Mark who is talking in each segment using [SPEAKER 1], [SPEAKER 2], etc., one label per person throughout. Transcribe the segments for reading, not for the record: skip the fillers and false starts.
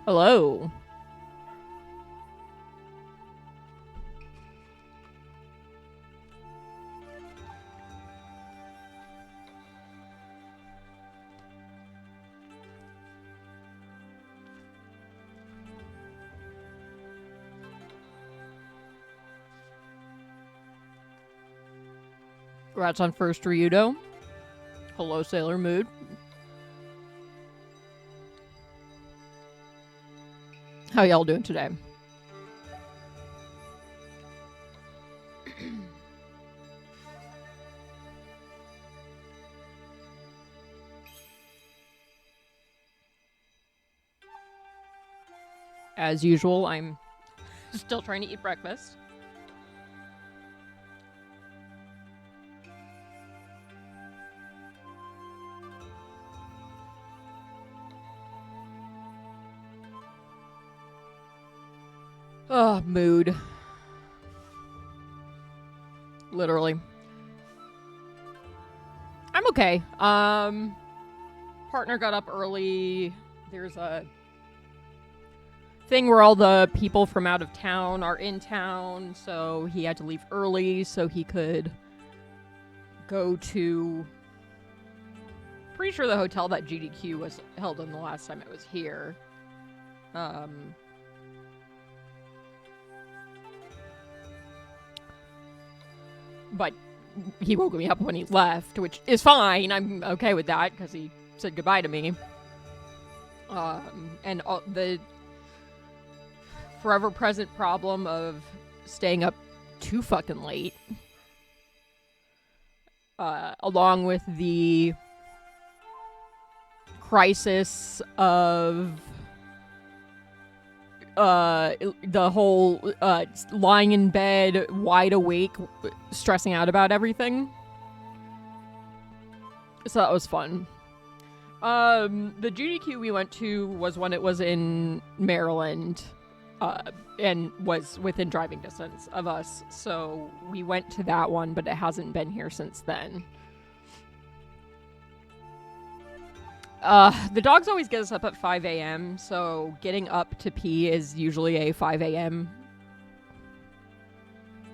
[SPEAKER 1] Hello. Congrats on first Ryudo. Hello, Sailor Mood. How y'all doing today? As usual, I'm still trying to eat breakfast. Ugh, mood. Literally. I'm okay. Partner got up early. There's a thing where all the people from out of town are in town, so he had to leave early so he could go to... Pretty sure the hotel that GDQ was held in the last time it was here. But he woke me up when he left, which is fine. I'm okay with that because he said goodbye to me. And the forever present problem of staying up too fucking late, along with the crisis of the whole lying in bed wide awake stressing out about everything. So that was fun. The GDQ we went to was when it was in Maryland, and was within driving distance of us, so we went to that one, but it hasn't been here since then. The dogs always get us up at 5 a.m., so getting up to pee is usually a 5 a.m.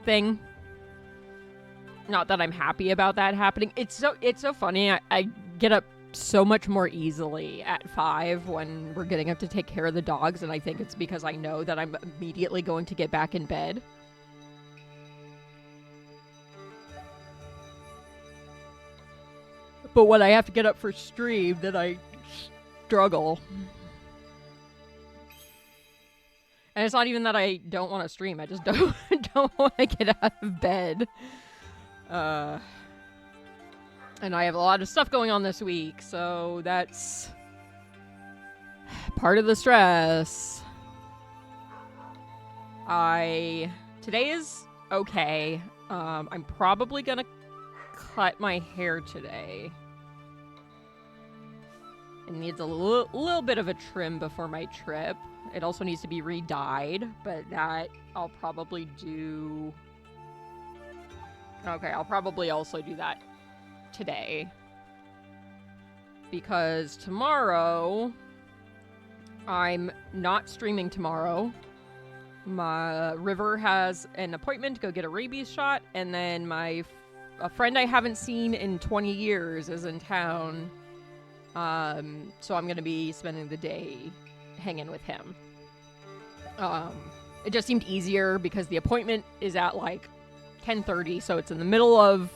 [SPEAKER 1] thing. Not that I'm happy about that happening. It's so funny. I get up so much more easily at 5 when we're getting up to take care of the dogs, and I think it's because I know that I'm immediately going to get back in bed. But when I have to get up for stream, then I struggle. And it's not even that I don't want to stream. I just don't want to get out of bed. And I have a lot of stuff going on this week, so that's part of the stress. Today is okay. I'm probably gonna cut my hair today. It needs a little bit of a trim before my trip. It also needs to be re-dyed, but that I'll probably do... Okay, I'll probably also do that today. Because tomorrow... I'm not streaming tomorrow. My River has an appointment to go get a rabies shot, and then a friend I haven't seen in 20 years is in town. So I'm gonna be spending the day hanging with him. It just seemed easier because the appointment is at like 10:30, so it's in the middle of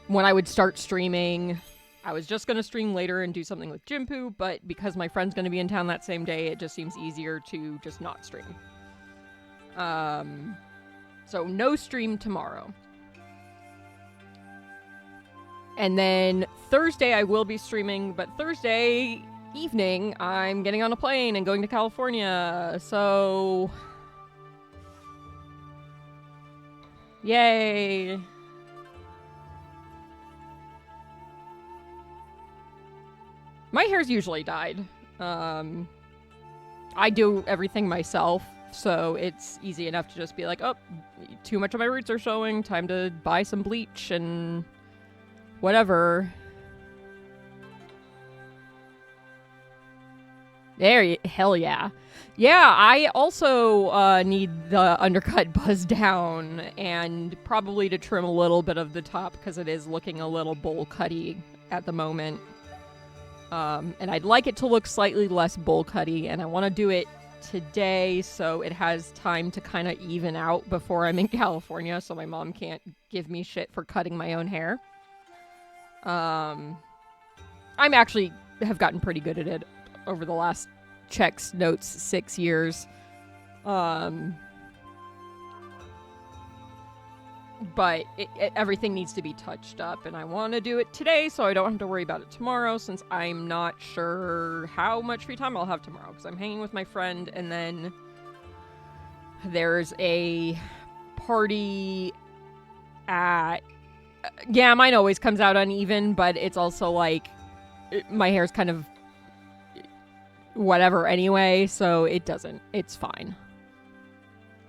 [SPEAKER 1] when I would start streaming. I was just gonna stream later and do something with Jimpu, but because my friend's gonna be in town that same day, it just seems easier to just not stream. So no stream tomorrow. And then Thursday I will be streaming, but Thursday evening I'm getting on a plane and going to California, so... Yay! My hair's usually dyed. I do everything myself, so it's easy enough to just be like, oh, too much of my roots are showing, time to buy some bleach and whatever. Hell yeah. Yeah, I also need the undercut buzz down and probably to trim a little bit of the top because it is looking a little bowl cutty at the moment. And I'd like it to look slightly less bowl cutty, and I want to do it today so it has time to kind of even out before I'm in California so my mom can't give me shit for cutting my own hair. I'm actually have gotten pretty good at it over the last checks notes 6 years. But everything needs to be touched up, and I want to do it today so I don't have to worry about it tomorrow, since I'm not sure how much free time I'll have tomorrow, because I'm hanging with my friend, and then there's a party at... Yeah, mine always comes out uneven, but it's also like my hair's kind of whatever anyway, so it's fine.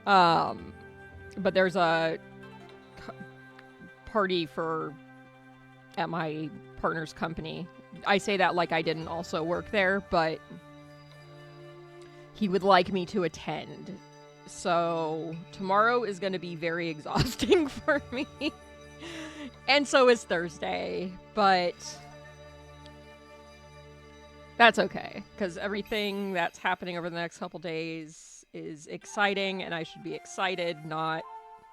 [SPEAKER 1] But there's a party at my partner's company. I say that like I didn't also work there, but he would like me to attend. So tomorrow is going to be very exhausting for me. And so is Thursday, but that's okay, because everything that's happening over the next couple days is exciting, and I should be excited, not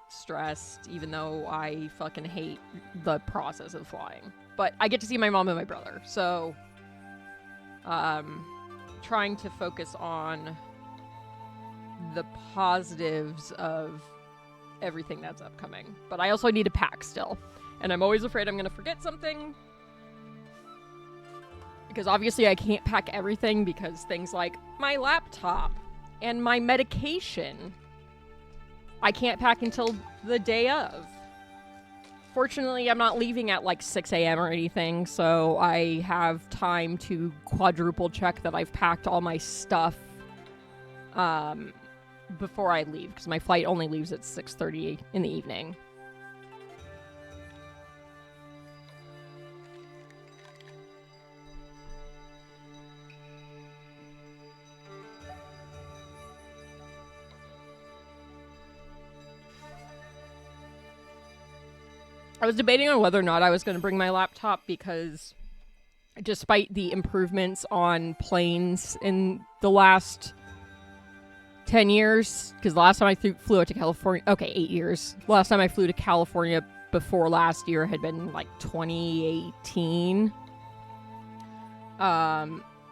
[SPEAKER 1] stressed, even though I fucking hate the process of flying. But I get to see my mom and my brother, so trying to focus on the positives of everything that's upcoming. But I also need to pack still, and I'm always afraid I'm going to forget something, because obviously I can't pack everything, because things like my laptop and my medication I can't pack until the day of. Fortunately, I'm not leaving at like 6 a.m. or anything, so I have time to quadruple check that I've packed all my stuff before I leave, because my flight only leaves at 6:30 in the evening. I was debating on whether or not I was going to bring my laptop, because despite the improvements on planes in the last 10 years, because the last time I flew out to California, 8 years. Last time I flew to California before last year had been like 2018.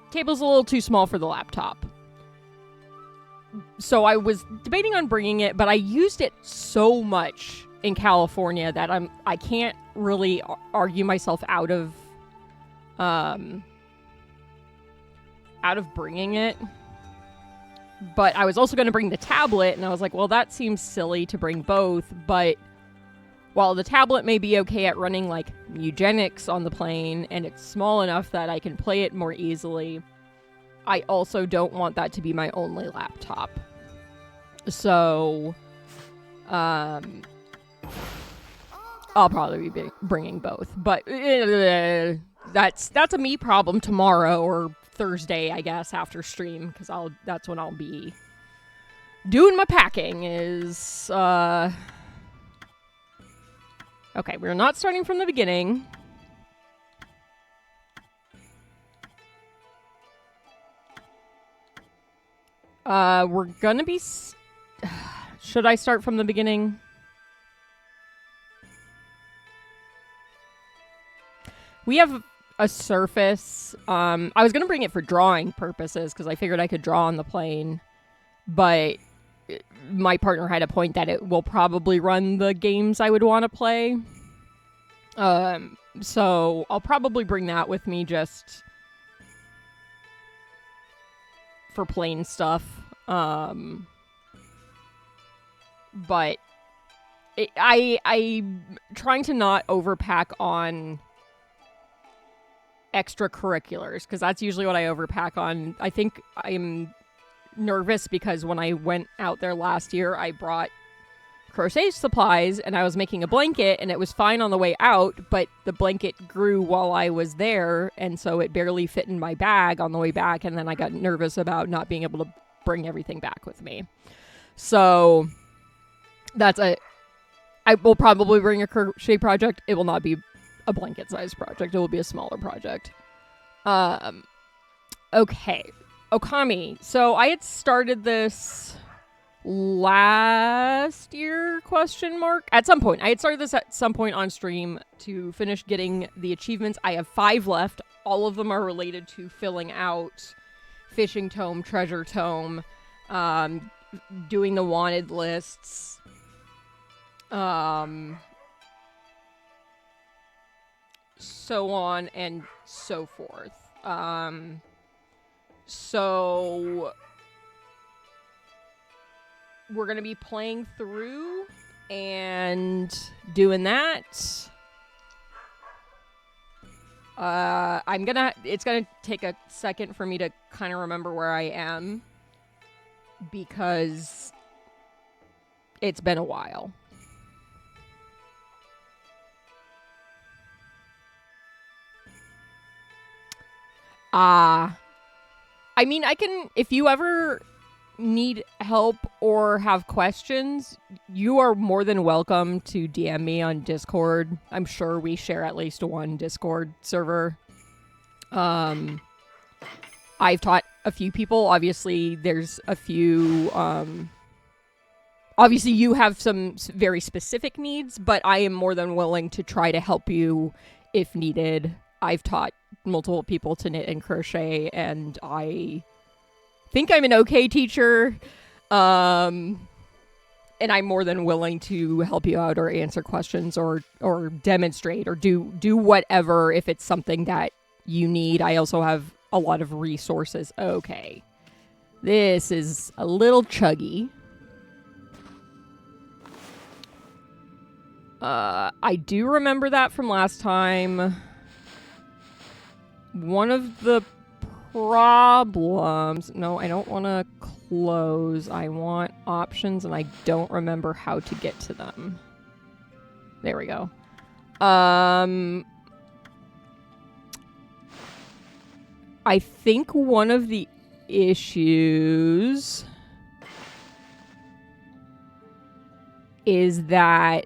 [SPEAKER 1] Table's a little too small for the laptop. So I was debating on bringing it, but I used it so much in California that I can't really argue myself out of bringing it. But I was also going to bring the tablet, and I was like, well, that seems silly to bring both. But while the tablet may be okay at running like eugenics on the plane, and it's small enough that I can play it more easily, I also don't want that to be my only laptop. So I'll probably be bringing both, but that's a me problem tomorrow or Thursday, I guess, after stream, because that's when I'll be doing my packing. Is okay, we're not starting from the beginning. We're gonna be. Should I start from the beginning? We have a surface. I was going to bring it for drawing purposes, because I figured I could draw on the plane. But my partner had a point that it will probably run the games I would want to play. So I'll probably bring that with me just for plane stuff. But I'm trying to not overpack on extracurriculars, because that's usually what I overpack on. I think I'm nervous because when I went out there last year, I brought crochet supplies, and I was making a blanket, and it was fine on the way out, but the blanket grew while I was there, and so it barely fit in my bag on the way back, and then I got nervous about not being able to bring everything back with me. So I will probably bring a crochet project. It will not be a blanket-sized project. It will be a smaller project. Okay. Okami. So I had started this last year, question mark? At some point. I had started this at some point on stream to finish getting the achievements. I have 5 left. All of them are related to filling out fishing tome, treasure tome, doing the wanted lists, so on and so forth. So we're going to be playing through and doing that. It's going to take a second for me to kind of remember where I am because it's been a while. I mean, I can, if you ever need help or have questions, you are more than welcome to DM me on Discord. I'm sure we share at least one Discord server. I've taught a few people. Obviously, there's a few, obviously you have some very specific needs, but I am more than willing to try to help you if needed. I've taught multiple people to knit and crochet, and I think I'm an okay teacher. And I'm more than willing to help you out or answer questions or demonstrate or do whatever if it's something that you need. I also have a lot of resources. Okay. This is a little chuggy. I do remember that from last time. One of the problems... No, I don't want to close. I want options, and I don't remember how to get to them. There we go. I think one of the issues is that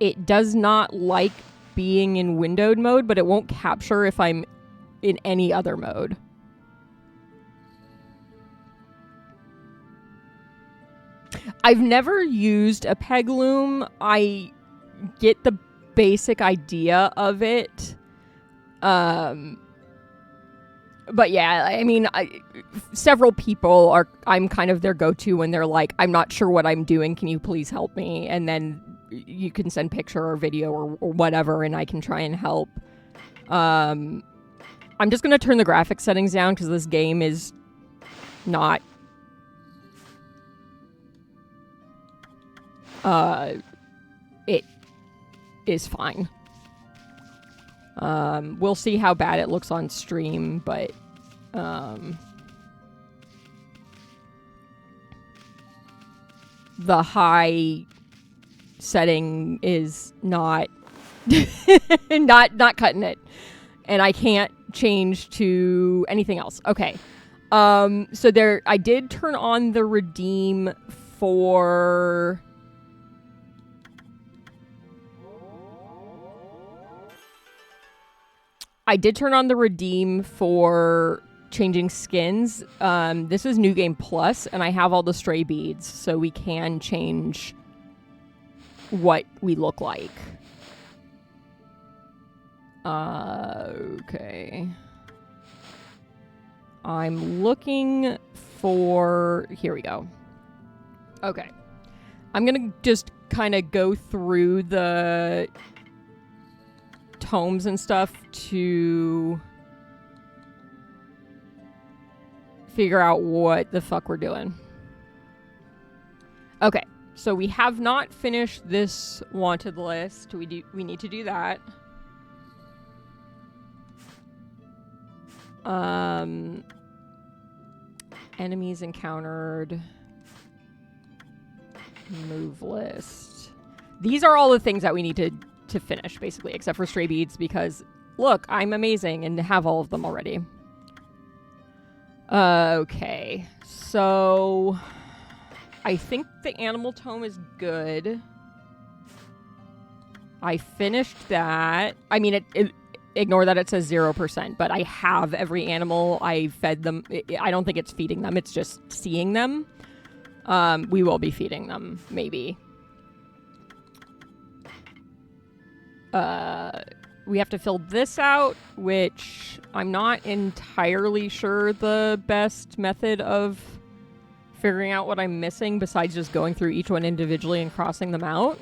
[SPEAKER 1] it does not like being in windowed mode, but it won't capture if I'm in any other mode. I've never used a peg loom. I get the basic idea of it. But yeah, I mean, several people I'm kind of their go-to when they're like, I'm not sure what I'm doing. Can you please help me? And then you can send picture or video or whatever, and I can try and help. I'm just going to turn the graphics settings down because this game is not... it is fine. We'll see how bad it looks on stream, but... the high setting is not not cutting it, and I can't change to anything else. Okay, so there I did turn on the redeem for changing skins. This is New Game Plus, and I have all the stray beads, so we can change what we look like. Okay. I'm looking for... Here we go. Okay. I'm gonna just kind of go through the tomes and stuff to figure out what the fuck we're doing. Okay. So we have not finished this wanted list. We need to do that. Enemies encountered. Move list. These are all the things that we need to finish, basically, except for stray beads, because, look, I'm amazing and have all of them already. Okay. So, I think the animal tome is good. I finished that. I mean, ignore that it says 0%, but I have every animal. I fed them. I don't think it's feeding them. It's just seeing them. We will be feeding them, maybe. We have to fill this out, which I'm not entirely sure the best method of figuring out what I'm missing besides just going through each one individually and crossing them out.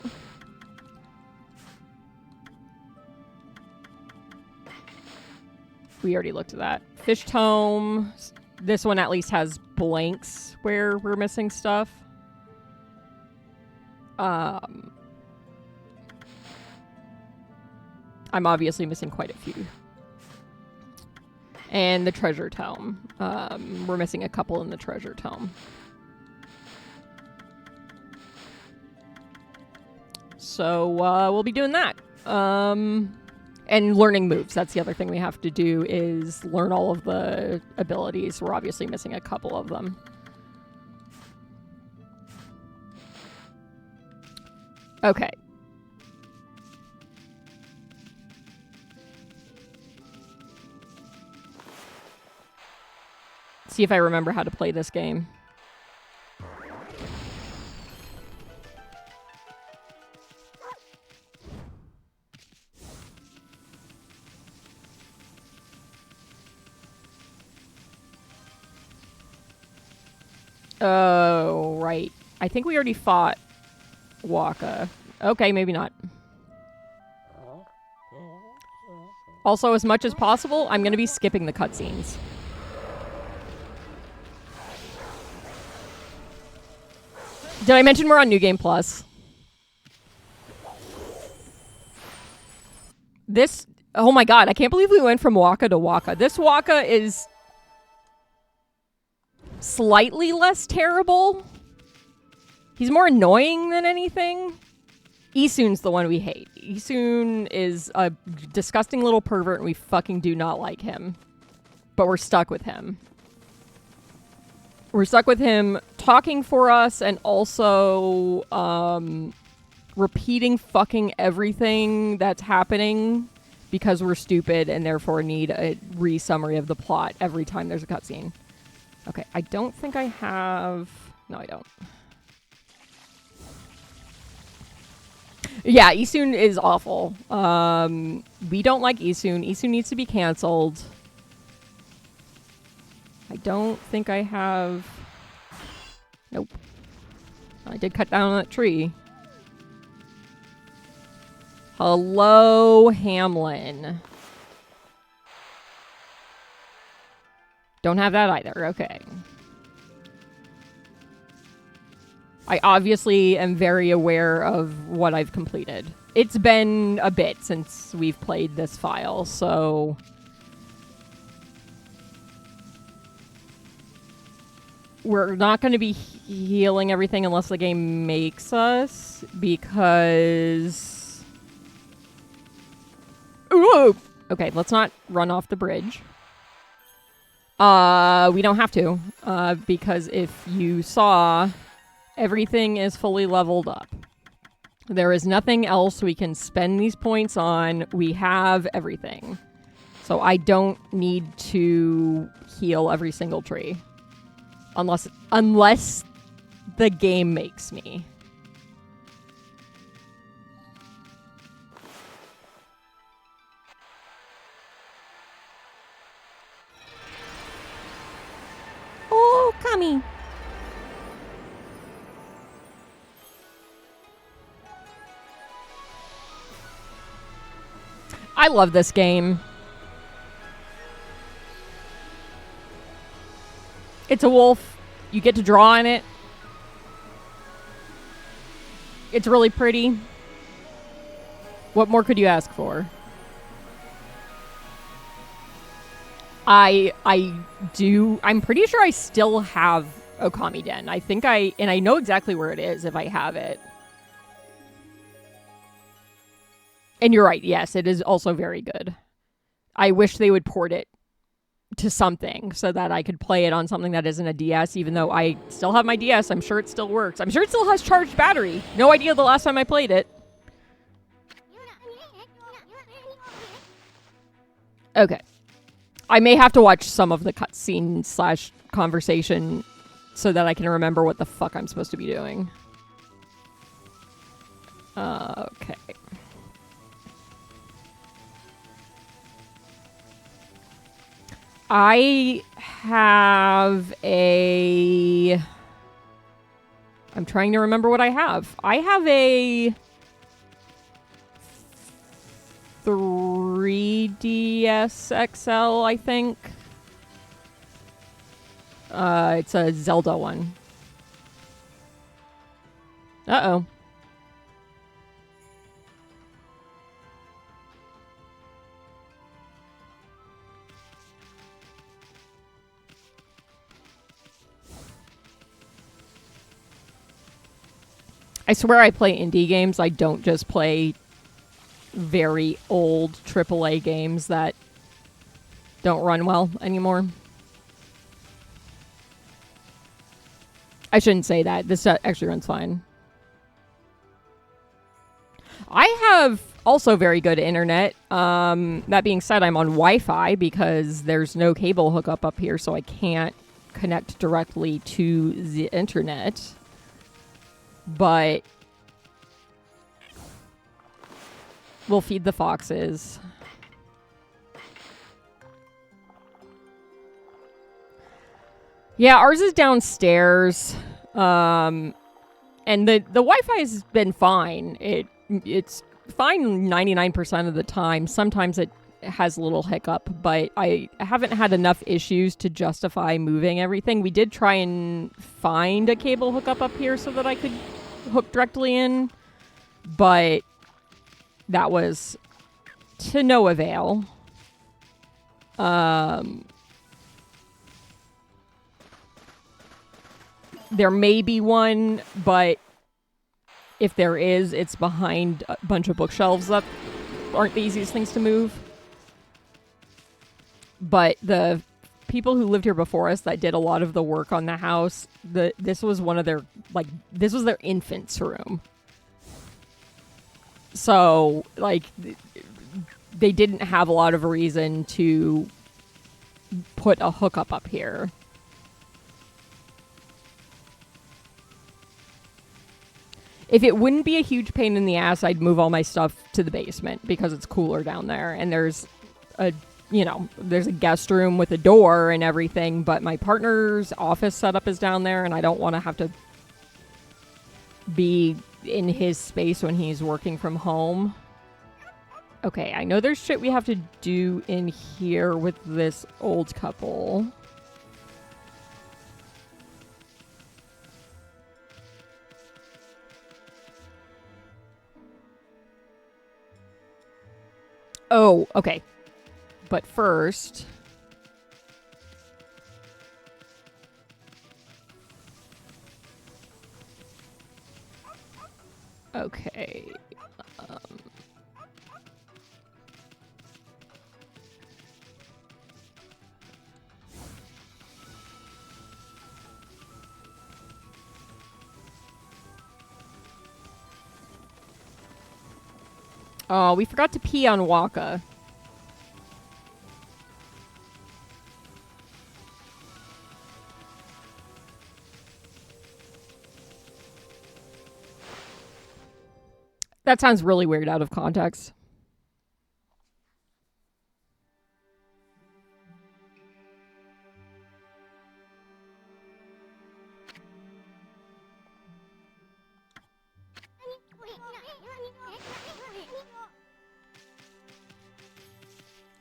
[SPEAKER 1] We already looked at that. Fish tome. This one at least has blanks where we're missing stuff. I'm obviously missing quite a few. And the treasure tome. We're missing a couple in the treasure tome. So we'll be doing that. And learning moves. That's the other thing we have to do is learn all of the abilities. We're obviously missing a couple of them. Okay. See if I remember how to play this game. Oh, right. I think we already fought Waka. Okay, maybe not. Also, as much as possible, I'm going to be skipping the cutscenes. Did I mention we're on New Game Plus? This... Oh my god, I can't believe we went from Waka to Waka. This Waka is... slightly less terrible. He's more annoying than anything. Isun's the one we hate. Isun is a disgusting little pervert and we fucking do not like him. But we're stuck with him. We're stuck with him talking for us and also repeating fucking everything that's happening because we're stupid and therefore need a re-summary of the plot every time there's a cutscene. Okay, I don't think I have... No, I don't. Yeah, Isun is awful. We don't like Isun. Isun needs to be canceled. I don't think I have... Nope. I did cut down that tree. Hello, Hamlin. Don't have that either. Okay. I obviously am very aware of what I've completed. It's been a bit since we've played this file, so... We're not going to be healing everything unless the game makes us, because... Ooh! Okay, let's not run off the bridge. We don't have to, because if you saw, everything is fully leveled up. There is nothing else we can spend these points on. We have everything. So I don't need to heal every single tree. Unless the game makes me. Oh, Okami. I love this game. It's a wolf. You get to draw on it. It's really pretty. What more could you ask for? I'm pretty sure I still have Okami Den. I think I know exactly where it is if I have it. And you're right, yes, it is also very good. I wish they would port it to something so that I could play it on something that isn't a DS, even though I still have my DS. I'm sure it still works. I'm sure it still has charged battery. No idea the last time I played it. Okay. I may have to watch some of the cutscene / conversation so that I can remember what the fuck I'm supposed to be doing. Okay. I have a... I'm trying to remember what I have. I have a 3DS XL, I think. It's a Zelda one. Uh-oh. I swear I play indie games. I don't just play very old AAA games that don't run well anymore. I shouldn't say that. This actually runs fine. I have also very good internet. That being said, I'm on Wi-Fi because there's no cable hookup up here, so I can't connect directly to the internet. But we'll feed the foxes. Yeah, ours is downstairs. And the Wi-Fi has been fine. It's fine 99% of the time. Sometimes it has a little hiccup, but I haven't had enough issues to justify moving everything. We did try and find a cable hookup up here so that I could hook directly in, but that was to no avail. There may be one, but if there is, it's behind a bunch of bookshelves that aren't the easiest things to move. But the people who lived here before us that did a lot of the work on the house, this was one of their, this was their infant's room. So, they didn't have a lot of reason to put a hookup up here. If it wouldn't be a huge pain in the ass, I'd move all my stuff to the basement because it's cooler down there. And there's a guest room with a door and everything, but my partner's office setup is down there, and I don't want to have to be in his space when he's working from home. Okay, I know there's shit we have to do in here with this old couple. Oh, okay. But first... Okay. Oh, we forgot to pee on Waka. That sounds really weird out of context.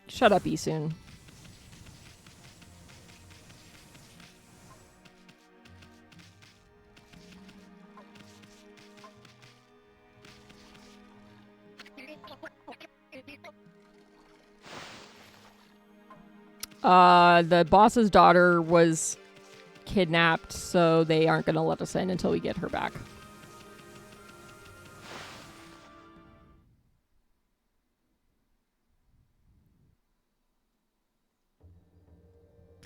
[SPEAKER 1] Shut up, Isun. The boss's daughter was kidnapped, so they aren't going to let us in until we get her back.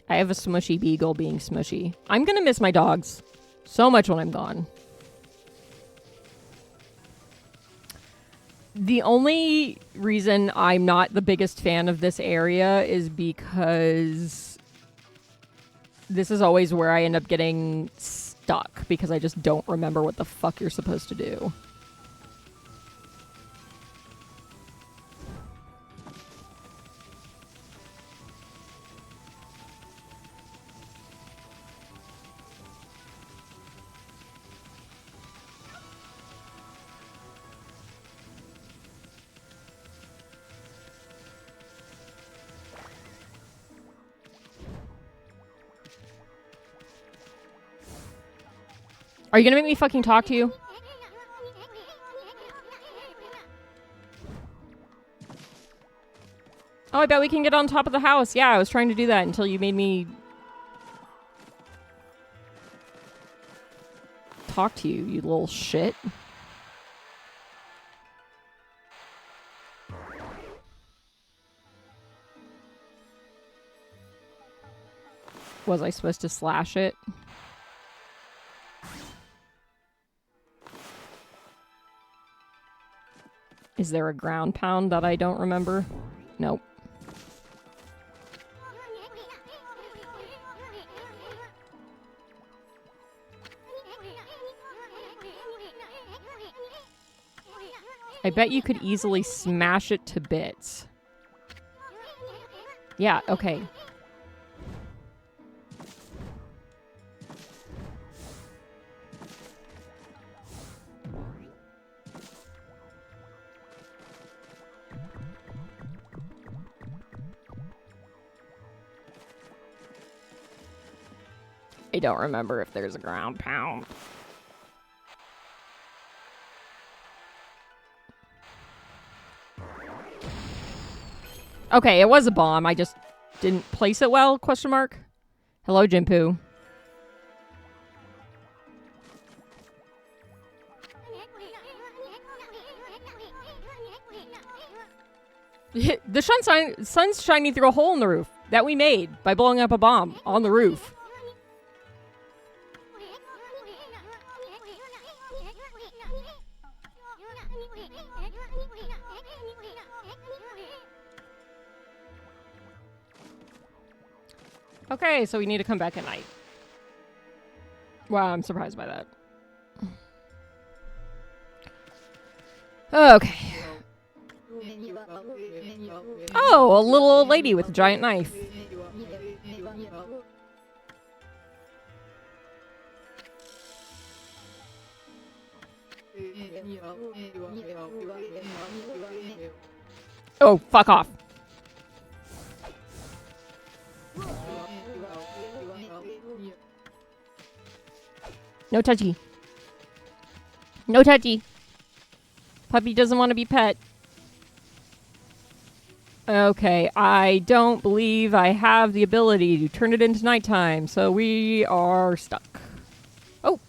[SPEAKER 1] I have a smushy beagle being smushy. I'm going to miss my dogs so much when I'm gone. The only reason I'm not the biggest fan of this area is because this is always where I end up getting stuck because I just don't remember what the fuck you're supposed to do. Are you gonna make me fucking talk to you? Oh, I bet we can get on top of the house. Yeah, I was trying to do that until you made me talk to you, you little shit. Was I supposed to slash it? Is there a ground pound that I don't remember? Nope. I bet you could easily smash it to bits. Yeah, okay. I don't remember if there's a ground pound. Okay, it was a bomb. I just didn't place it well, question mark. Hello, Jinpoo. The sun's shining through a hole in the roof that we made by blowing up a bomb on the roof. Okay, so we need to come back at night. Wow, I'm surprised by that. Okay. Oh, a little old lady with a giant knife. Oh, fuck off. No touchy. No touchy. Puppy doesn't want to be pet. Okay, I don't believe I have the ability to turn it into nighttime, so we are stuck. Oh.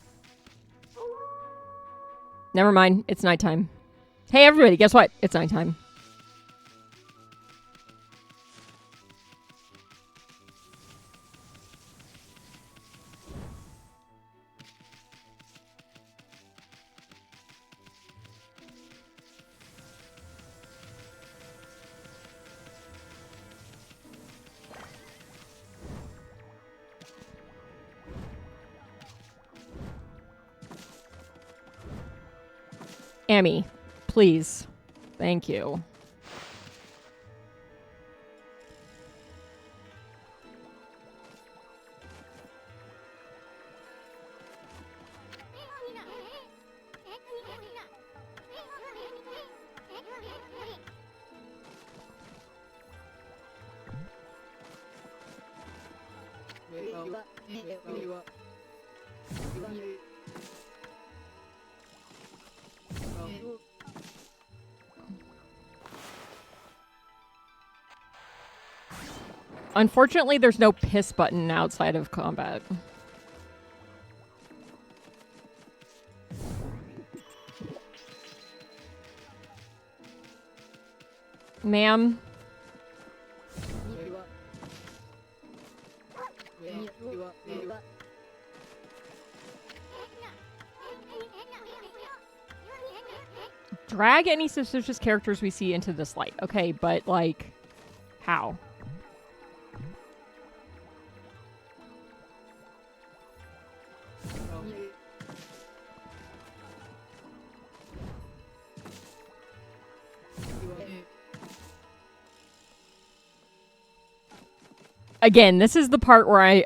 [SPEAKER 1] Never mind, it's nighttime. Hey everybody, guess what? It's nighttime. Amy, please. Thank you. Unfortunately, there's no piss button outside of combat. Ma'am? Drag any suspicious characters we see into this light. Okay, but, like, how? Again, this is the part where I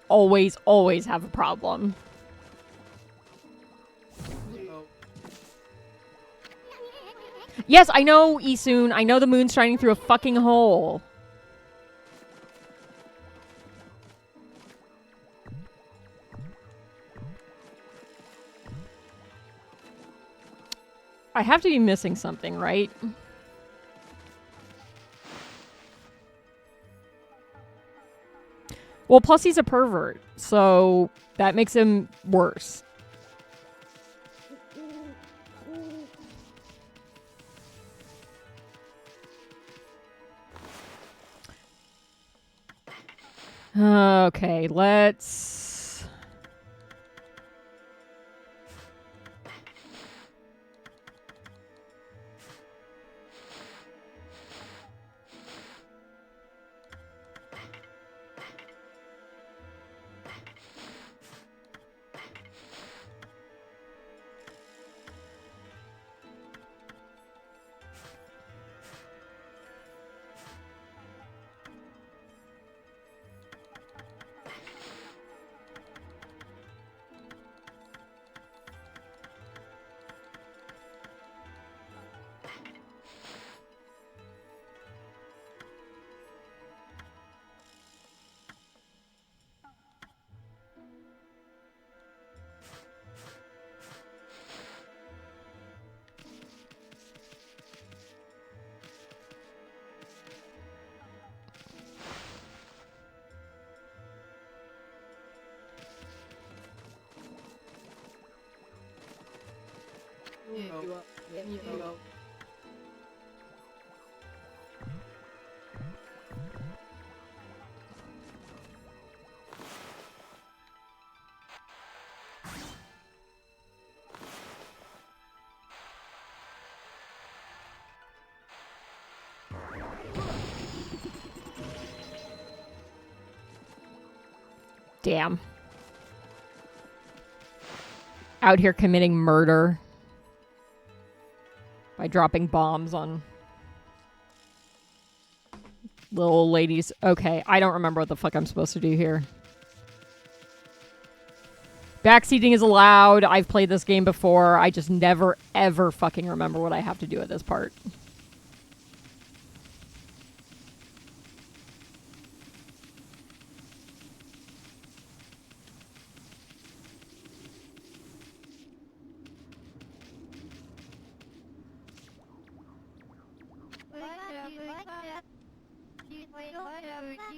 [SPEAKER 1] always have a problem. Yes, I know, Isun. I know the moon's shining through a fucking hole. I have to be missing something, right? Well, plus he's a pervert, so that makes him worse. Okay, let's... Damn. Out here committing murder by dropping bombs on little old ladies. Okay, I don't remember what the fuck I'm supposed to do here. Backseating is allowed. I've played this game before. I just never, ever fucking remember what I have to do at this part.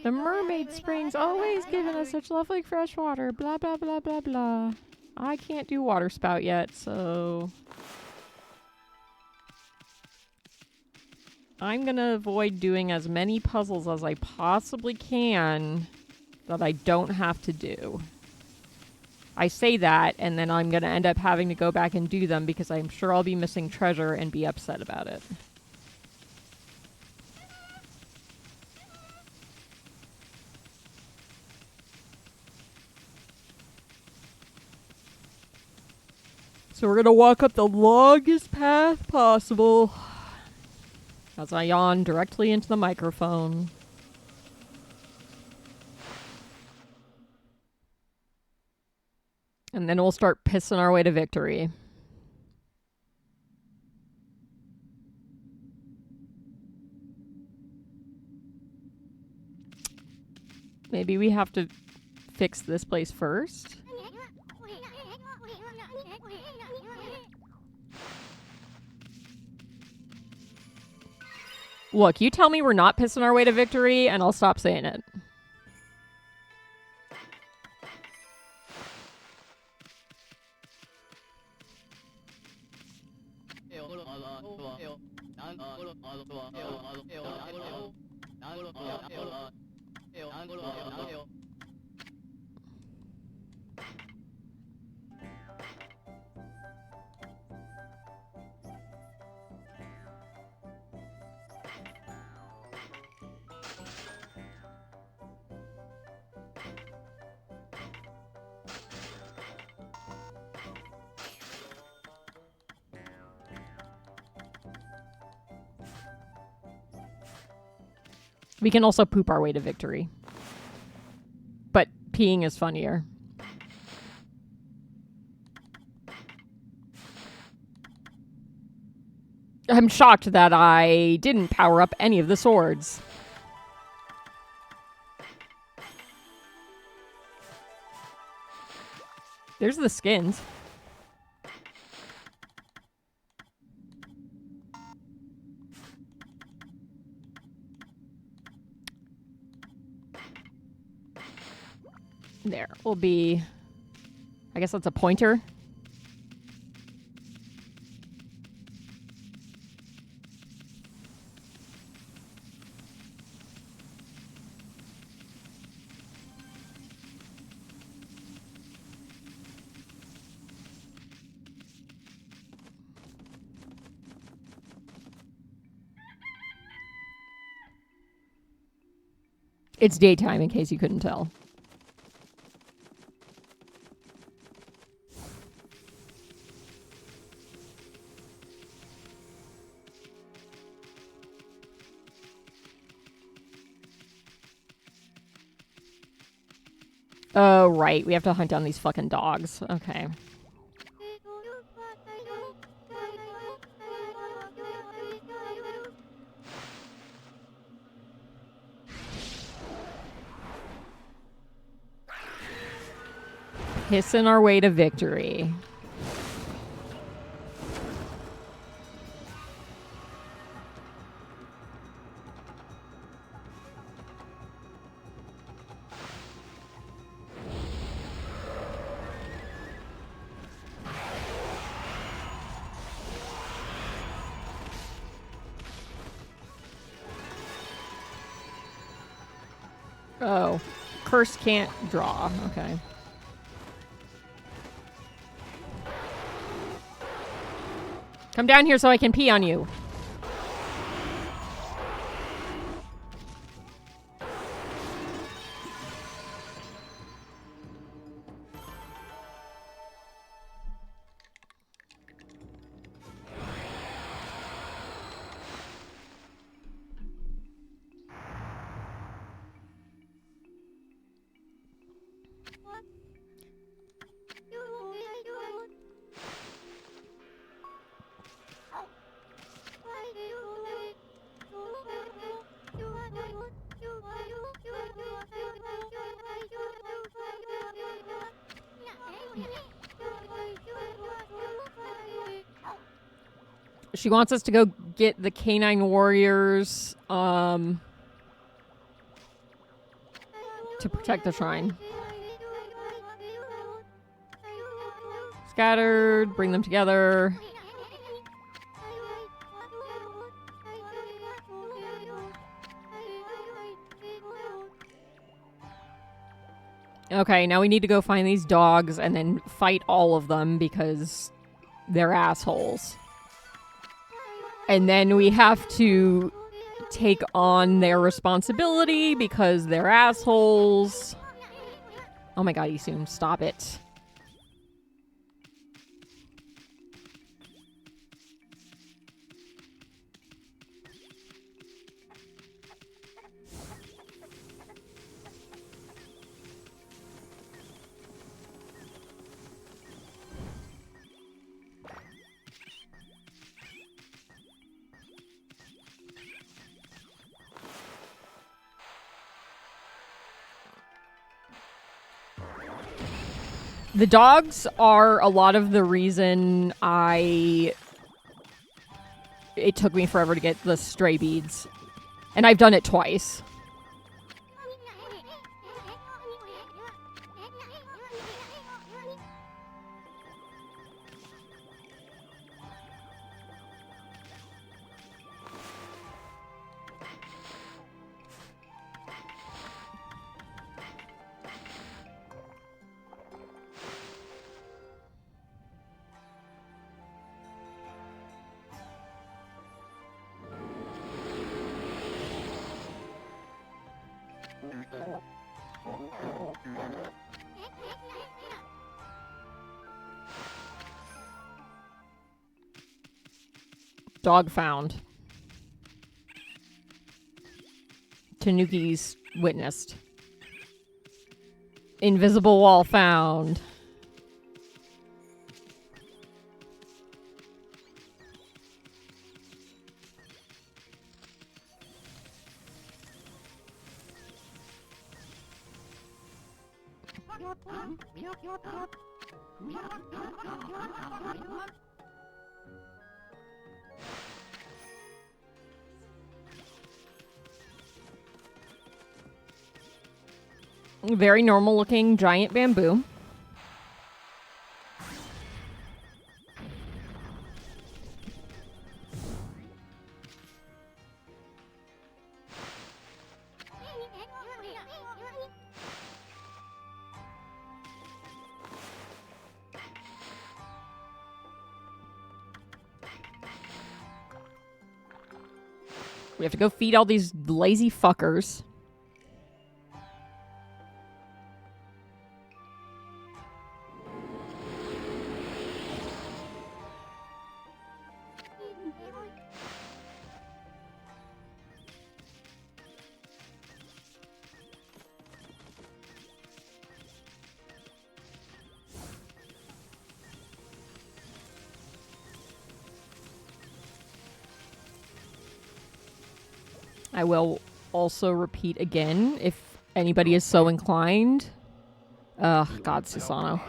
[SPEAKER 1] The mermaid springs always giving us such lovely fresh water. Blah, blah, blah, blah, blah. I can't do water spout yet, so... I'm gonna avoid doing as many puzzles as I possibly can that I don't have to do. I say that, and then I'm gonna end up having to go back and do them because I'm sure I'll be missing treasure and be upset about it. So we're gonna walk up the longest path possible as I yawn directly into the microphone. And then we'll start pissing our way to victory. Maybe we have to fix this place first? Look, you tell me we're not pissing our way to victory, and I'll stop saying it. We can also poop our way to victory. But peeing is funnier. I'm shocked that I didn't power up any of the swords. There's the skins. There will be, I guess that's a pointer. It's daytime, in case you couldn't tell. Oh, right. We have to hunt down these fucking dogs. Okay. Pissing our way to victory. Oh. Curse can't draw. Okay. Come down here so I can pee on you. She wants us to go get the canine warriors to protect the shrine. Scattered, bring them together. Okay, now we need to go find these dogs and then fight all of them because they're assholes. And then we have to take on their responsibility because they're assholes. Oh my god, Isum, stop it. The dogs are a lot of the reason it took me forever to get the stray beads. And I've done it twice. Dog found. Tanuki's witnessed. Invisible wall found. Very normal looking giant bamboo. We have to go feed all these lazy fuckers. I will also repeat again if anybody is so inclined. God, Susano.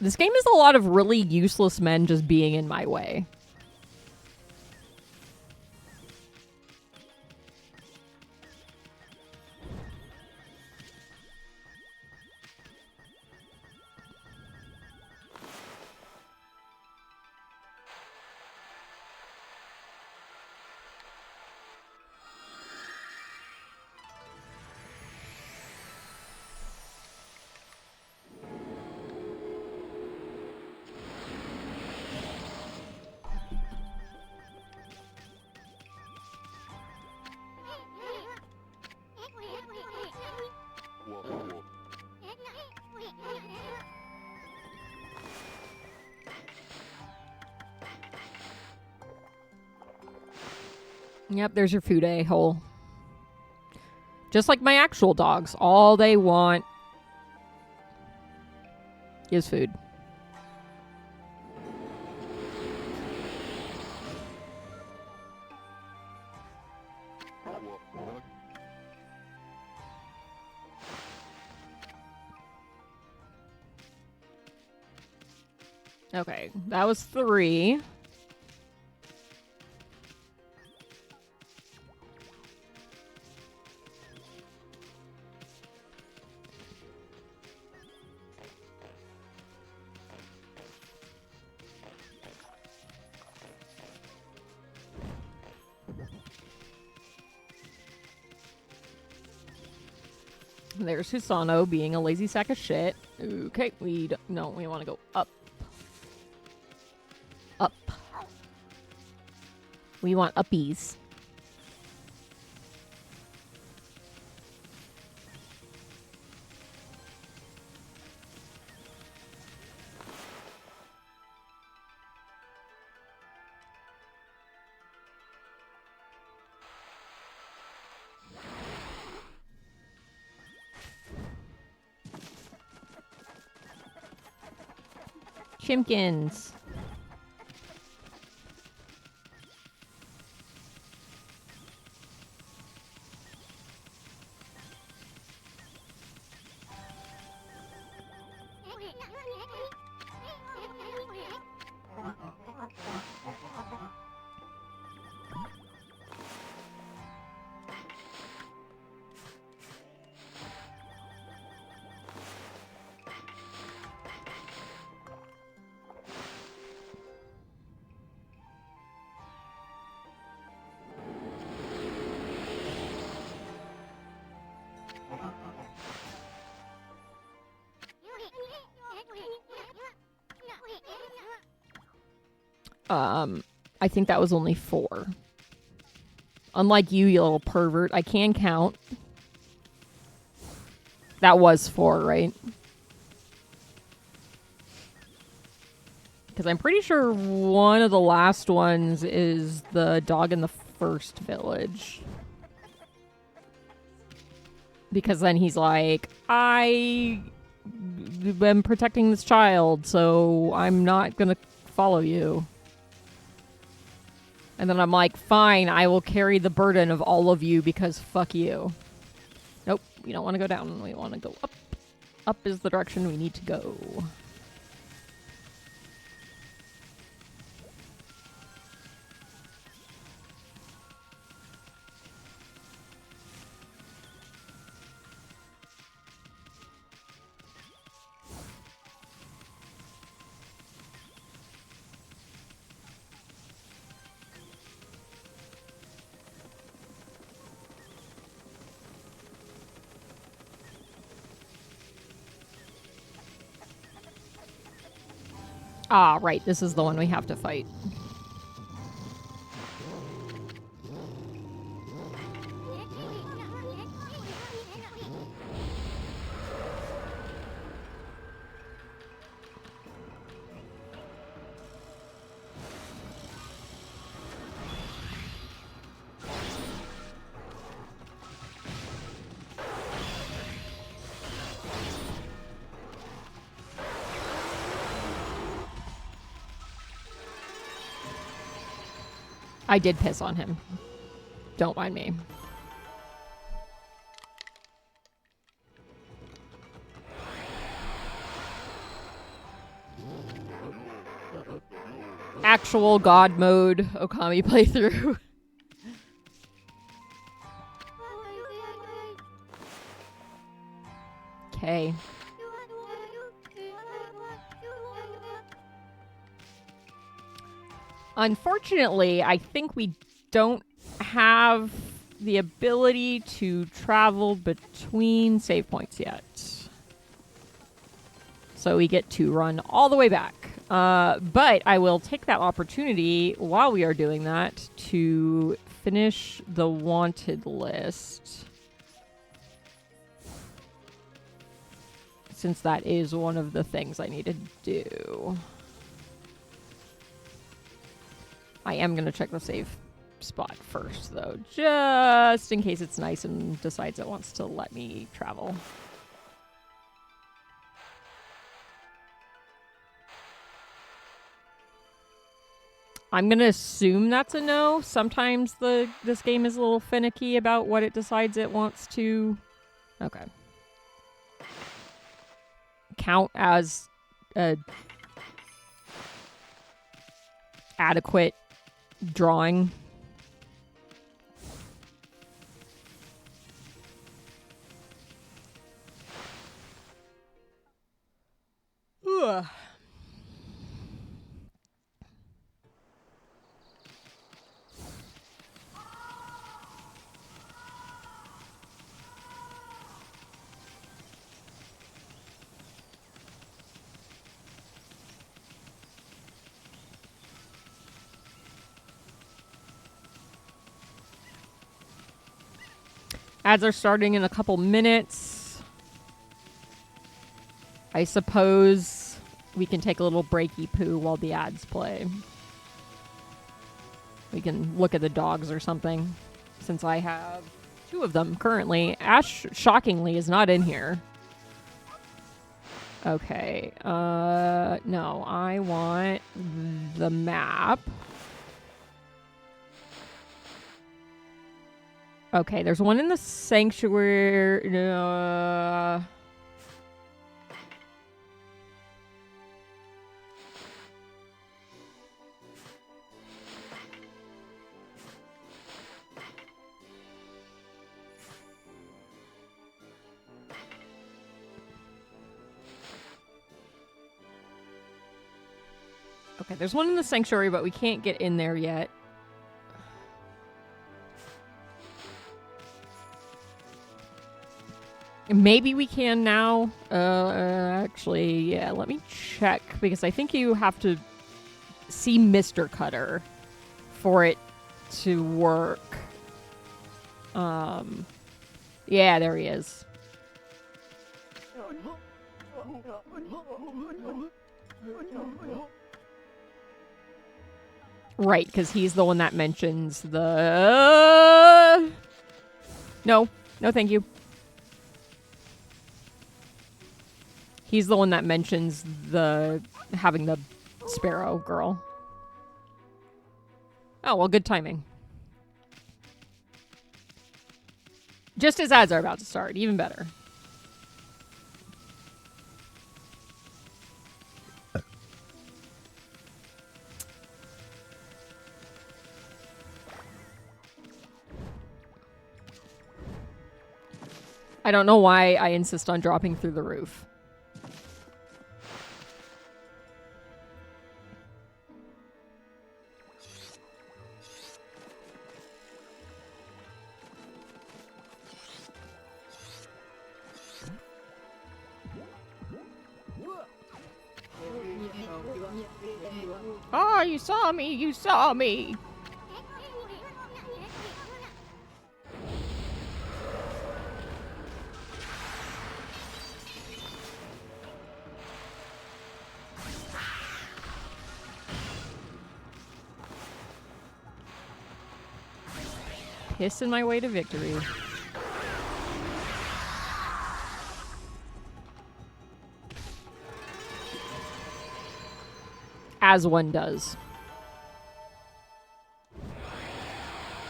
[SPEAKER 1] This game is a lot of really useless men just being in my way. Yep, there's your food a-hole. Just like my actual dogs. All they want is food. Okay, that was 3. There's Hisano being a lazy sack of shit. Okay, we want to go up. Up. We want uppies. Chimkins. I think that was only 4. Unlike you, you little pervert, I can count. That was 4, right? Because I'm pretty sure one of the last ones is the dog in the first village. Because then he's like, I am protecting this child, so I'm not going to follow you. And then I'm like, fine, I will carry the burden of all of you because fuck you. Nope, we don't want to go down. We want to go up. Up is the direction we need to go. Ah, right. This is the one we have to fight. I did piss on him. Don't mind me. Actual God mode Okami playthrough. Okay. Unfortunately, I think we don't have the ability to travel between save points yet. So we get to run all the way back. But I will take that opportunity while we are doing that to finish the wanted list. Since that is one of the things I need to do. I am going to check the save spot first, though, just in case it's nice and decides it wants to let me travel. I'm going to assume that's a no. Sometimes this game is a little finicky about what it decides it wants to... Okay. Count as a adequate drawing. Ugh. Ads are starting in a couple minutes. I suppose we can take a little breaky poo while the ads play. We can look at the dogs or something, since I have 2 of them currently. Ash, shockingly, is not in here. Okay, no, I want the map. Okay, there's one in the sanctuary. Okay, there's one in the sanctuary, but we can't get in there yet. Maybe we can now. Actually, yeah, let me check, because I think you have to see Mr. Cutter for it to work. Yeah, there he is. Right, because he's the one that mentions the... No, thank you. He's the one that mentions the having the sparrow girl. Oh, well, good timing. Just as ads are about to start, even better. I don't know why I insist on dropping through the roof. Oh, you saw me, you saw me. Pissing my way to victory. As one does.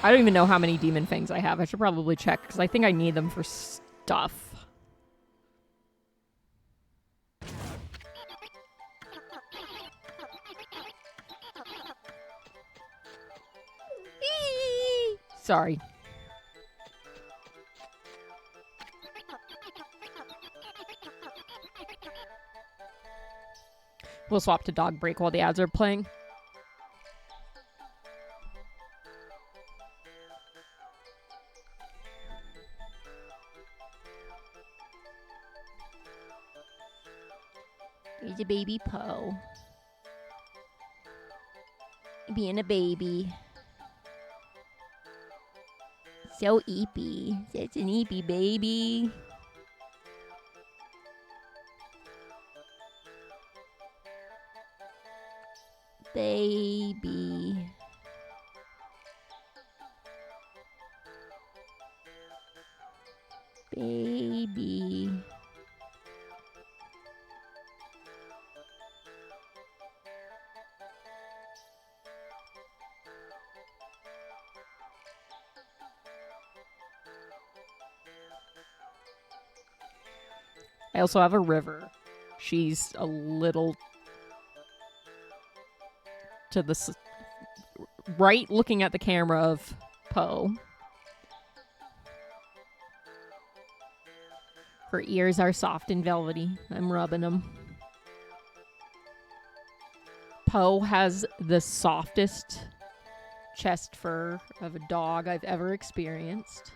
[SPEAKER 1] I don't even know how many demon fangs I have. I should probably check, because I think I need them for stuff. Sorry. We'll swap to dog break while the ads are playing. Here's a baby Poe. Being a baby. So eepy. Such an eepy baby. Baby. Baby. I also have a river. She's a little to the right, looking at the camera of Poe. Her ears are soft and velvety. I'm rubbing them. Poe has the softest chest fur of a dog I've ever experienced.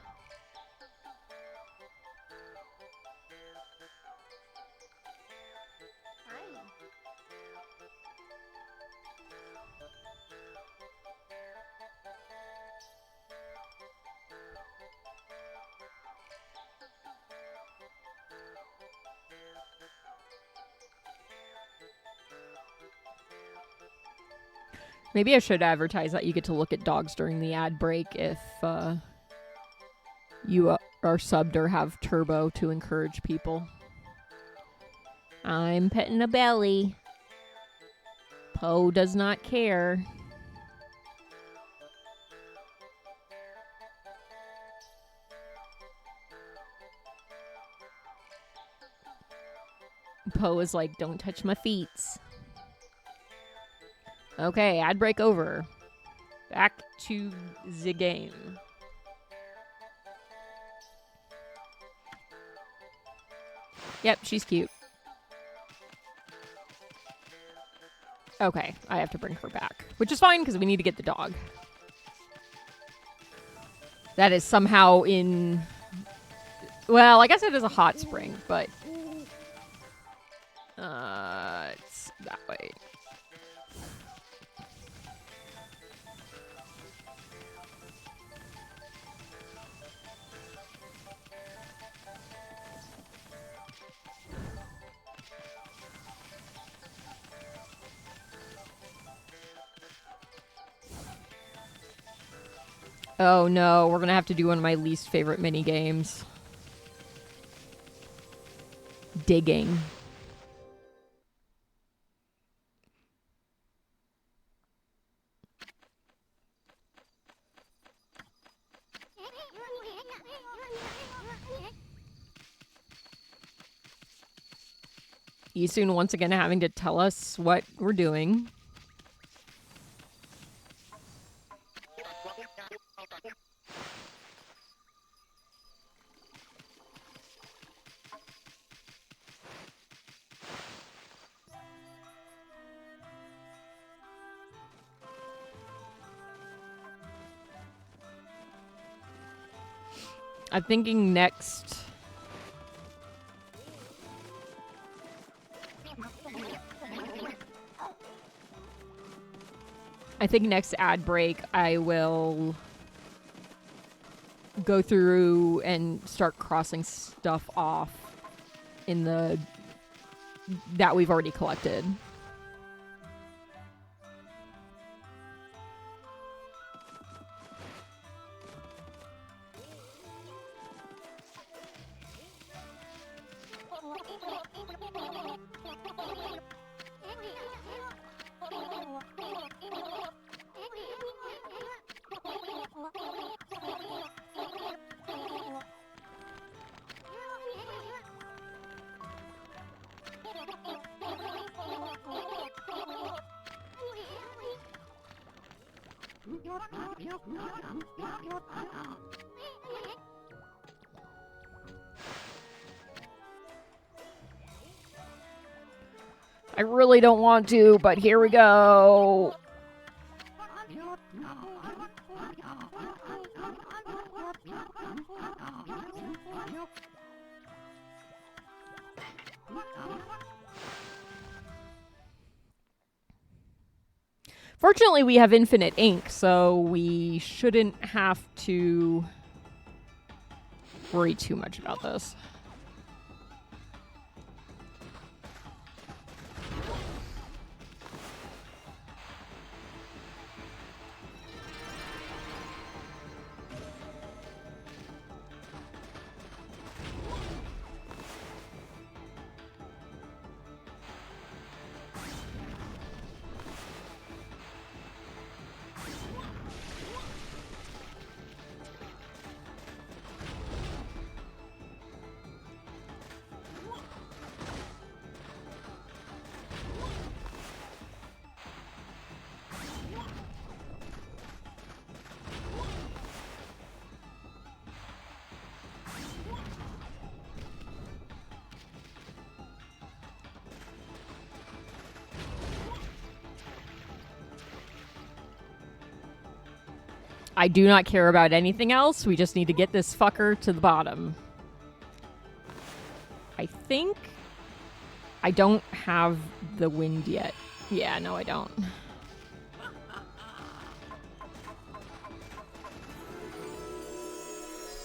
[SPEAKER 1] Maybe I should advertise that you get to look at dogs during the ad break if you are subbed or have turbo to encourage people. I'm petting a belly. Poe does not care. Poe is like, don't touch my feet. Okay, ad break over. Back to the game. Yep, she's cute. Okay, I have to bring her back. Which is fine, because we need to get the dog. That is somehow in... Well, I guess it is a hot spring, but... It's that way. Oh no, we're gonna have to do one of my least favorite mini games. Digging. Isun once again having to tell us what we're doing. I'm thinking next... I think next ad break I will go through and start crossing stuff off in the... that we've already collected. I really don't want to, but here we go. Fortunately, we have infinite ink, so we shouldn't have to worry too much about this. I do not care about anything else. We just need to get this fucker to the bottom. I think I don't have the wind yet. Yeah, no, I don't.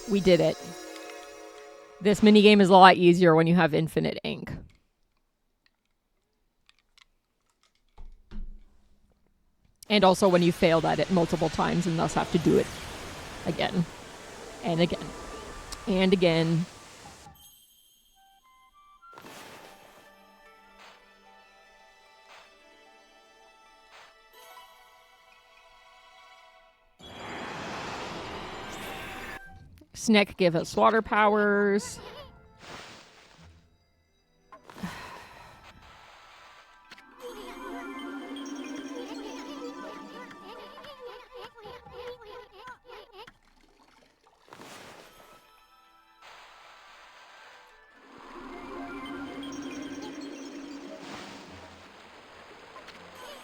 [SPEAKER 1] We did it. This minigame is a lot easier when you have infinite ink. And also when you failed at it multiple times and thus have to do it again. And again. And again. Sneck give us water powers.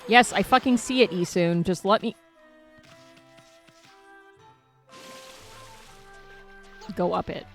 [SPEAKER 1] Yes, I fucking see it, Isun. Just let me... go up it.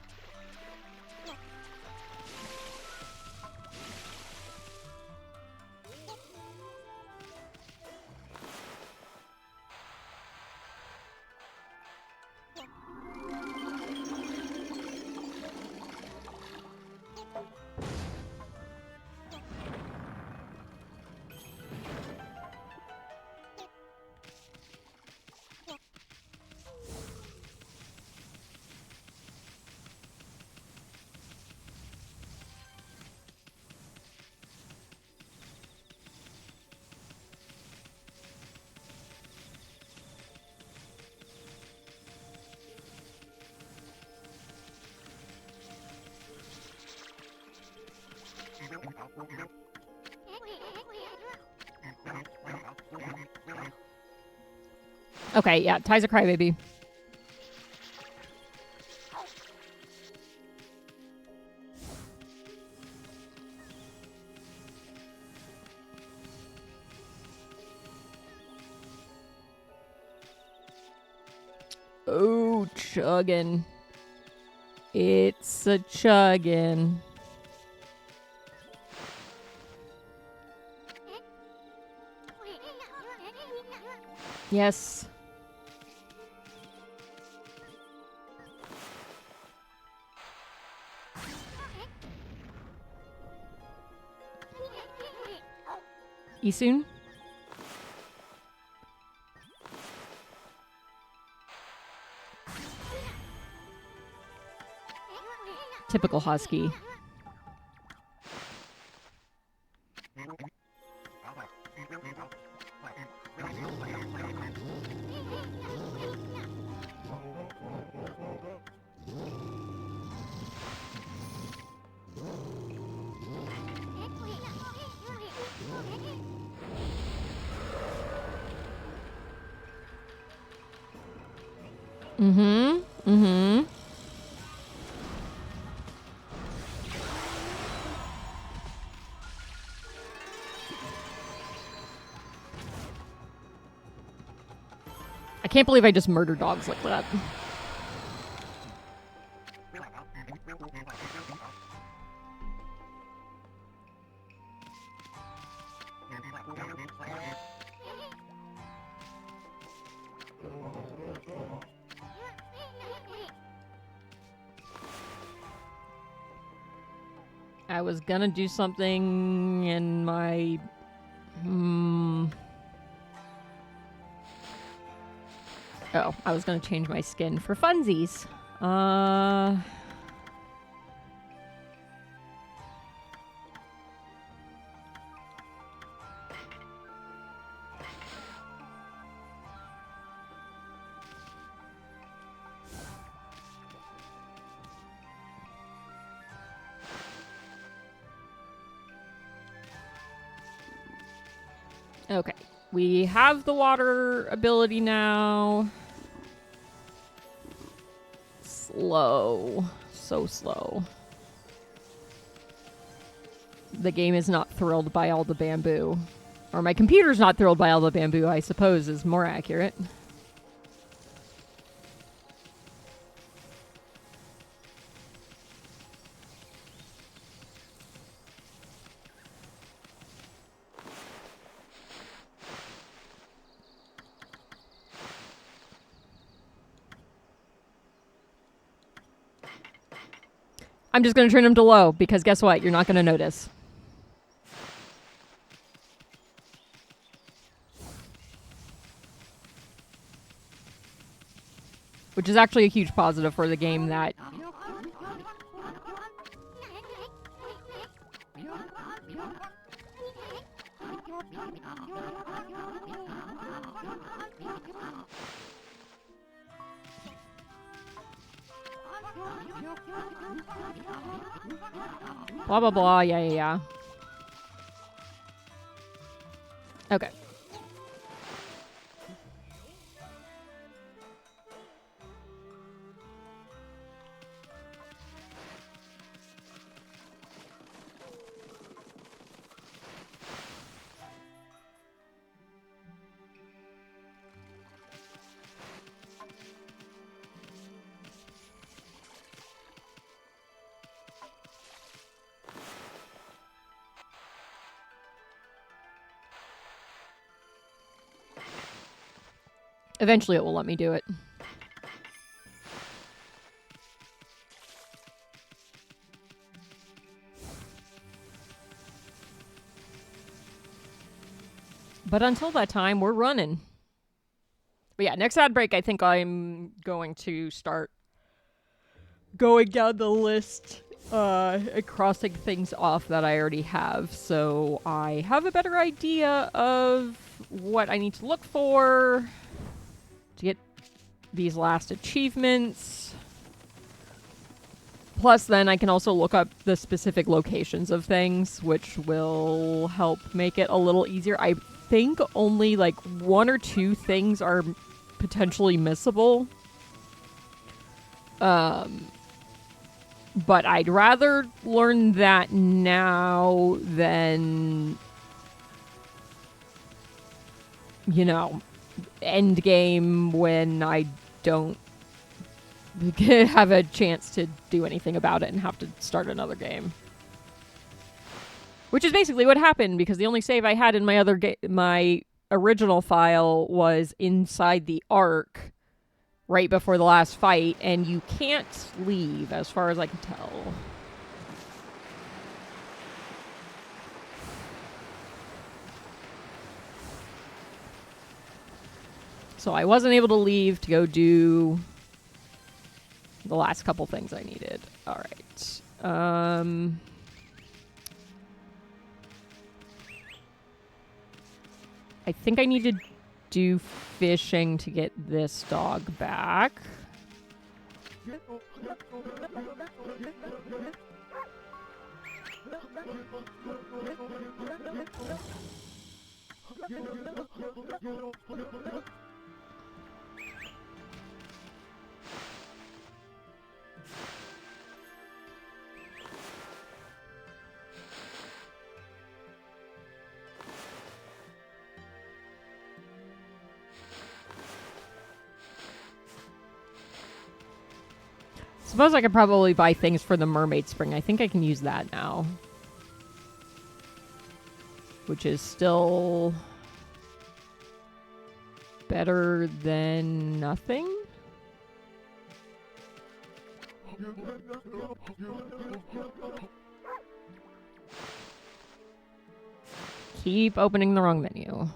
[SPEAKER 1] Okay, yeah, Ty's a crybaby. Oh, chuggin'. It's a chuggin'. Yes. Isun? Typical husky. Mm-hmm. Mm-hmm. I can't believe I just murdered dogs like that. I was gonna do something in my... Oh, I was gonna change my skin for funsies. Okay, we have the water ability now. Slow. So slow. The game is not thrilled by all the bamboo. Or my computer's not thrilled by all the bamboo, I suppose, is more accurate. I'm just going to turn him to low, because guess what? You're not going to notice. Which is actually a huge positive for the game that... Blah, blah, blah. Yeah, yeah, yeah. Okay. Eventually it will let me do it. But until that time, we're running. But yeah, next ad break, I think I'm going to start going down the list, crossing things off that I already have. So I have a better idea of what I need to look for to get these last achievements. Plus, then I can also look up the specific locations of things, which will help make it a little easier. I think only like 1 or 2 things are potentially missable. But I'd rather learn that now than, you know, end game when I don't have a chance to do anything about it and have to start another game. Which is basically what happened, because the only save I had in my other my original file was inside the Ark right before the last fight, and you can't leave as far as I can tell. So I wasn't able to leave to go do the last couple things I needed. All right. I think I need to do fishing to get this dog back. Suppose I could probably buy things for the mermaid spring. I think I can use that now. Which is still better than nothing. Keep opening the wrong menu.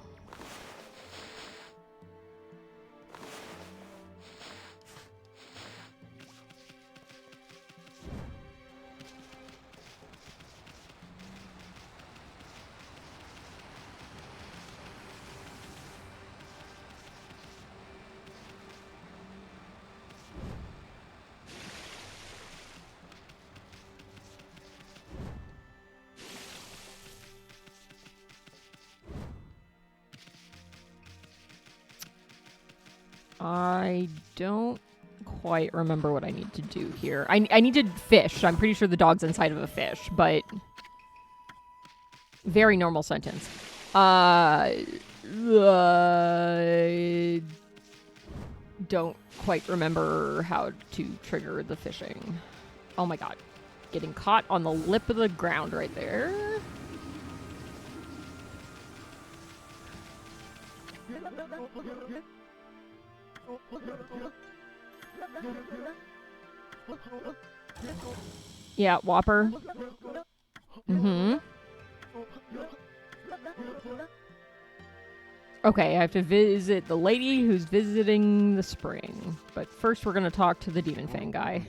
[SPEAKER 1] I don't quite remember what I need to do here. I need to fish. I'm pretty sure the dog's inside of a fish, but very normal sentence. Don't quite remember how to trigger the fishing. Oh my god. Getting caught on the lip of the ground right there. Yeah, Whopper. Mm-hmm. Okay, I have to visit the lady who's visiting the spring. But first we're going to talk to the Demon Fang guy.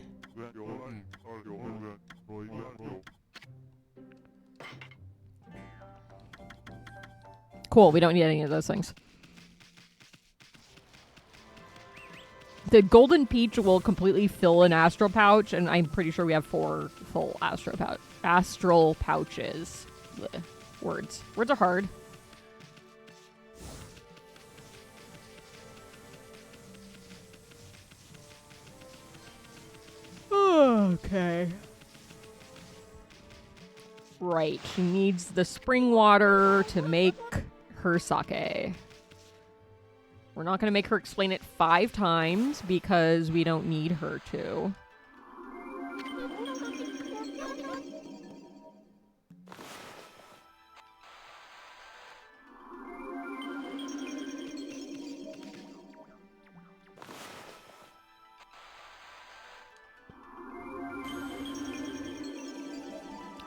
[SPEAKER 1] Cool, we don't need any of those things. The golden peach will completely fill an astral pouch, and I'm pretty sure we have 4 full astral pouches. Blech. Words are hard. Okay. Right, she needs the spring water to make her sake. We're not going to make her explain it 5 times because we don't need her to.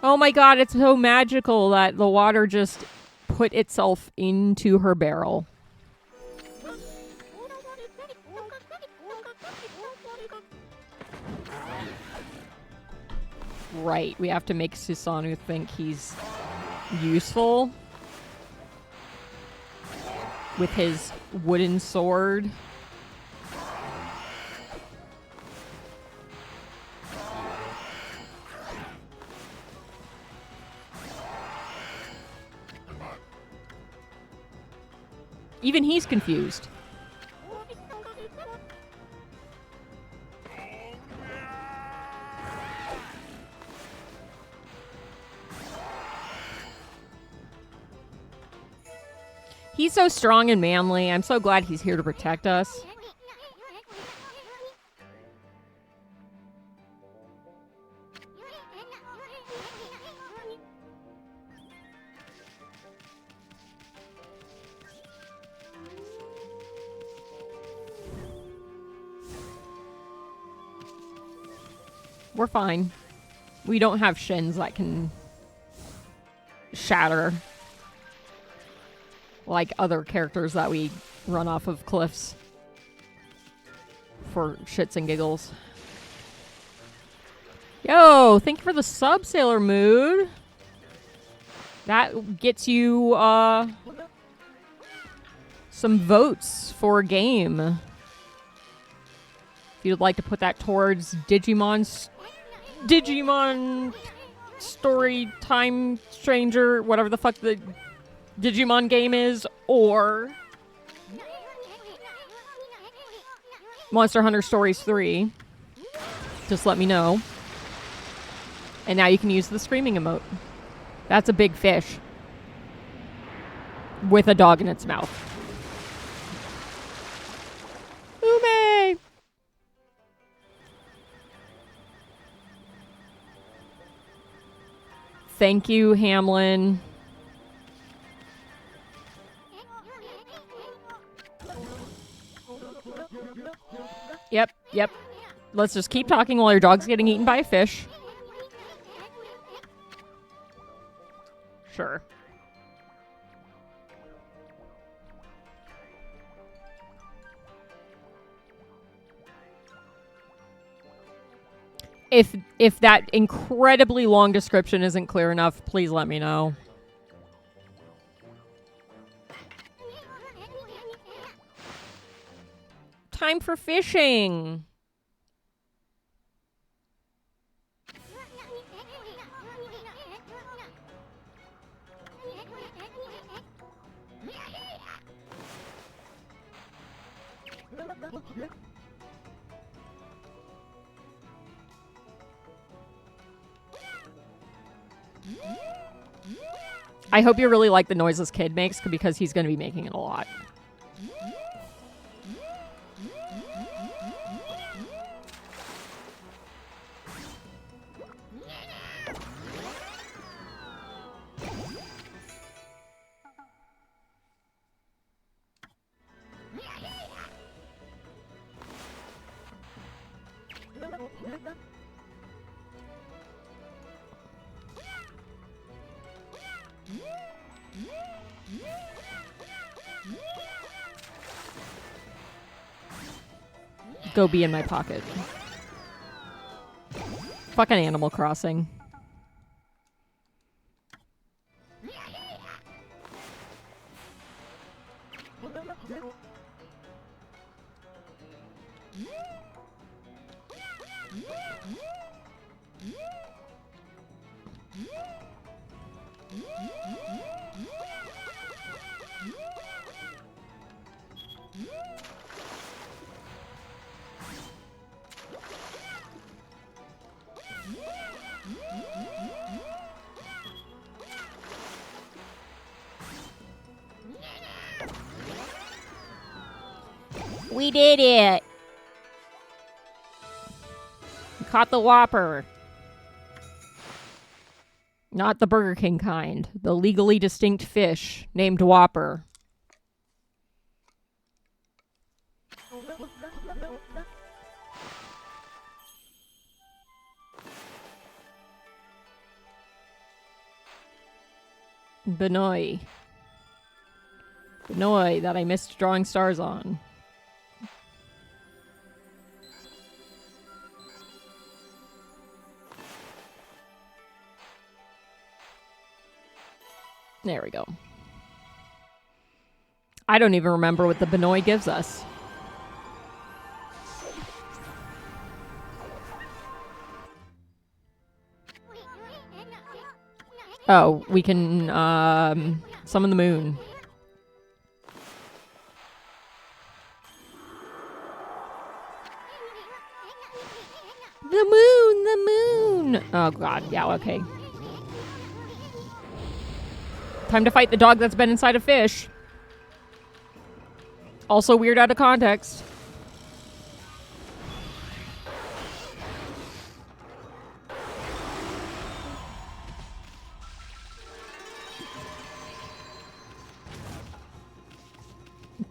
[SPEAKER 1] Oh my god, it's so magical that the water just put itself into her barrel. Right, we have to make Susanoo think he's useful with his wooden sword. Even he's confused. He's so strong and manly. I'm so glad he's here to protect us. We're fine. We don't have shins that can shatter like other characters that we run off of cliffs for shits and giggles. Yo, thank you for the sub, Sailor Mood. That gets you some votes for a game. If you'd like to put that towards Digimon Story Time Stranger, whatever the fuck the Digimon game is, or Monster Hunter Stories 3, just let me know. And now you can use the screaming emote. That's a big fish with a dog in its mouth. Ume! Thank you, Hamlin. Yep. Let's just keep talking while your dog's getting eaten by a fish. Sure. If that incredibly long description isn't clear enough, please let me know. Time for fishing. I hope you really like the noise this kid makes, because he's going to be making it a lot. Go be in my pocket. Fucking Animal Crossing. We did it! We caught the Whopper. Not the Burger King kind. The legally distinct fish named Whopper. Benoy. Benoy that I missed drawing stars on. There we go. I don't even remember what the Benoy gives us. Oh, we can summon the moon. The moon, the moon. Oh god, yeah, okay. Time to fight the dog that's been inside a fish. Also weird out of context.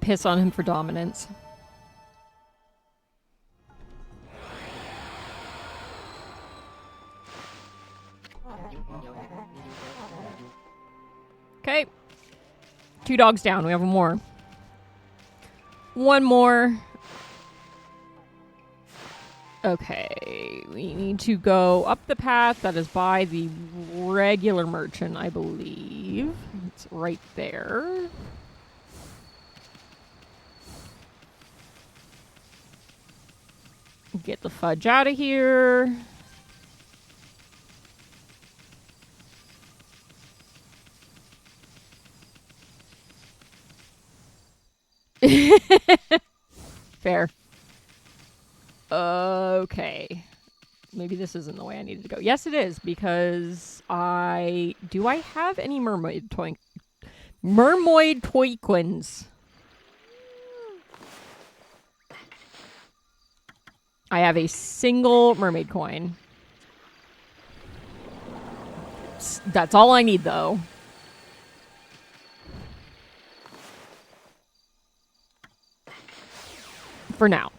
[SPEAKER 1] Piss on him for dominance. Okay. 2 dogs down. We have one more. One more. Okay. We need to go up the path that is by the regular merchant, I believe. It's right there. Get the fudge out of here. Fair. Okay. Maybe this isn't the way I needed to go. Yes, it is, because do I have any mermaid toyquins? I have a single mermaid coin. That's all I need, though. For now.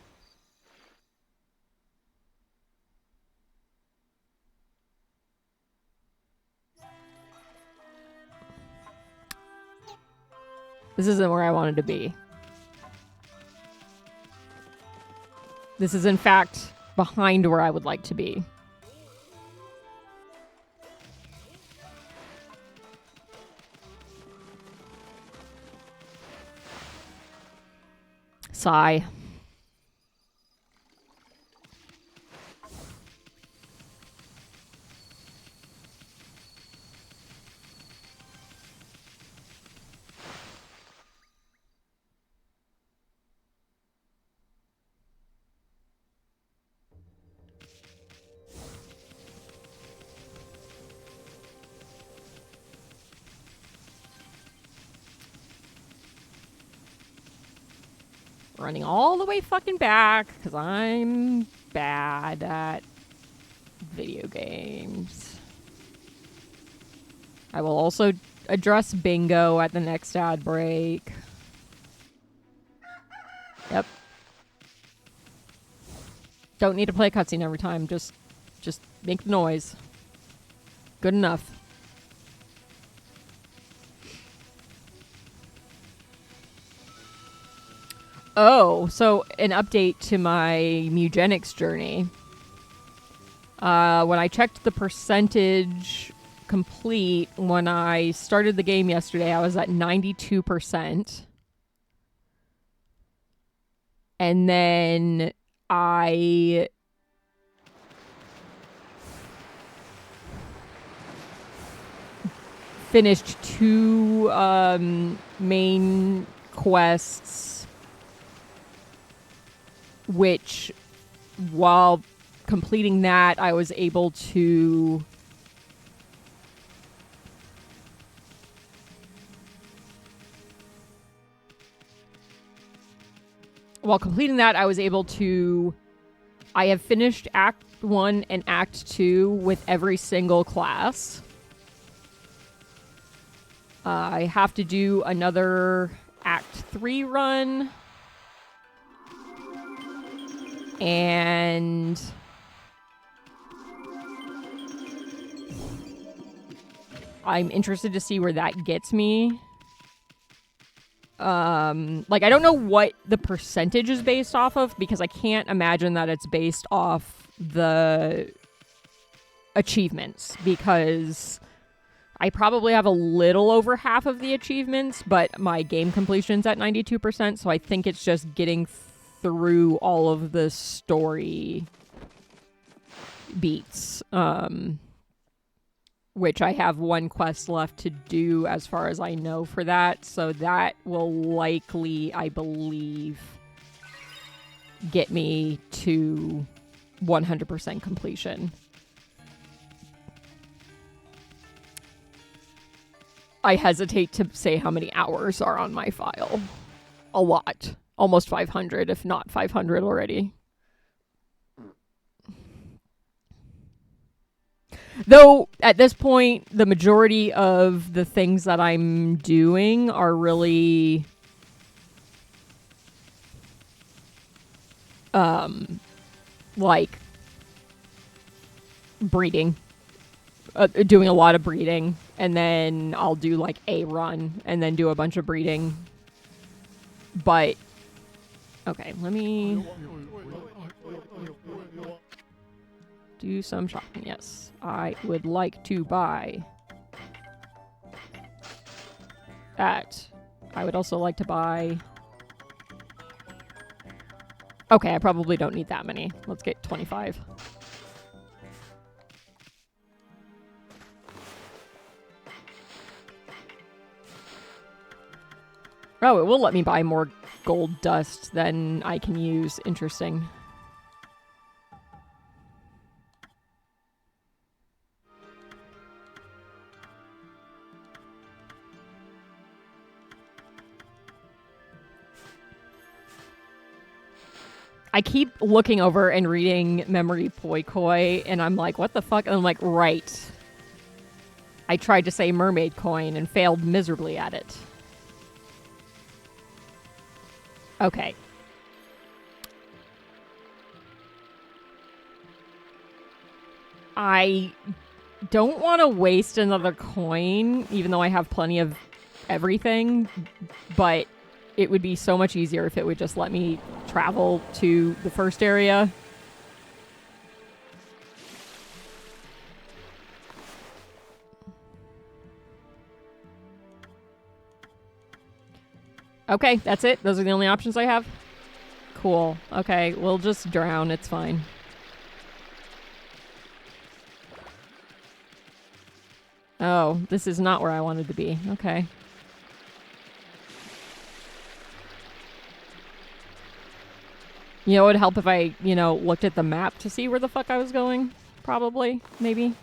[SPEAKER 1] This isn't where I wanted to be. This is, in fact, behind where I would like to be. Sigh. Running all the way fucking back because I'm bad at video games. I will also address bingo at the next ad break. Yep. Don't need to play a cutscene every time. Just make the noise. Good enough. Oh, so an update to my Mugenics journey. When I checked the percentage complete, when I started the game yesterday, I was at 92%. And then I finished 2 main quests, which, while completing that, I was able to I have finished Act 1 and Act 2 with every single class. I have to do another Act 3 run. And I'm interested to see where that gets me. I don't know what the percentage is based off of, because I can't imagine that it's based off the achievements, because I probably have a little over half of the achievements, but my game completion's at 92%, so I think it's just getting through all of the story beats, which I have 1 quest left to do as far as I know for that, so that will likely, I believe, get me to 100% completion. I hesitate to say how many hours are on my file. A lot. almost 500, if not 500 already. Though, at this point, the majority of the things that I'm doing are really... like... breeding. Doing a lot of breeding. And then I'll do, like, a run. And then do a bunch of breeding. But... okay, let me... do some shopping. Yes, I would like to buy that. I would also like to buy... okay, I probably don't need that many. Let's get 25. Oh, it will let me buy more gold dust than I can use. Interesting. I keep looking over and reading Memory Poi Koi, and I'm like, what the fuck? And I'm like, right. I tried to say mermaid coin and failed miserably at it. Okay. I don't want to waste another coin, even though I have plenty of everything, but it would be so much easier if it would just let me travel to the first area. Okay, that's it? Those are the only options I have? Cool. Okay, we'll just drown. It's fine. Oh, this is not where I wanted to be. Okay. You know, it would help if I, looked at the map to see where the fuck I was going. Probably. Maybe.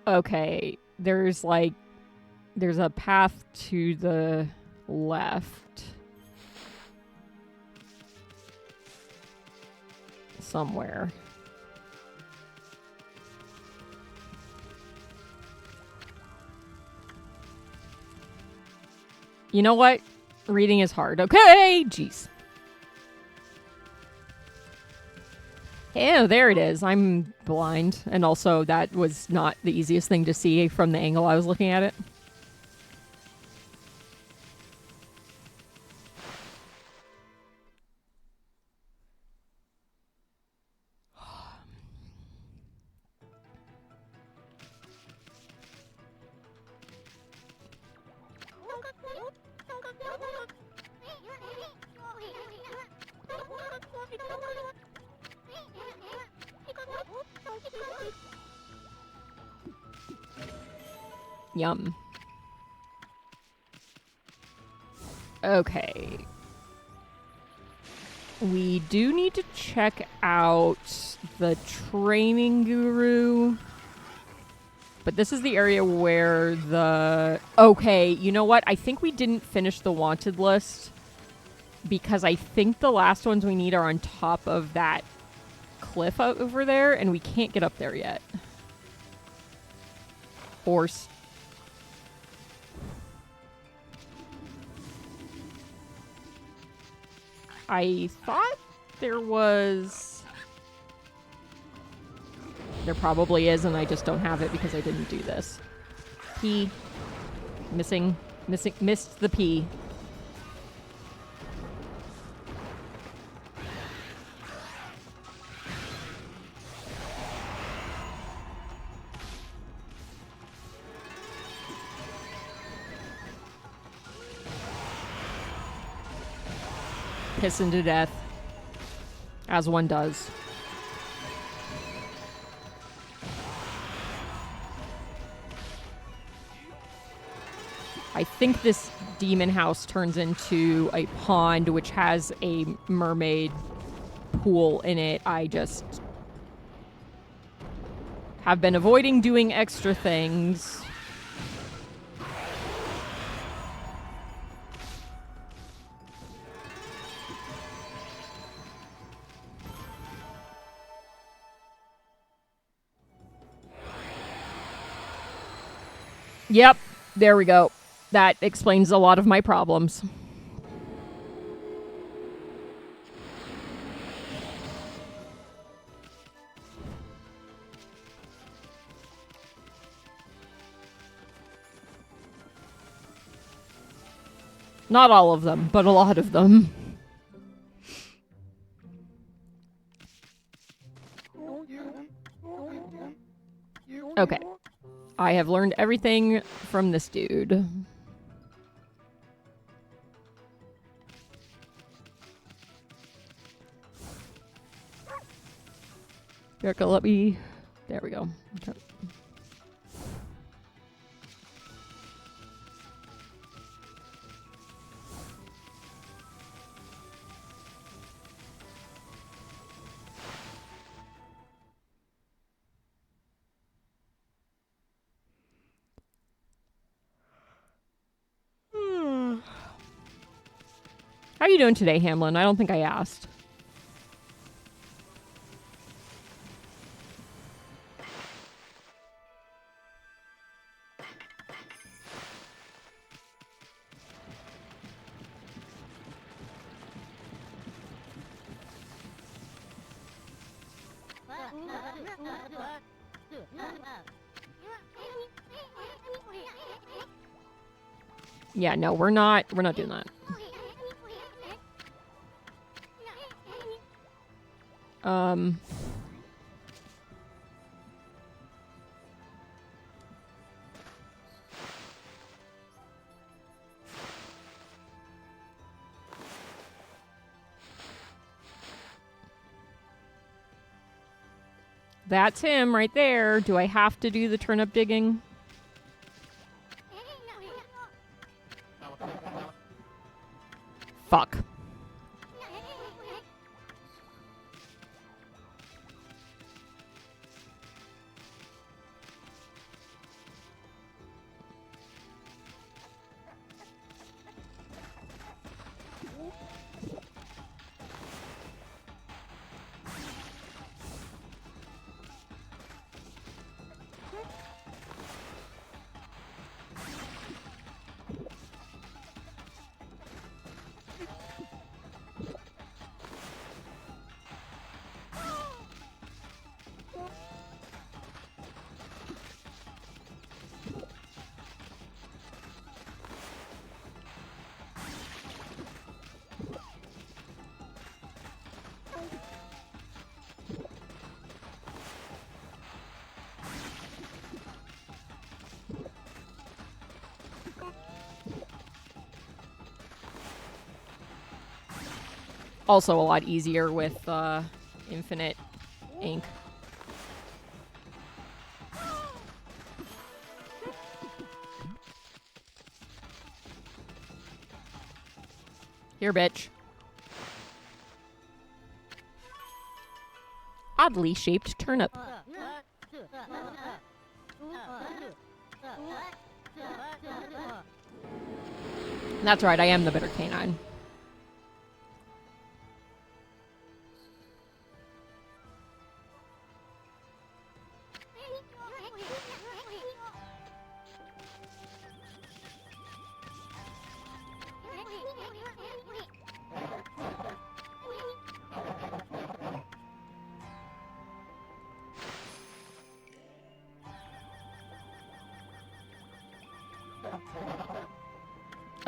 [SPEAKER 1] Okay. There's a path to the left. Somewhere. You know what? Reading is hard. Okay, jeez. Oh, there it is. I'm blind. And also, that was not the easiest thing to see from the angle I was looking at it. Yum. Okay. We do need to check out the training guru. But this is the area where the... okay, you know what? I think we didn't finish the wanted list. Because I think the last ones we need are on top of that cliff over there. And we can't get up there yet. Or... I thought there was... there probably is, and I just don't have it because I didn't do this. P. Missed the P. Pissing to death. As one does. I think this demon house turns into a pond which has a mermaid pool in it. I just have been avoiding doing extra things Yep, there we go. That explains a lot of my problems. Not all of them, but a lot of them. Okay. I have learned everything from this dude. Erica, let me... There we go. Okay. How are you doing today, Hamlin? I don't think I asked. Yeah, no, we're not doing that. That's him right there. Do I have to do the turnip digging? Fuck. Also a lot easier with infinite ink. Here, bitch. Oddly shaped turnip. That's right, I am the bitter canine.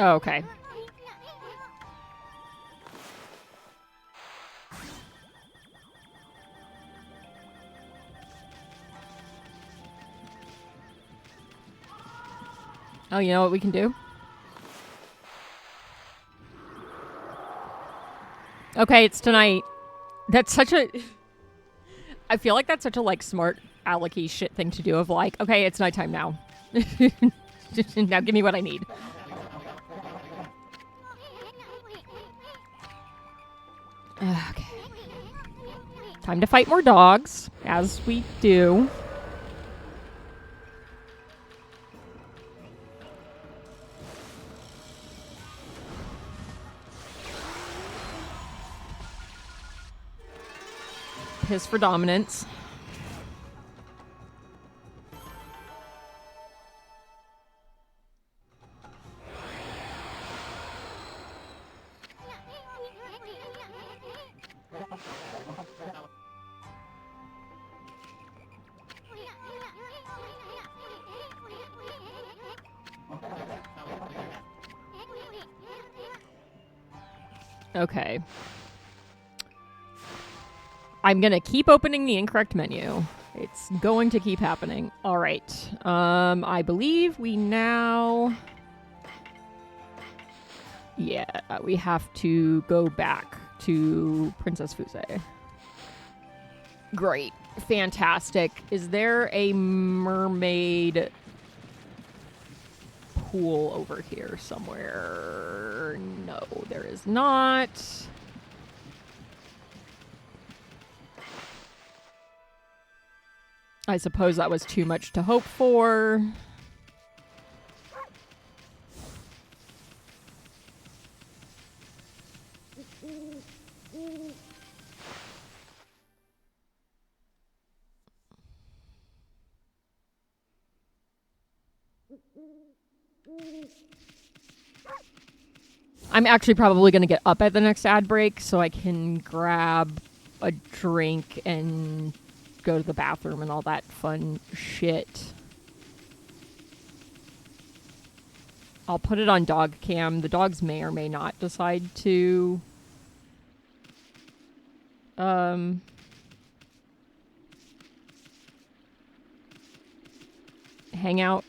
[SPEAKER 1] Oh, okay. Oh, you know what we can do? Okay, it's tonight. That's such a... I feel like that's such a, like, smart alecky shit thing to do of, like, okay, it's nighttime now. Now give me what I need. Okay. Time to fight more dogs, as we do. Piss for dominance. Okay. I'm gonna keep opening the incorrect menu. It's going to keep happening. All right. I believe we now... Yeah, we have to go back to Princess Fuse. Great. Fantastic. Is there a mermaid pool over here somewhere? No, there is not. I suppose that was too much to hope for. I'm actually probably going to get up at the next ad break so I can grab a drink and go to the bathroom and all that fun shit. I'll put it on dog cam. The dogs may or may not decide to hang out.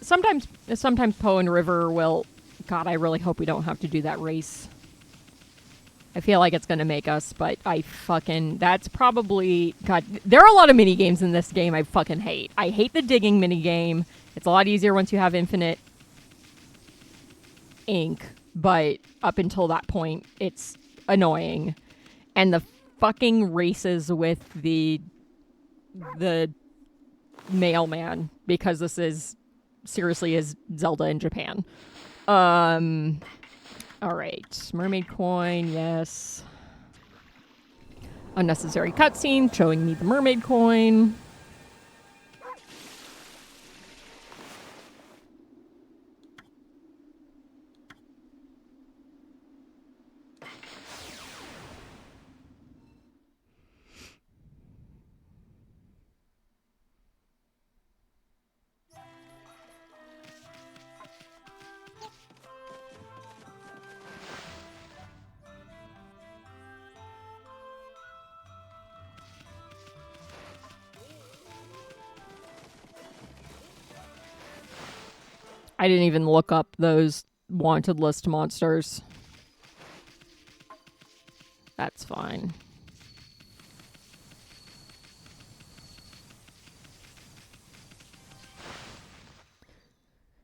[SPEAKER 1] Sometimes Poe and River will... God, I really hope we don't have to do that race. I feel like it's going to make us, but I fucking... That's probably... God, there are a lot of mini games in this game I fucking hate. I hate the digging mini game. It's a lot easier once you have infinite ink, but up until that point, it's annoying. And the fucking races with the mailman, because this is... seriously is Zelda in Japan. All right. Mermaid coin, yes. Unnecessary cutscene showing me the mermaid coin. I didn't even look up those wanted list monsters. That's fine.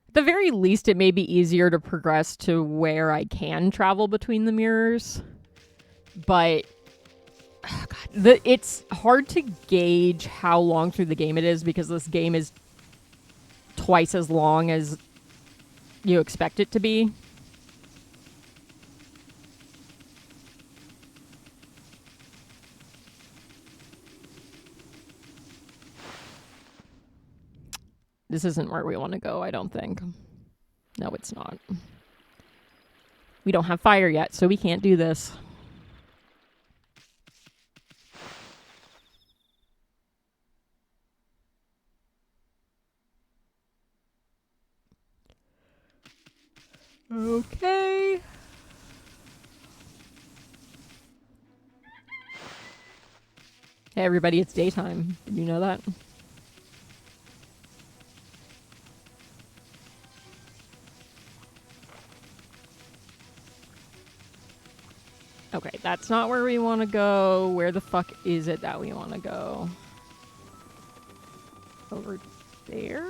[SPEAKER 1] At the very least, it may be easier to progress to where I can travel between the mirrors. But oh God, it's hard to gauge how long through the game it is because this game is twice as long as you expect it to be. This isn't where we want to go, I don't think. No, it's not. We don't have fire yet, so we can't do this. Okay. Hey everybody, it's daytime. Did you know that? Okay, that's not where we want to go. Where the fuck is it that we want to go? Over there?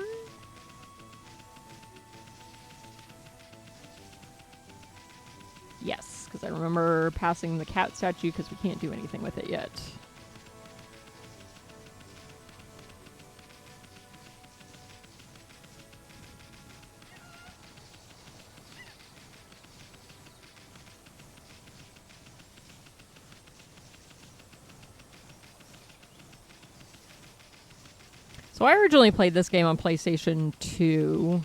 [SPEAKER 1] Yes, because I remember passing the cat statue because we can't do anything with it yet. So I originally played this game on PlayStation 2.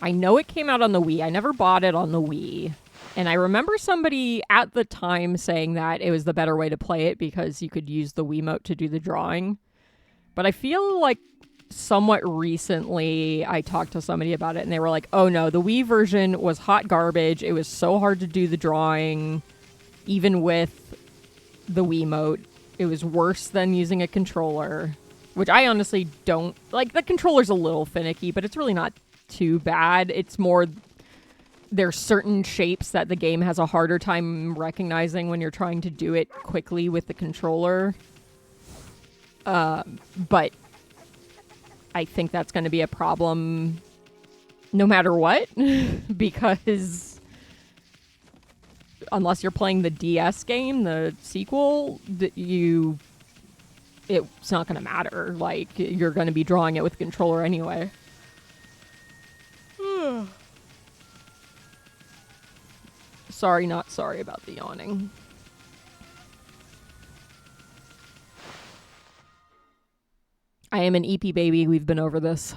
[SPEAKER 1] I know it came out on the Wii. I never bought it on the Wii. And I remember somebody at the time saying that it was the better way to play it because you could use the Wiimote to do the drawing. But I feel like somewhat recently I talked to somebody about it and they were like, oh no, the Wii version was hot garbage. It was so hard to do the drawing, even with the Wiimote. It was worse than using a controller, which I honestly don't like. The controller's a little finicky, but it's really not too bad. It's more there's certain shapes that the game has a harder time recognizing when you're trying to do it quickly with the controller. But I think that's going to be a problem no matter what, because unless you're playing the DS game, the sequel, it's not going to matter. Like, you're going to be drawing it with a controller anyway. Sorry, not sorry about the yawning. I am an EP baby. We've been over this.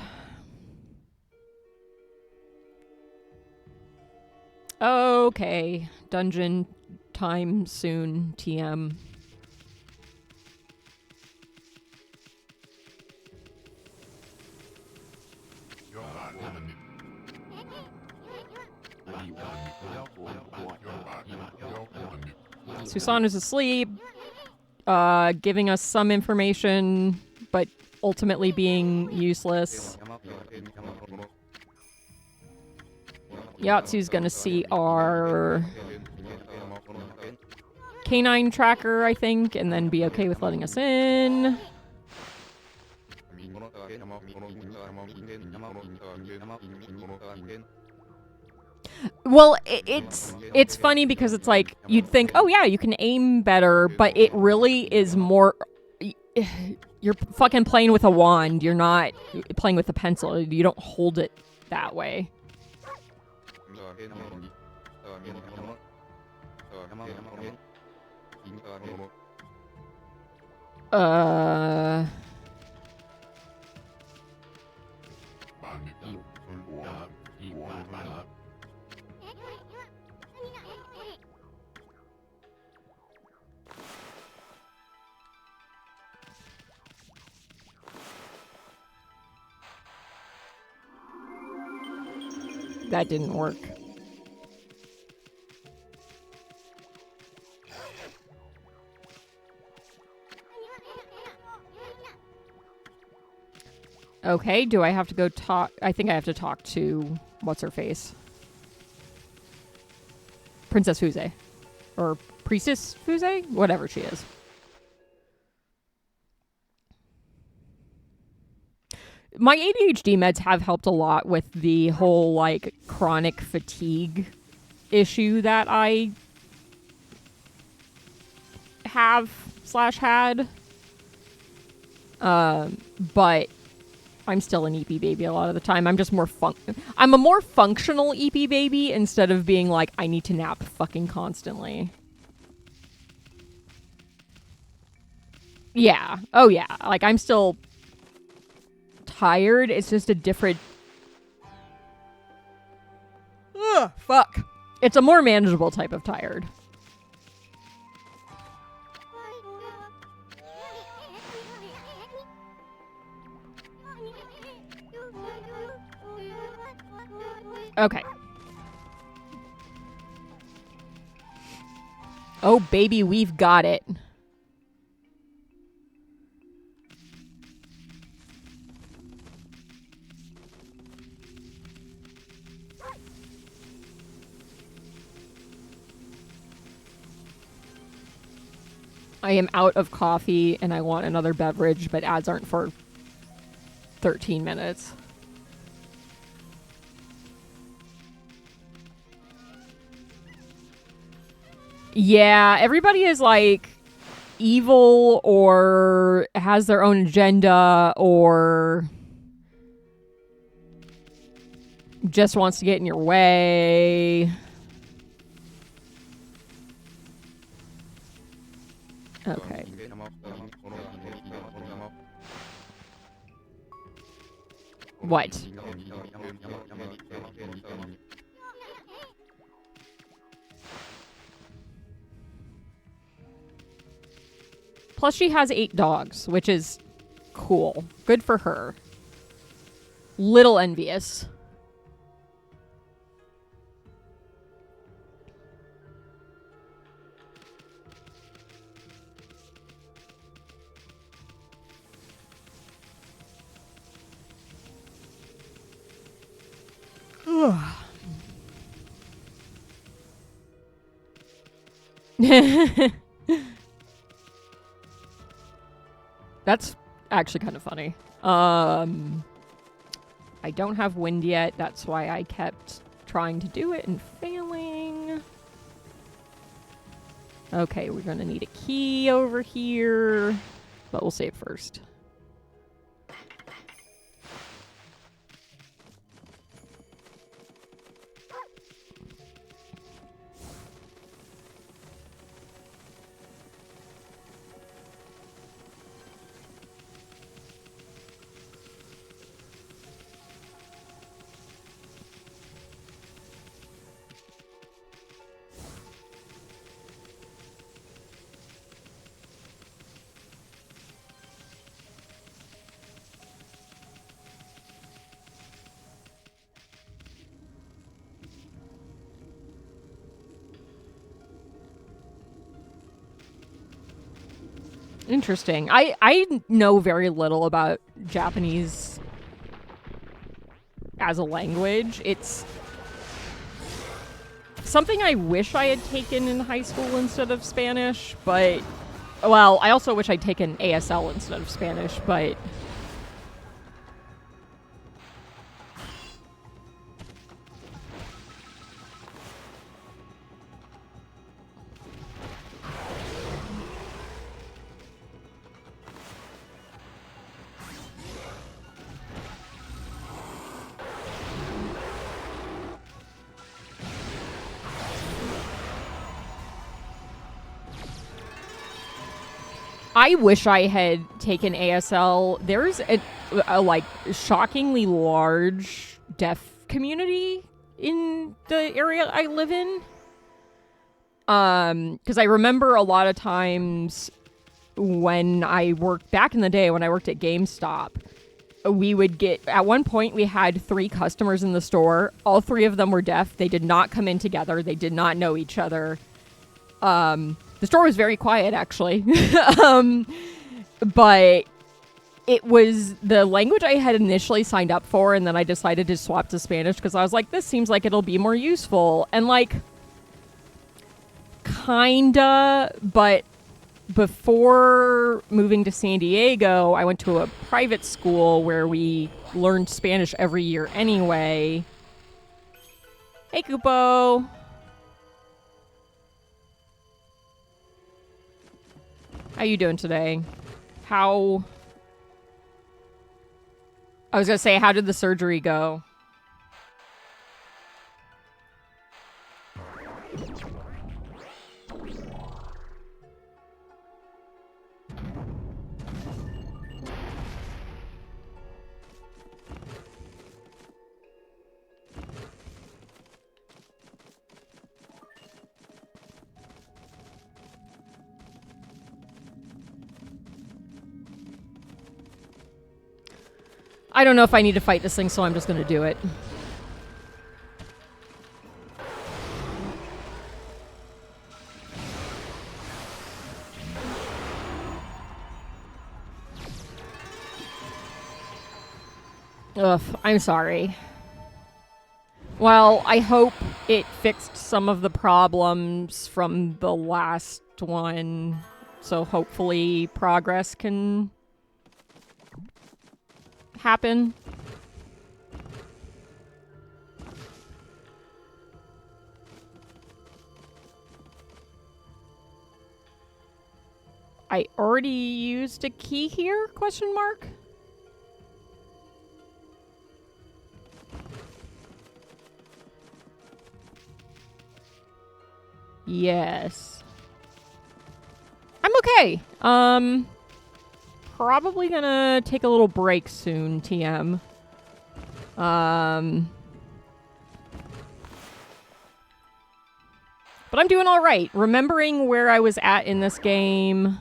[SPEAKER 1] Okay. Dungeon time soon, TM. Susano's asleep, giving us some information, but ultimately being useless. Yatsu's gonna see our canine tracker, I think, and then be okay with letting us in. Well, it's funny because it's like, you'd think, oh yeah, you can aim better, but it really is more... You're fucking playing with a wand. You're not playing with a pencil. You don't hold it that way. That didn't work. Okay, do I have to go talk? I think I have to talk to what's-her-face? Princess Fuse. Or Priestess Fuse? Whatever she is. My ADHD meds have helped a lot with the whole, like, chronic fatigue issue that I have/had. But I'm still an EP baby a lot of the time. I'm just more I'm a more functional EP baby instead of being like, I need to nap fucking constantly. Yeah. Oh, yeah. Like, I'm still tired. It's just a different... Ugh, fuck. It's a more manageable type of tired. Okay. Oh, baby, we've got it. I am out of coffee and I want another beverage, but ads aren't for 13 minutes. Yeah, everybody is like evil or has their own agenda or just wants to get in your way. Okay. What? Plus she has 8 dogs, which is Cool. Good for her. Little envious. That's actually kind of funny. I don't have wind yet. That's why I kept trying to do it and failing. Okay, we're gonna need a key over here, but we'll save first. Interesting. I know very little about Japanese as a language. It's something I wish I had taken in high school instead of Spanish, but... Well, I also wish I'd taken ASL instead of Spanish, but... I wish I had taken ASL. There's a like shockingly large deaf community in the area I live in. Because I remember a lot of times when I worked back in the day when I worked at GameStop, we would get, at one point we had 3 customers in the store. All 3 of them were deaf. They did not come in together. They did not know each other. The store was very quiet, actually. But it was the language I had initially signed up for, and then I decided to swap to Spanish because I was like, this seems like it'll be more useful. And, like, kinda, but before moving to San Diego, I went to a private school where we learned Spanish every year anyway. Hey, Kupo. How you doing today? I was gonna say, how did the surgery go? I don't know if I need to fight this thing, so I'm just going to do it. Ugh, I'm sorry. Well, I hope it fixed some of the problems from the last one, so hopefully progress can happen. I already used a key here? Question mark? Yes. I'm okay. Probably gonna take a little break soon, TM. But I'm doing all right. Remembering where I was at in this game.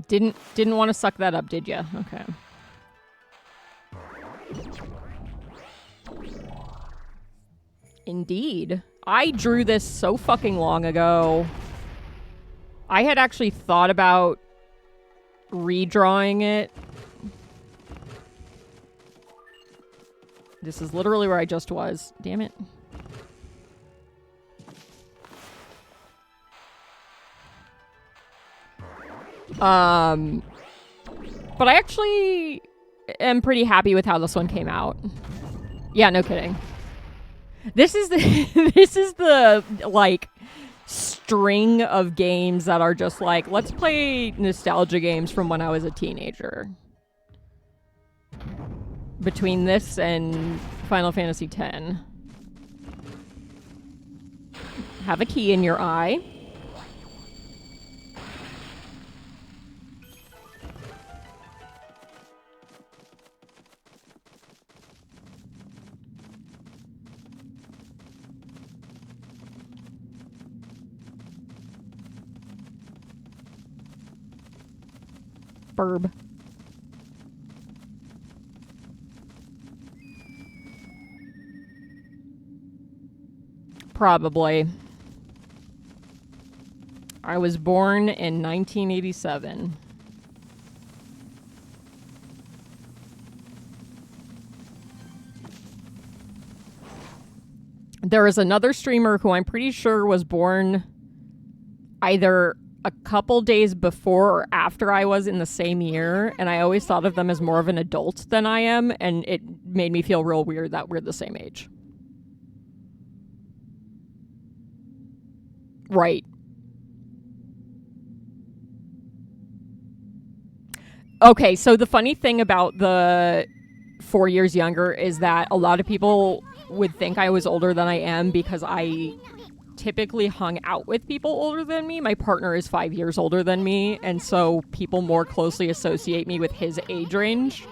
[SPEAKER 1] Didn't want to suck that up, did you? Okay. Indeed. I drew this so fucking long ago. I had actually thought about redrawing it. This is literally where I just was. Damn it. But I actually am pretty happy with how this one came out. Yeah, no kidding. This is the this is the like string of games that are just like, let's play nostalgia games from when I was a teenager. Between this and Final Fantasy X. Have a key in your eye. Burb. Probably. I was born in 1987. There is another streamer who I'm pretty sure was born either a couple days before or after I was in the same year, and I always thought of them as more of an adult than I am, and it made me feel real weird that we're the same age. Right. Okay, so the funny thing about the 4 years younger is that a lot of people would think I was older than I am because I typically hung out with people older than me. My partner is 5 years older than me, and so people more closely associate me with his age range.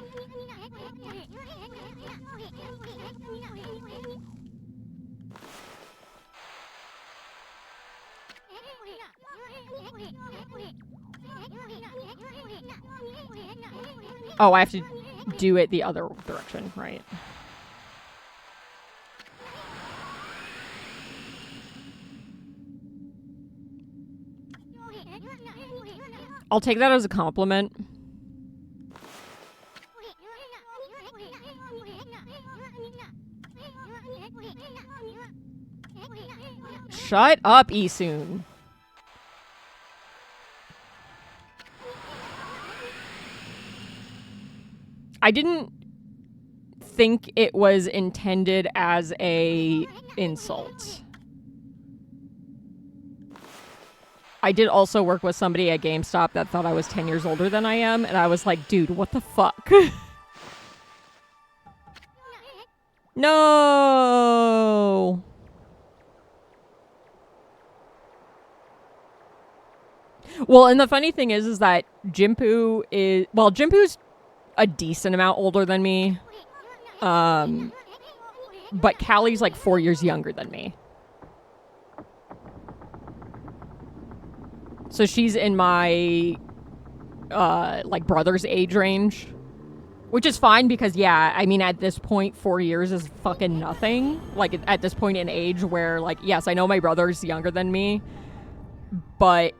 [SPEAKER 1] Oh, I have to do it the other direction, right? I'll take that as a compliment. Shut up, Isun. I didn't think it was intended as a insult. I did also work with somebody at GameStop that thought I was 10 years older than I am, and I was like, dude, what the fuck? No! Well, and the funny thing is that Jimpu's a decent amount older than me. But Callie's like 4 years younger than me. So she's in my, like, brother's age range. Which is fine because, yeah, I mean, at this point, 4 years is fucking nothing. Like, at this point in age where, like, yes, I know my brother's younger than me. But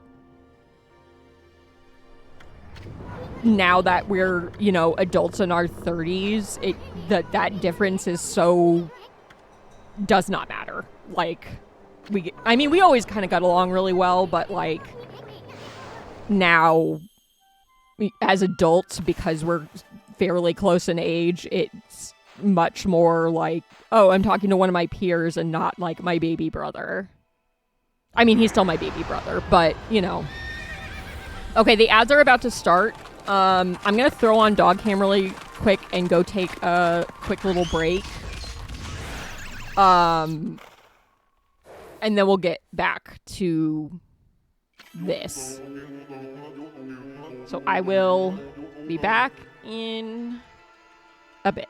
[SPEAKER 1] now that we're, you know, adults in our 30s, that difference is so... does not matter. Like, we always kind of got along really well, but, like... now, as adults, because we're fairly close in age, it's much more like, oh, I'm talking to one of my peers and not like my baby brother. I mean, he's still my baby brother, but you know. Okay, the ads are about to start. I'm gonna throw on dog cam really quick and go take a quick little break. And then we'll get back to this. So I will be back in a bit.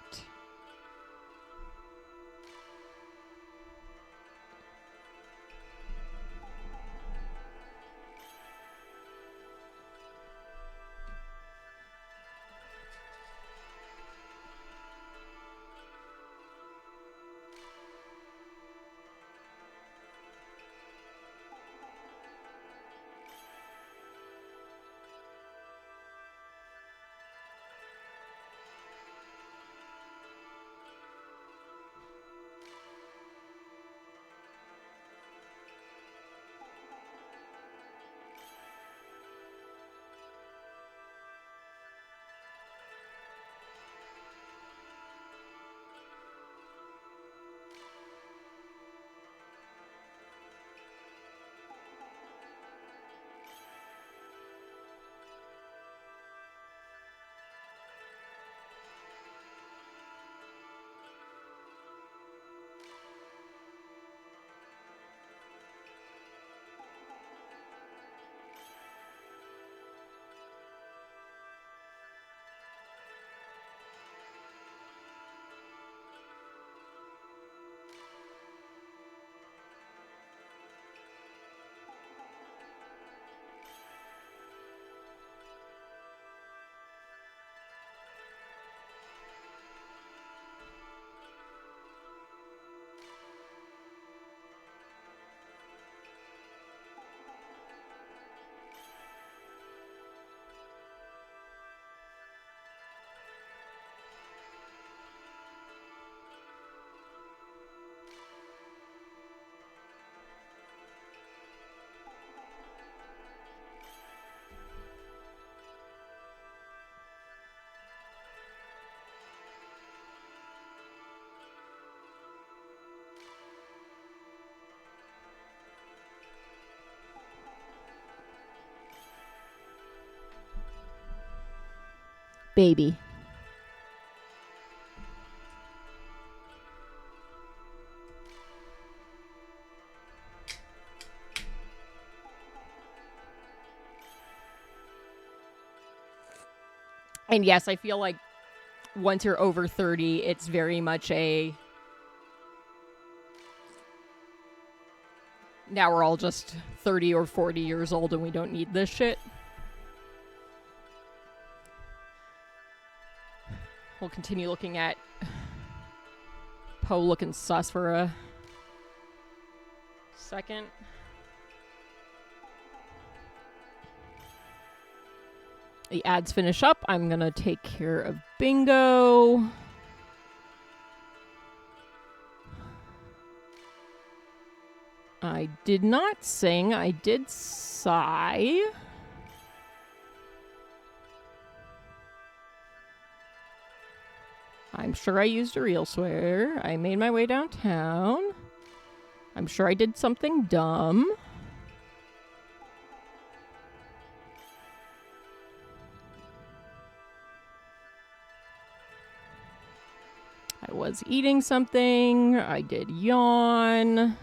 [SPEAKER 1] baby. And yes, I feel like once you're over 30, it's very much a... Now we're all just 30 or 40 years old and we don't need this shit. We'll continue looking at Poe looking sus for a second. The ads finish up. I'm gonna take care of bingo. I did not sing. I did sigh. I'm sure I used a real swear. I made my way downtown. I'm sure I did something dumb. I was eating something. I did yawn.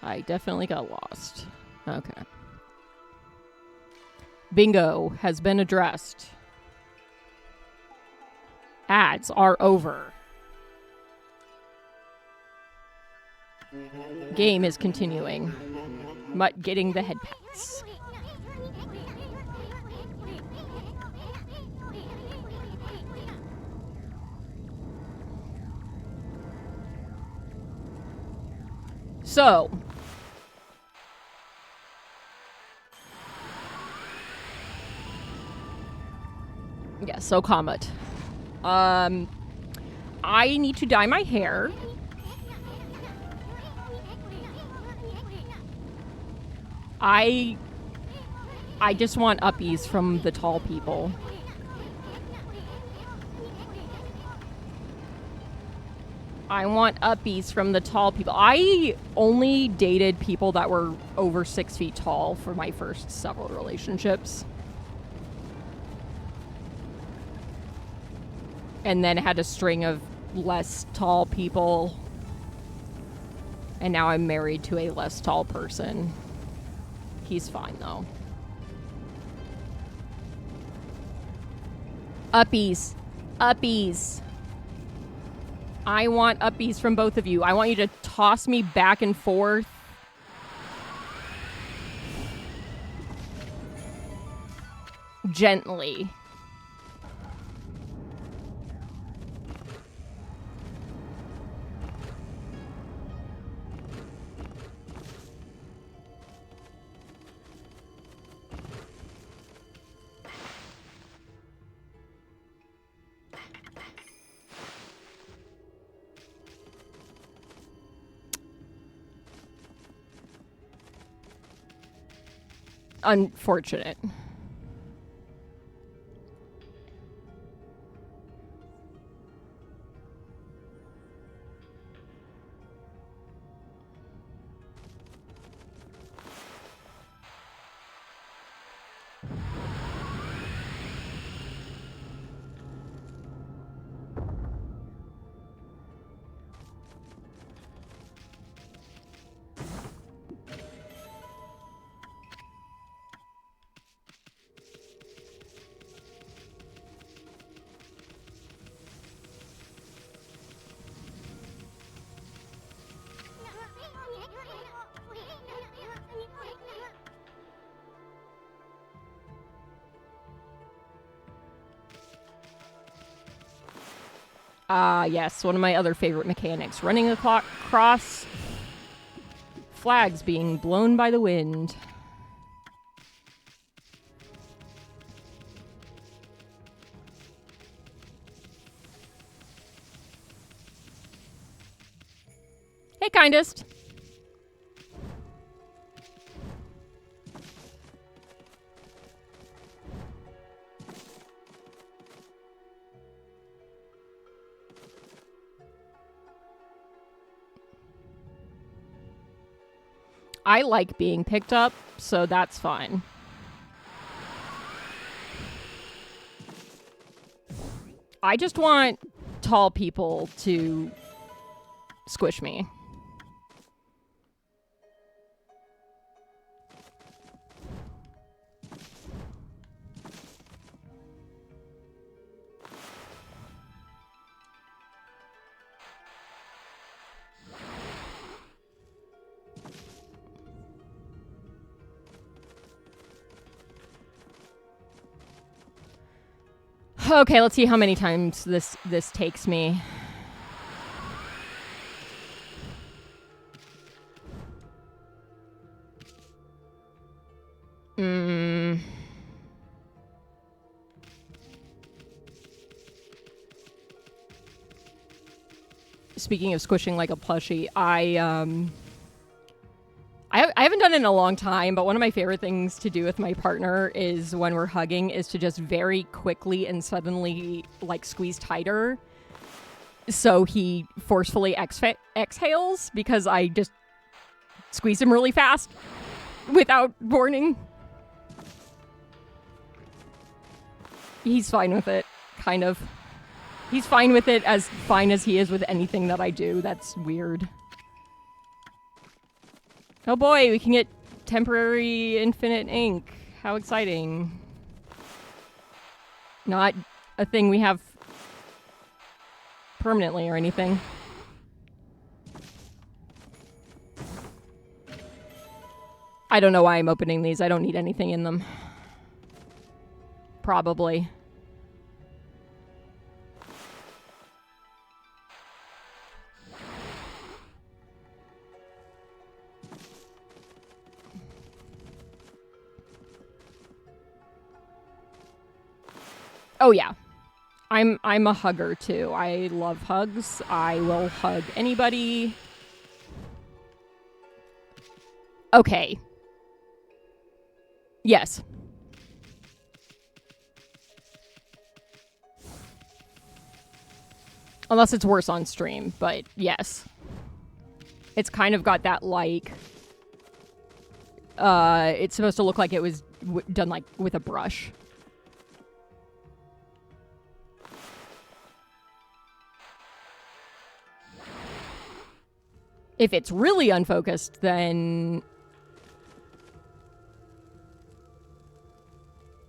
[SPEAKER 1] I definitely got lost. Okay. Bingo has been addressed. Ads are over. Game is continuing. Mutt getting the head pats. So, yes, Okami. I need to dye my hair. I just want uppies from the tall people. I want uppies from the tall people. I only dated people that were over 6 feet tall for my first several relationships. And then had a string of less tall people. And now I'm married to a less tall person. He's fine, though. Uppies. Uppies. I want uppies from both of you. I want you to toss me back and forth. Gently. Unfortunate. Yes, one of my other favorite mechanics. Running the clock across flags being blown by the wind. Hey, kindest. I like being picked up, so that's fine. I just want tall people to squish me. Okay, let's see how many times this takes me. Speaking of squishing like a plushie, I haven't done it in a long time, but one of my favorite things to do with my partner is when we're hugging is to just very quickly and suddenly like squeeze tighter so he forcefully exhales because I just squeeze him really fast without warning. He's fine with it, kind of. He's fine with it, as fine as he is with anything that I do. That's weird. Oh boy, we can get temporary infinite ink. How exciting. Not a thing we have permanently or anything. I don't know why I'm opening these. I don't need anything in them. Probably. Oh yeah. I'm a hugger too. I love hugs. I will hug anybody. Okay. Yes. Unless it's worse on stream, but yes. It's kind of got that like it's supposed to look like it was done like with a brush. If it's really unfocused, then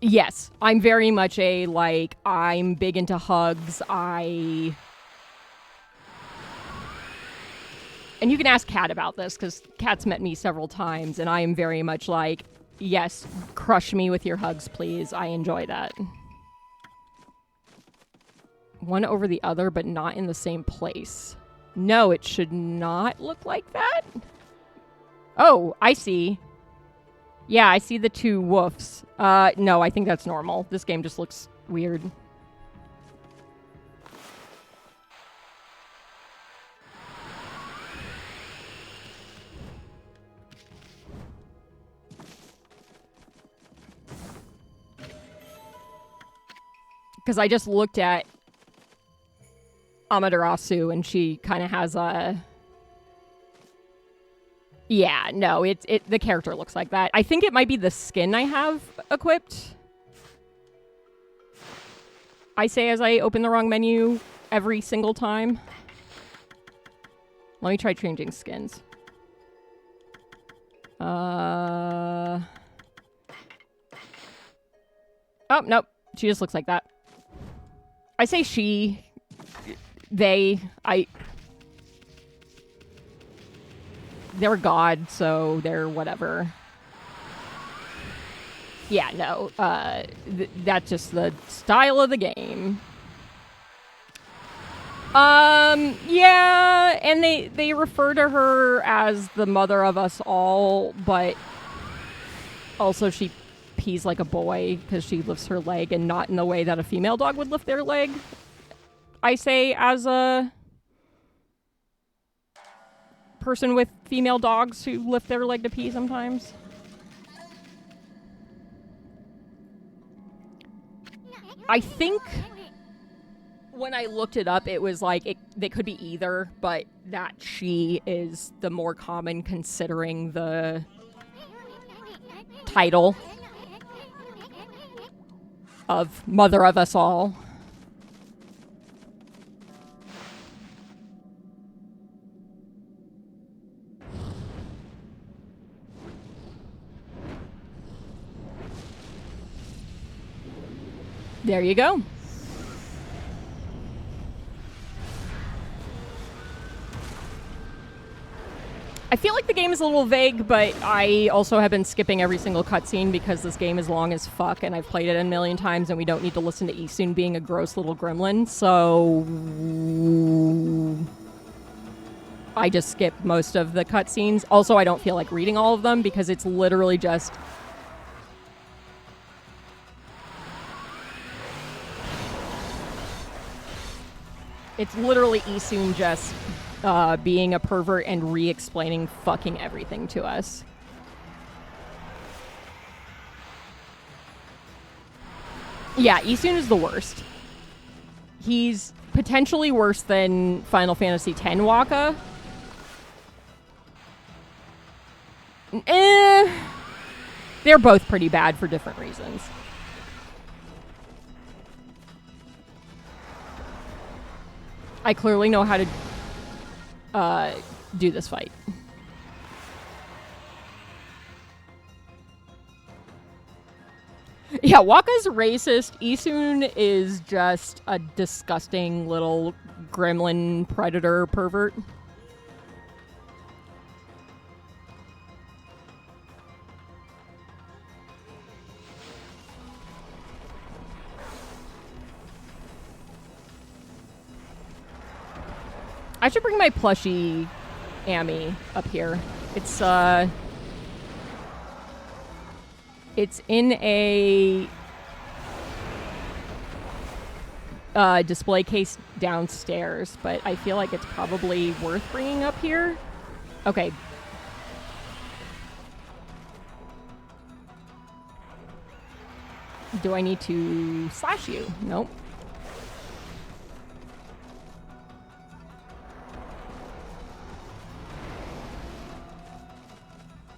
[SPEAKER 1] yes, I'm very much I'm big into hugs. And you can ask Kat about this, because Kat's met me several times, and I am very much like, yes, crush me with your hugs, please. I enjoy that. One over the other, but not in the same place. No, it should not look like that. Oh, I see. Yeah, I see the two woofs. No, I think that's normal. This game just looks weird. Because I just looked at Amaterasu and she kind of has a... Yeah, no, the character looks like that. I think it might be the skin I have equipped. I say as I open the wrong menu every single time. Let me try changing skins. Oh, nope. She just looks like that. I say she, they, they're God, so they're whatever. Yeah, no, that's just the style of the game. Yeah, and they refer to her as the mother of us all, but also she pees like a boy because she lifts her leg and not in the way that a female dog would lift their leg. I say as a person with female dogs who lift their leg to pee sometimes. I think When I looked it up, it was like they could be either, but that she is the more common considering the title of Mother of Us All. There you go. I feel like the game is a little vague, but I also have been skipping every single cutscene because this game is long as fuck and I've played it a million times and we don't need to listen to Isun being a gross little gremlin, so I just skip most of the cutscenes. Also, I don't feel like reading all of them because it's literally just... It's literally Isun just being a pervert and re-explaining fucking everything to us. Yeah, Isun is the worst. He's potentially worse than Final Fantasy X Wakka. They're both pretty bad for different reasons. I clearly know how to do this fight. Yeah, Wakka's racist. Isun is just a disgusting little gremlin predator pervert. I should bring my plushie Amy up here. It's in a display case downstairs, but I feel like it's probably worth bringing up here. Okay. Do I need to slash you? Nope.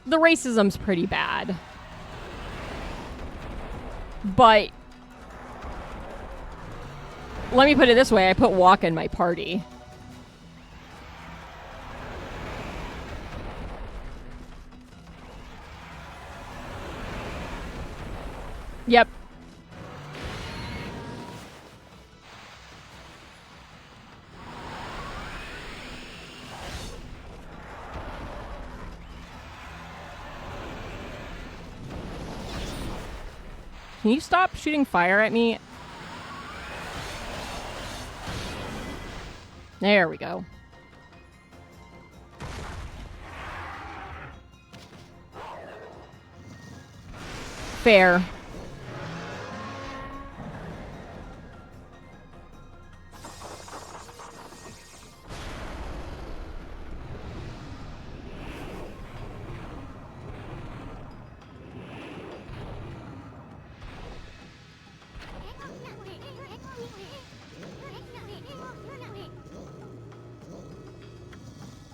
[SPEAKER 1] The racism's pretty bad. But let me put it this way, I put Wakka in my party. Yep. Can you stop shooting fire at me? There we go. Fair.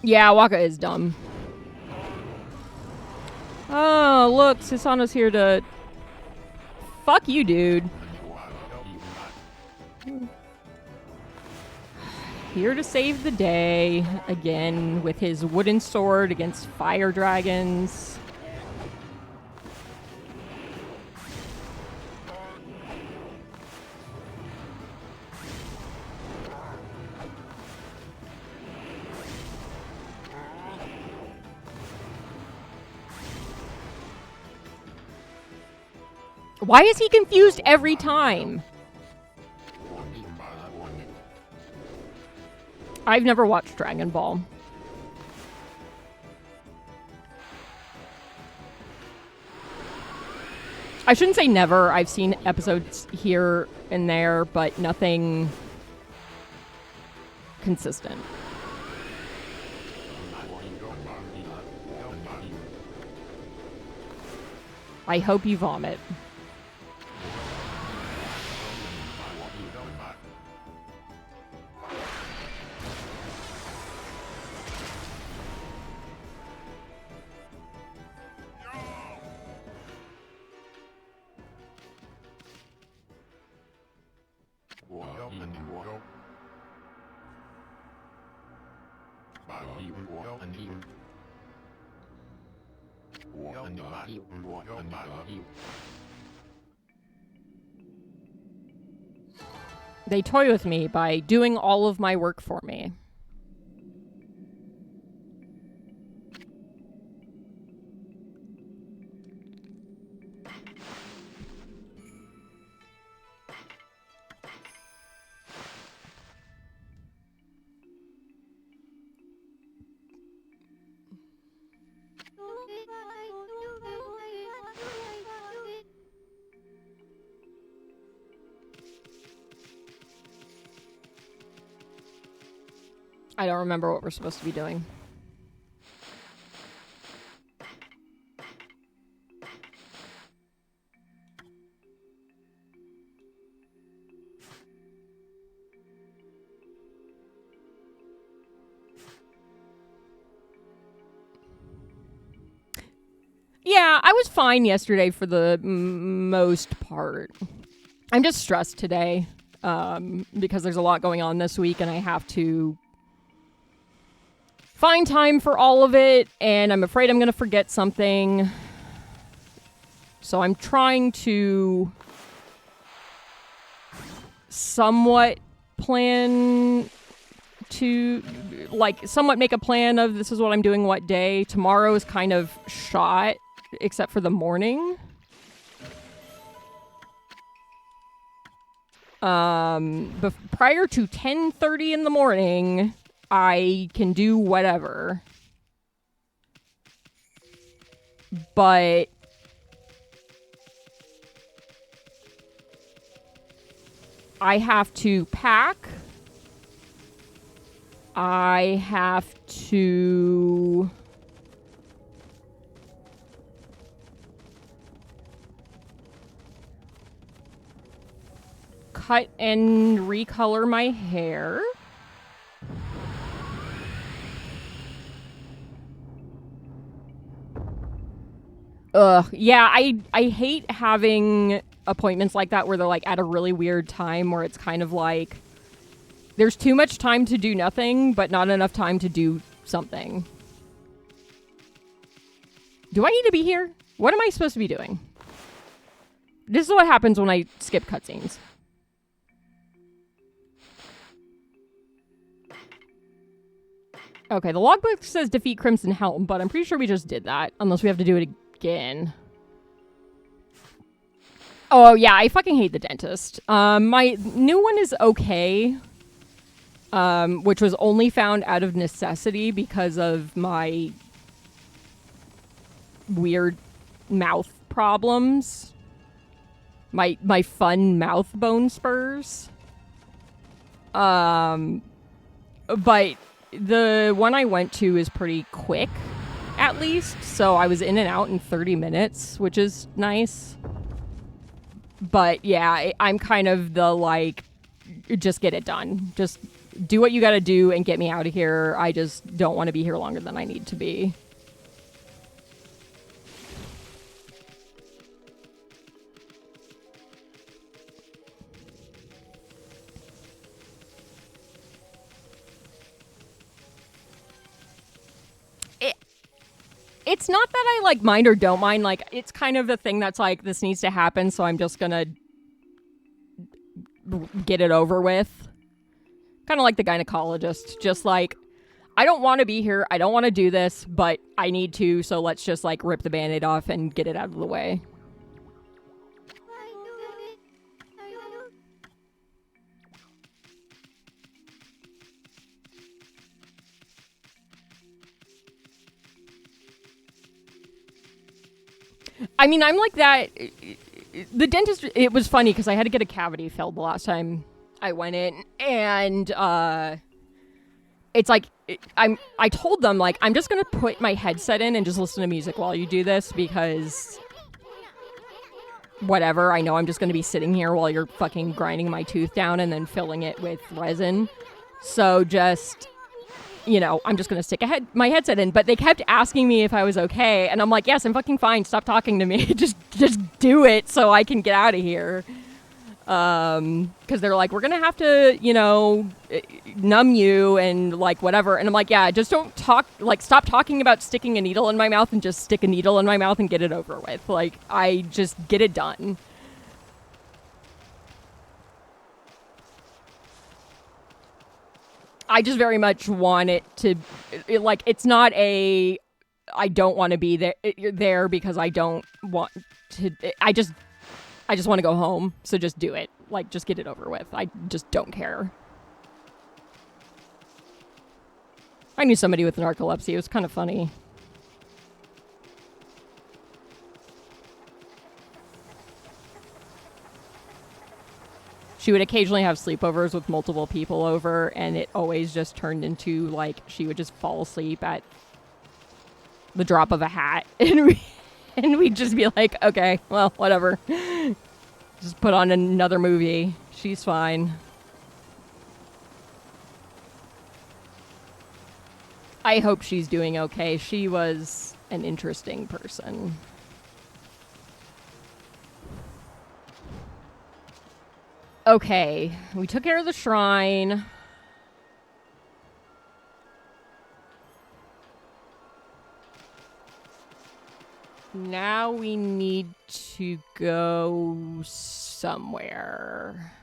[SPEAKER 1] Yeah, Wakka is dumb. Oh, look, Susano's here to... Fuck you, dude. Here to save the day, again, with his wooden sword against fire dragons. Why is he confused every time? I've never watched Dragon Ball. I shouldn't say never. I've seen episodes here and there, but nothing consistent. I hope you vomit. They toy with me by doing all of my work for me. I don't remember what we're supposed to be doing. Yeah, I was fine yesterday for the most part. I'm just stressed today because there's a lot going on this week and I have to find time for all of it, and I'm afraid I'm going to forget something. So I'm trying to somewhat plan to, somewhat make a plan of this is what I'm doing what day. Tomorrow is kind of shot, except for the morning. But prior to 10:30 in the morning, I can do whatever. But I have to pack. I have to cut and recolor my hair. Yeah, I hate having appointments like that where they're like at a really weird time where it's kind of like there's too much time to do nothing, but not enough time to do something. Do I need to be here? What am I supposed to be doing? This is what happens when I skip cutscenes. Okay, the logbook says defeat Crimson Helm, but I'm pretty sure we just did that, unless we have to do it again. Oh, yeah, I fucking hate the dentist. My new one is okay, which was only found out of necessity because of my weird mouth problems. My fun mouth bone spurs. But the one I went to is pretty quick, at least. So I was in and out in 30 minutes, which is nice. But yeah, I'm kind of the just get it done. Just do what you gotta do and get me out of here. I just don't want to be here longer than I need to be. It's not that I mind or don't mind. It's kind of a thing that's this needs to happen, so I'm just gonna get it over with. Kind of like the gynecologist. Just I don't want to be here. I don't want to do this, but I need to, so let's just rip the Band-Aid off and get it out of the way. I mean, I'm like that. The dentist, it was funny because I had to get a cavity filled the last time I went in. And it's I told them, I'm just going to put my headset in and just listen to music while you do this because whatever. I know I'm just going to be sitting here while you're fucking grinding my tooth down and then filling it with resin. So just... I'm just going to stick my headset in. But they kept asking me if I was okay. And I'm like, yes, I'm fucking fine. Stop talking to me. just do it so I can get out of here. Because they're like, we're gonna have to, you know, numb you and like whatever. And I'm like, yeah, just don't talk, like stop talking about sticking a needle in my mouth and just stick a needle in my mouth and get it over with. Like, I just get it done. I just very much want it to, like, it's not a, I don't want to be there because I don't want to, I just want to go home, so just do it. Like, just get it over with. I just don't care. I knew somebody with narcolepsy. It was kind of funny. She would occasionally have sleepovers with multiple people over, and it always just turned into, like, she would just fall asleep at the drop of a hat, and we'd just be like, okay, well, whatever. Just put on another movie. She's fine. I hope she's doing okay. She was an interesting person. Okay, we took care of the shrine. Now we need to go somewhere.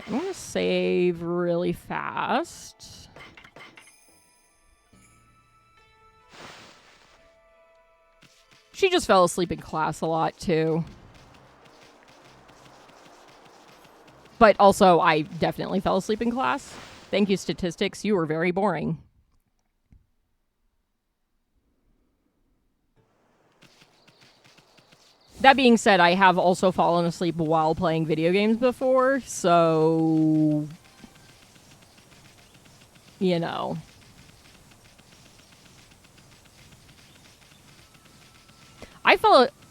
[SPEAKER 1] I'm gonna save really fast. She just fell asleep in class a lot, too. But also, I definitely fell asleep in class. Thank you, statistics. You were very boring. That being said, I have also fallen asleep while playing video games before, so... You know.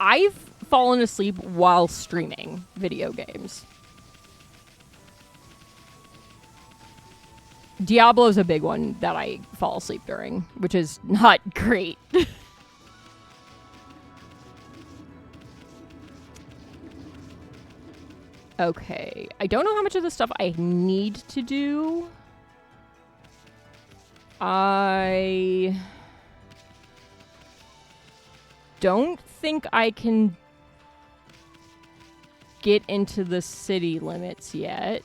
[SPEAKER 1] I've fallen asleep while streaming video games. Diablo's a big one that I fall asleep during, which is not great. Okay, I don't know how much of this stuff I need to do. I don't think I can get into the city limits yet.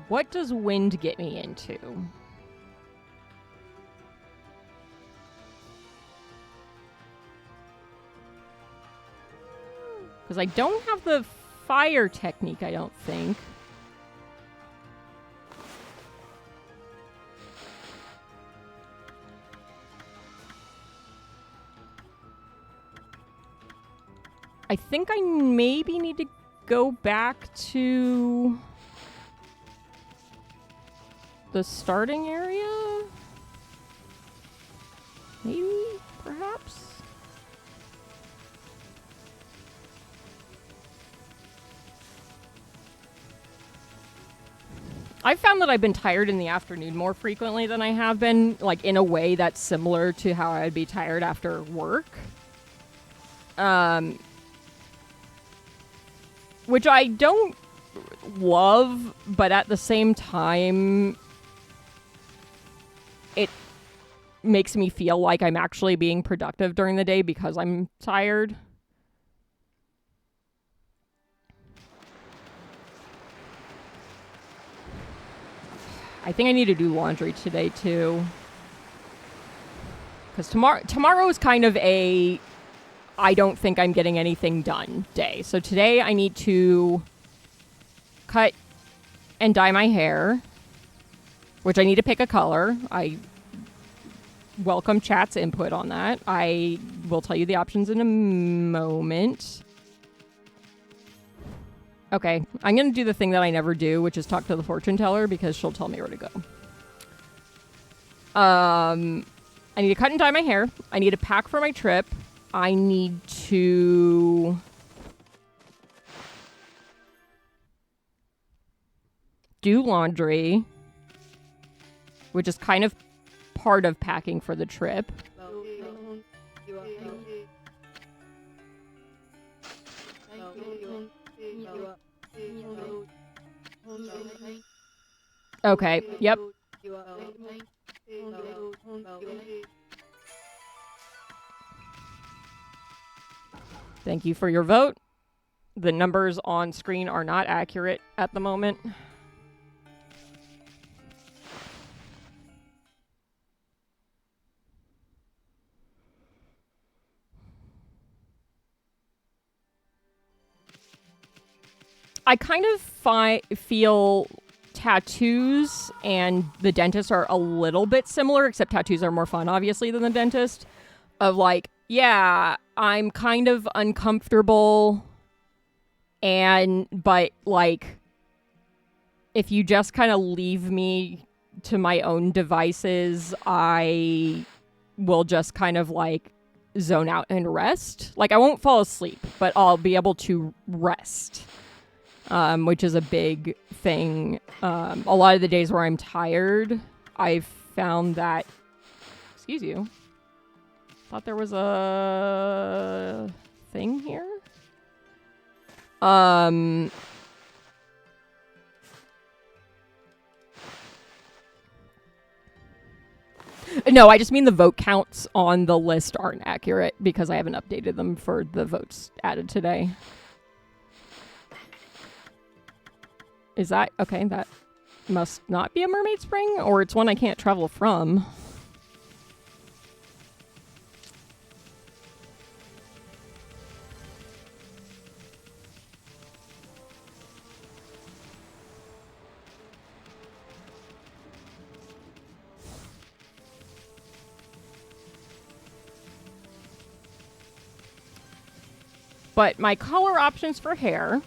[SPEAKER 1] What does wind get me into? Because I don't have the fire technique, I don't think. I think I maybe need to go back to the starting area? Maybe? Perhaps? I've found that I've been tired in the afternoon more frequently than I have been, like, in a way that's similar to how I'd be tired after work. Which I don't love, but at the same time, it makes me feel like I'm actually being productive during the day because I'm tired. I think I need to do laundry today, too. Because tomorrow is kind of a I don't think I'm getting anything done day. So today I need to cut and dye my hair. which I need to pick a color. I welcome chat's input on that. I will tell you the options in a moment. Okay, I'm going to do the thing that I never do, which is talk to the fortune teller because she'll tell me where to go. I need to cut and dye my hair. I need to pack for my trip. I need to do laundry, which is kind of part of packing for the trip. Okay, yep. Thank you for your vote. The numbers on screen are not accurate at the moment. I kind of feel tattoos and the dentist are a little bit similar, except tattoos are more fun, obviously, than the dentist. Of like, yeah, I'm kind of uncomfortable, but like, if you just kind of leave me to my own devices, I will just kind of like zone out and rest. Like, I won't fall asleep, but I'll be able to rest. Which is a big thing. A lot of the days where I'm tired, I've found that... Excuse you. Thought there was a thing here? No, I just mean the vote counts on the list aren't accurate because I haven't updated them for the votes added today. Is that... Okay, that must not be a mermaid spring, or it's one I can't travel from. But my color options for hair...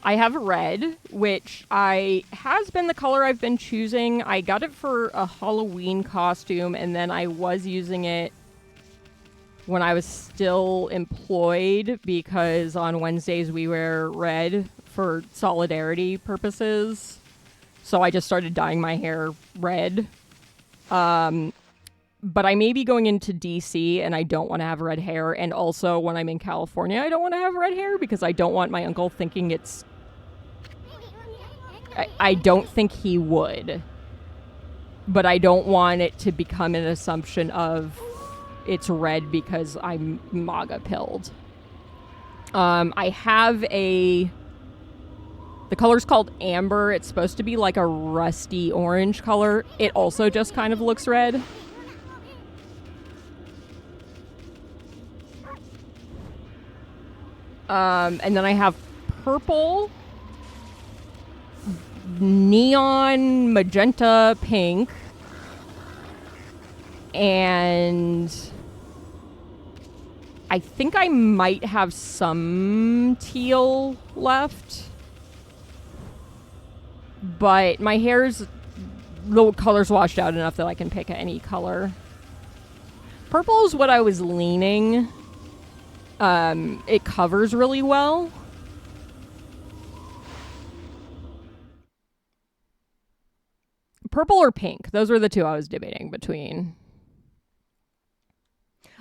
[SPEAKER 1] I have red, which has been the color I've been choosing. I got it for a Halloween costume, and then I was using it when I was still employed because on Wednesdays we wear red for solidarity purposes. So I just started dyeing my hair red. But I may be going into DC and I don't want to have red hair. And also when I'm in California, I don't want to have red hair because I don't want my uncle thinking it's... I don't think he would. But I don't want it to become an assumption of it's red because I'm MAGA pilled. I have the color's called amber. It's supposed to be like a rusty orange color. It also just kind of looks red. And then I have purple, neon, magenta, pink, and I think I might have some teal left. But my hair's... the color's washed out enough that I can pick any color. Purple is what I was leaning. It covers really well. Purple or pink. Those were the two I was debating between.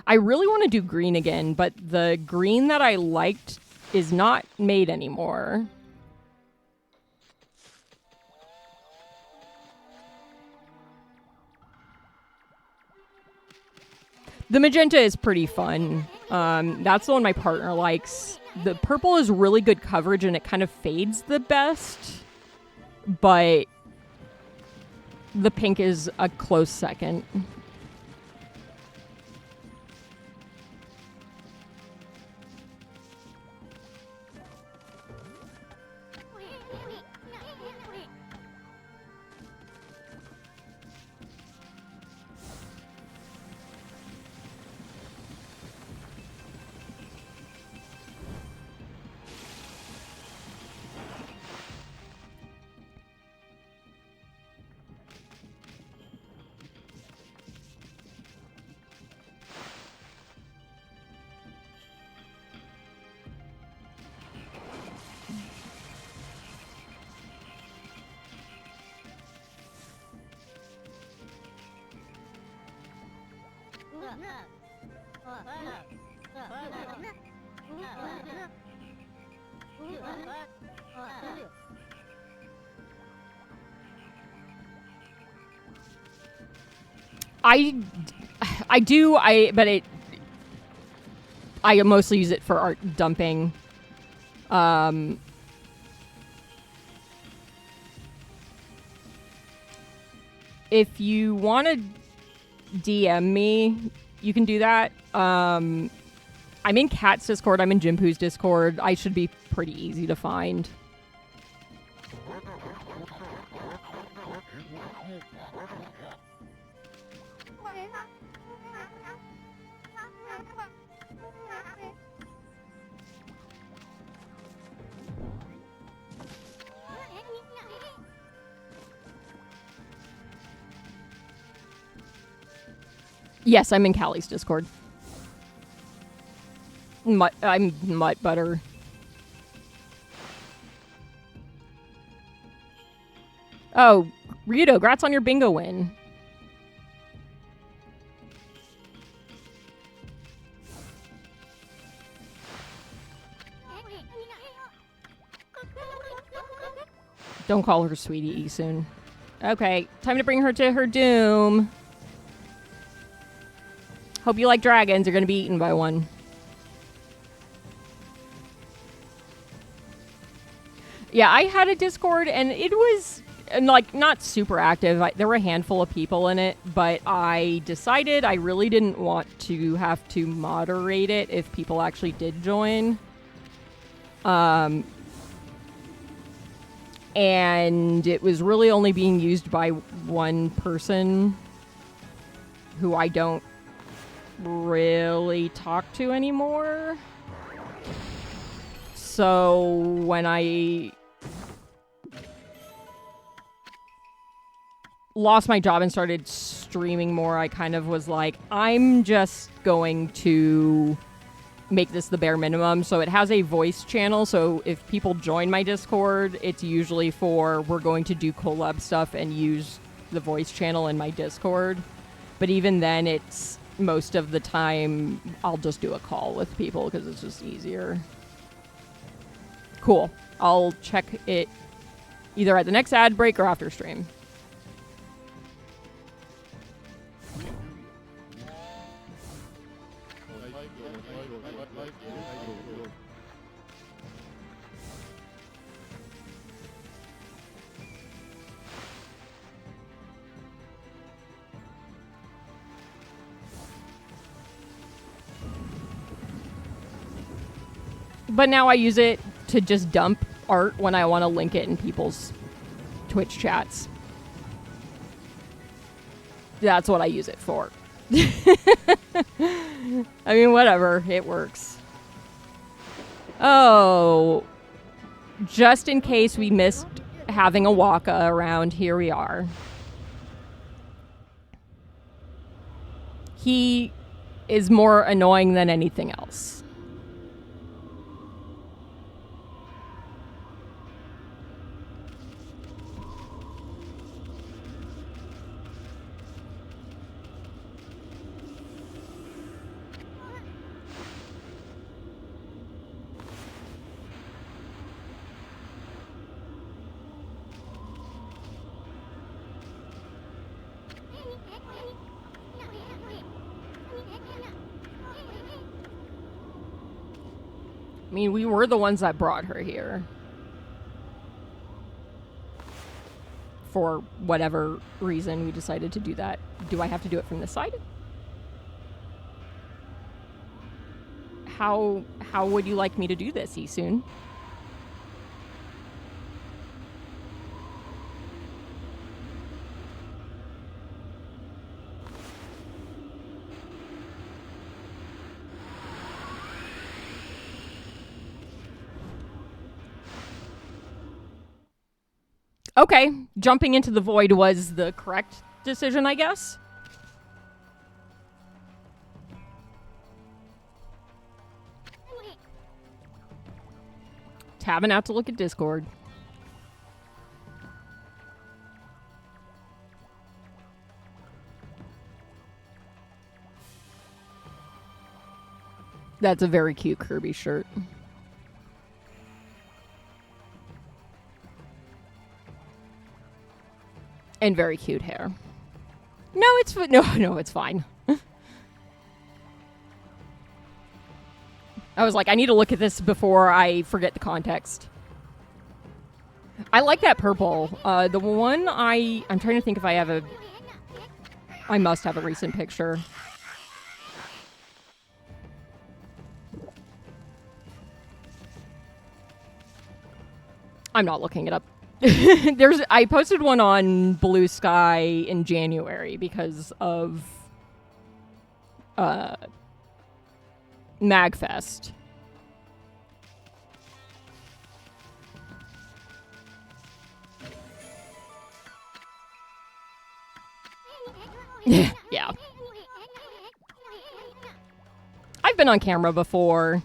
[SPEAKER 1] I really want to do green again, but the green that I liked is not made anymore. The magenta is pretty fun. That's the one my partner likes. The purple is really good coverage and it kind of fades the best. But the pink is a close second. But I mostly use it for art dumping. If you want to DM me, you can do that. I'm in Cat's Discord. I'm in Jimpu's Discord. I should be pretty easy to find. Yes, I'm in Callie's Discord. I'm Mutt Butter. Oh, Ryudo, congrats on your bingo win. Don't call her sweetie soon. Okay, time to bring her to her doom. Hope you like dragons. You're going to be eaten by one. Yeah, I had a Discord, and it was, like, not super active. There were a handful of people in it, but I decided I really didn't want to have to moderate it if people actually did join. And it was really only being used by one person who I don't really talk to anymore. So when I lost my job and started streaming more, I kind of was like, I'm just going to make this the bare minimum. So it has a voice channel, so if people join my Discord, it's usually for we're going to do collab stuff and use the voice channel in my Discord. But even then, it's most of the time I'll just do a call with people because it's just easier. Cool. I'll check it either at the next ad break or after stream. But now I use it to just dump art when I want to link it in people's Twitch chats. That's what I use it for. I mean, whatever. It works. Oh. Just in case we missed having a Waka around, here we are. He is more annoying than anything else. I mean, we were the ones that brought her here. For whatever reason, we decided to do that. Do I have to do it from this side? How would you like me to do this, Isun? Okay, jumping into the void was the correct decision, I guess. Tabbing out to look at Discord. That's a very cute Kirby shirt. And very cute hair. No, it's fine. I was like, I need to look at this before I forget the context. I like that purple. The one I'm trying to think if I have I must have a recent picture. I'm not looking it up. I posted one on Blue Sky in January because of MagFest. Yeah. I've been on camera before.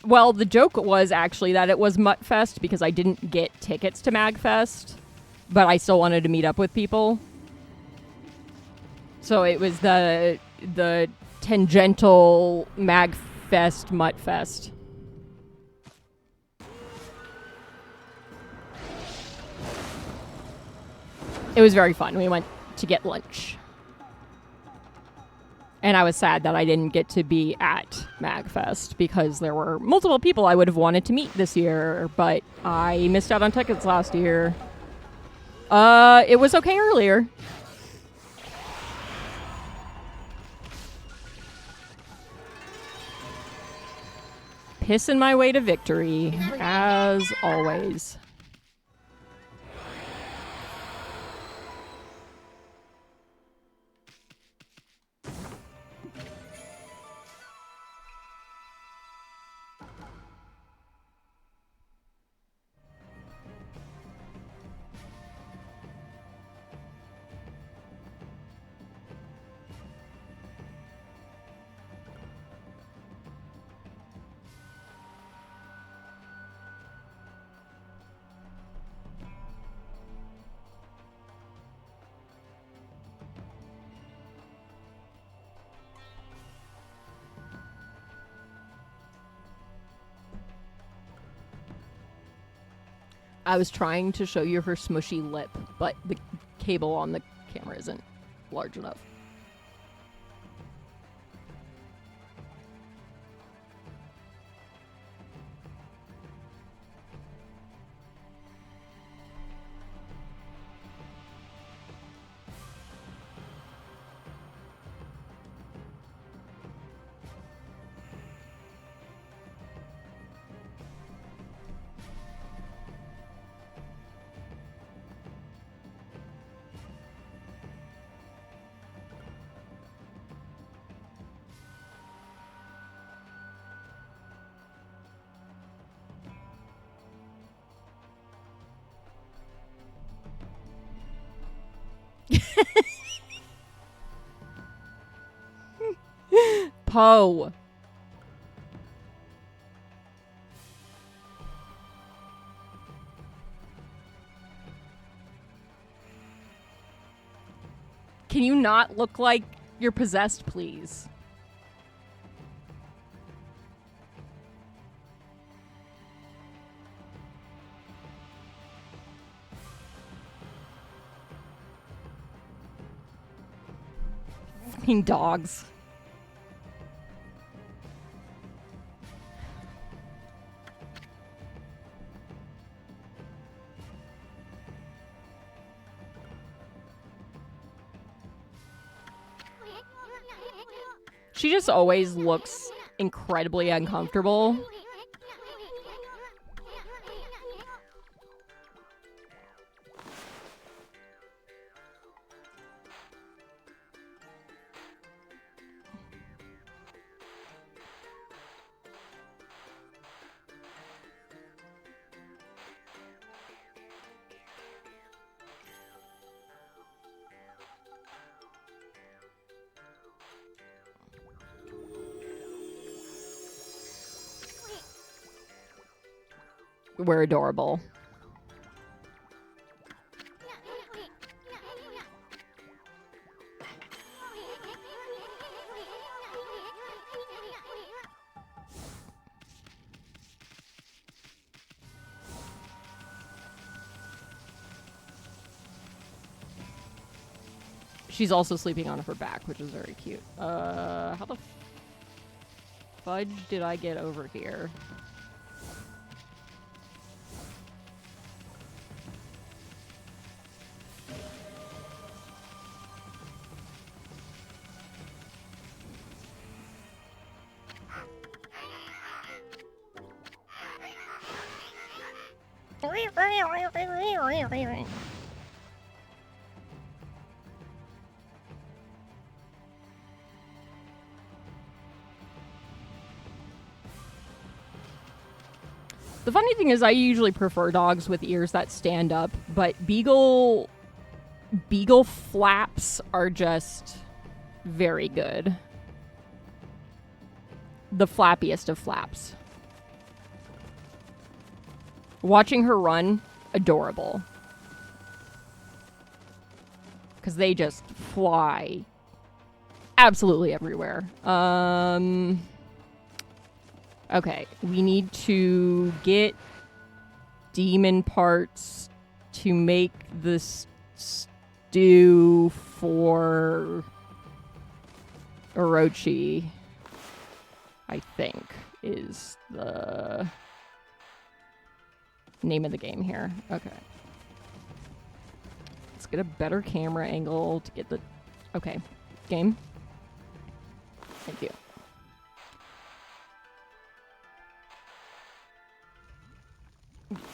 [SPEAKER 1] Well, the joke was actually that it was Muttfest because I didn't get tickets to MagFest, but I still wanted to meet up with people. So it was the tangential MagFest Muttfest. It was very fun. We went to get lunch. And I was sad that I didn't get to be at MagFest because there were multiple people I would have wanted to meet this year, but I missed out on tickets last year. It was okay earlier. Pissing my way to victory, as always. I was trying to show you her smushy lip, but the cable on the camera isn't large enough. Poe. Can you not look like you're possessed, please? Fucking dogs. She just always looks incredibly uncomfortable. We're adorable. She's also sleeping on her back, which is very cute. How the fudge did I get over here? The funny thing is I usually prefer dogs with ears that stand up, but beagle flaps are just very good. The flappiest of flaps. Watching her run, adorable. Because they just fly absolutely everywhere. Okay, we need to get demon parts to make this stew for Orochi, I think, is the name of the game here. Okay. Let's get a better camera angle to get the... Okay. Game. Thank you.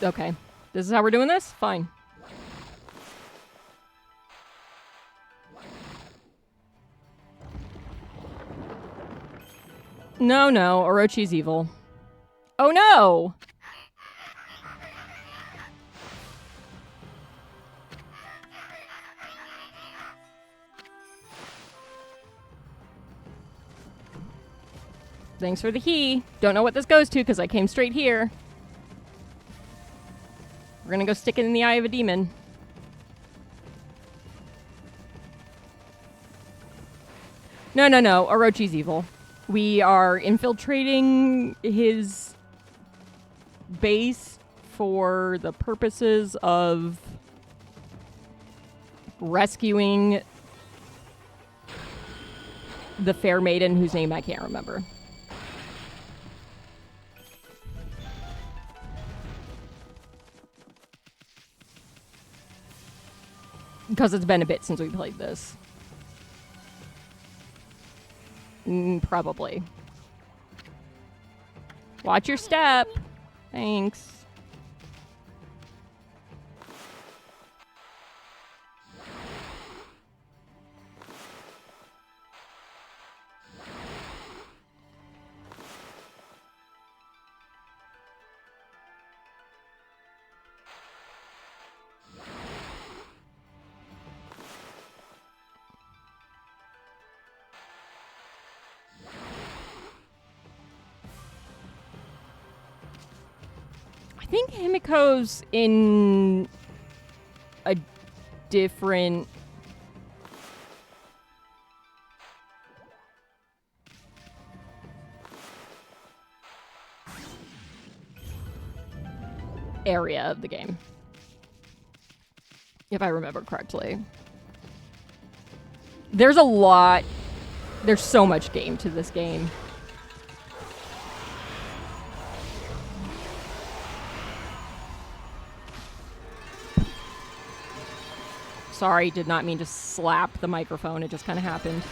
[SPEAKER 1] Okay. This is how we're doing this? Fine. No, no. Orochi's evil. Oh, no! Thanks for the key. Don't know what this goes to because I came straight here. We're gonna go stick it in the eye of a demon. No, no, no. Orochi's evil. We are infiltrating his base for the purposes of rescuing the fair maiden whose name I can't remember. Because it's been a bit since we played this. Probably. Watch your step. Thanks. I think Himiko's in a different area of the game, if I remember correctly. There's so much game to this game. Sorry, did not mean to slap the microphone. It just kind of happened.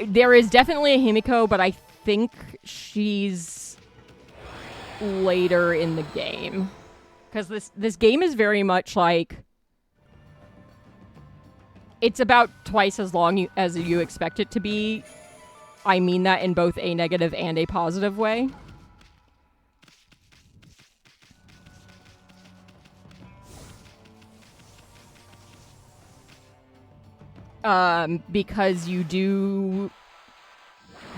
[SPEAKER 1] There is definitely a Himiko, but I think she's later in the game. Because this game is very much like... It's about twice as long as you expect it to be. I mean that in both a negative and a positive way. Because you do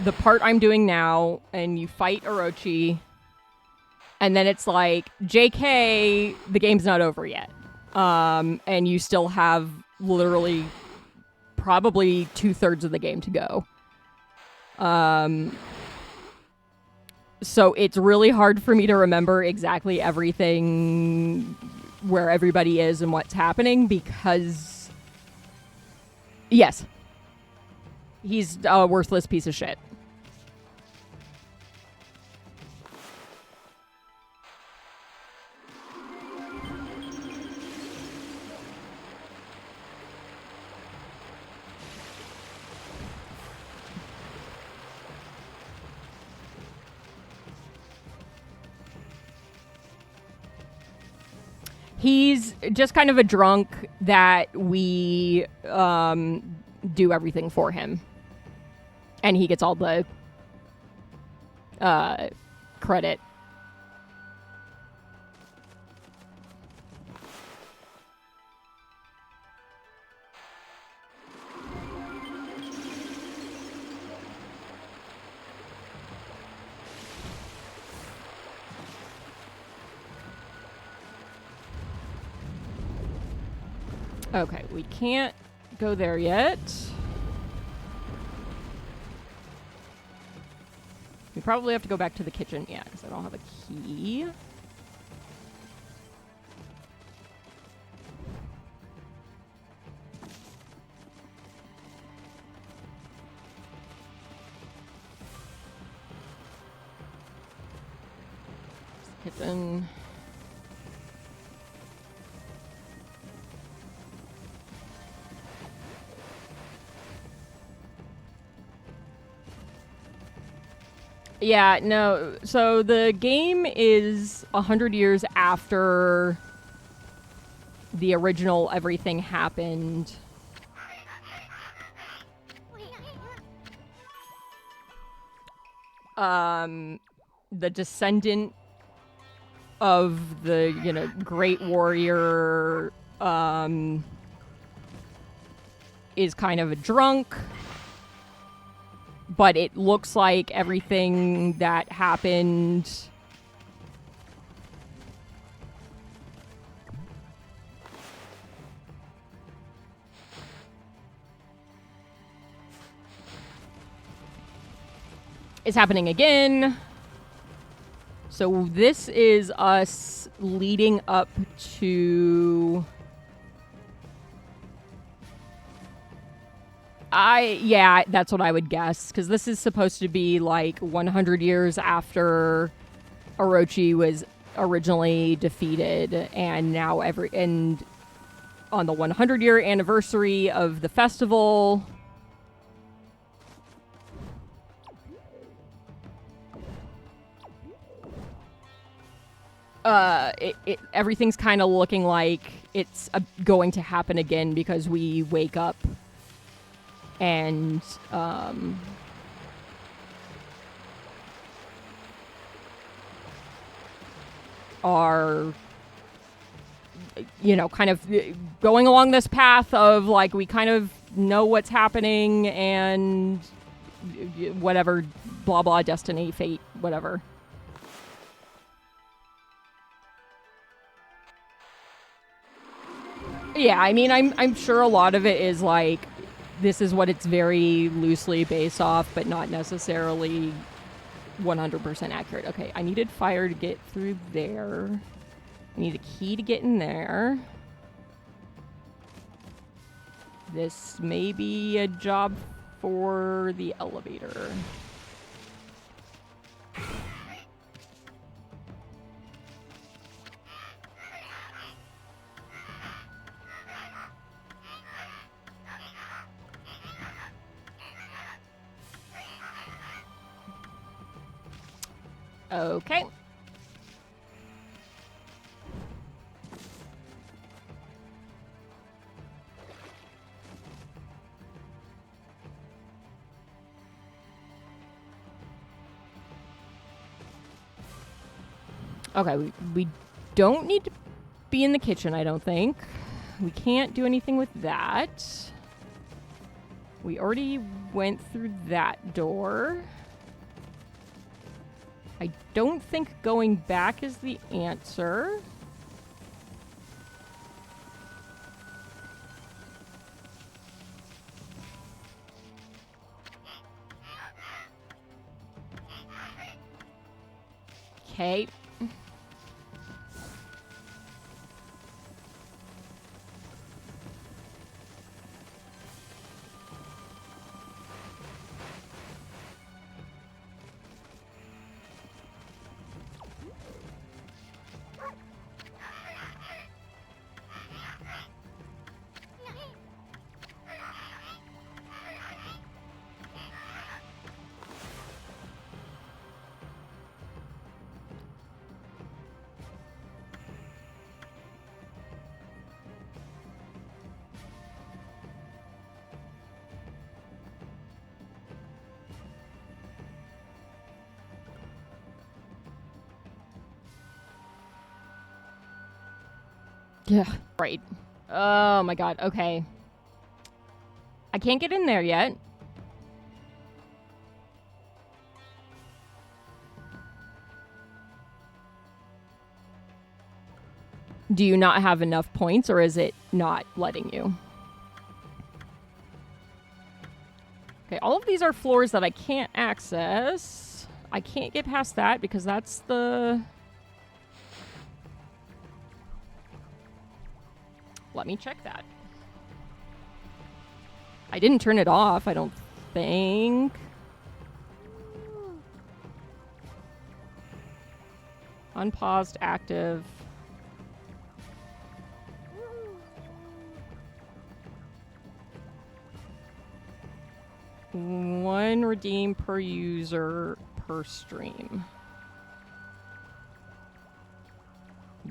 [SPEAKER 1] the part I'm doing now, and you fight Orochi, and then it's like, JK, the game's not over yet. And you still have literally probably 2/3 of the game to go. So it's really hard for me to remember exactly everything, where everybody is and what's happening, because yes, he's a worthless piece of shit. He's just kind of a drunk that we do everything for him. And he gets all the credit. Okay, we can't go there yet. We probably have to go back to the kitchen, yeah, because I don't have a key. Kitchen. Yeah, no. So the game is 100 years after the original everything happened. The descendant of the, great warrior, is kind of a drunk. But it looks like everything that happened is happening again. So this is us leading up to... Yeah, that's what I would guess, because this is supposed to be like 100 years after Orochi was originally defeated, and now and on the 100-year anniversary of the festival, everything's kind of looking like it's going to happen again, because we wake up and are, kind of going along this path of like, we kind of know what's happening, and whatever, blah blah, destiny, fate, whatever. Yeah, I mean, I'm sure a lot of it is like, this is what it's very loosely based off, but not necessarily 100% accurate. Okay, I needed fire to get through there. I need a key to get in there. This may be a job for the elevator. Okay. Okay, we don't need to be in the kitchen, I don't think. We can't do anything with that. We already went through that door. I don't think going back is the answer. Okay. Yeah, right. Oh my god, okay. I can't get in there yet. Do you not have enough points, or is it not letting you? Okay, all of these are floors that I can't access. I can't get past that because that's the... Let me check that. I didn't turn it off, I don't think. Unpaused, active. One redeem per user per stream.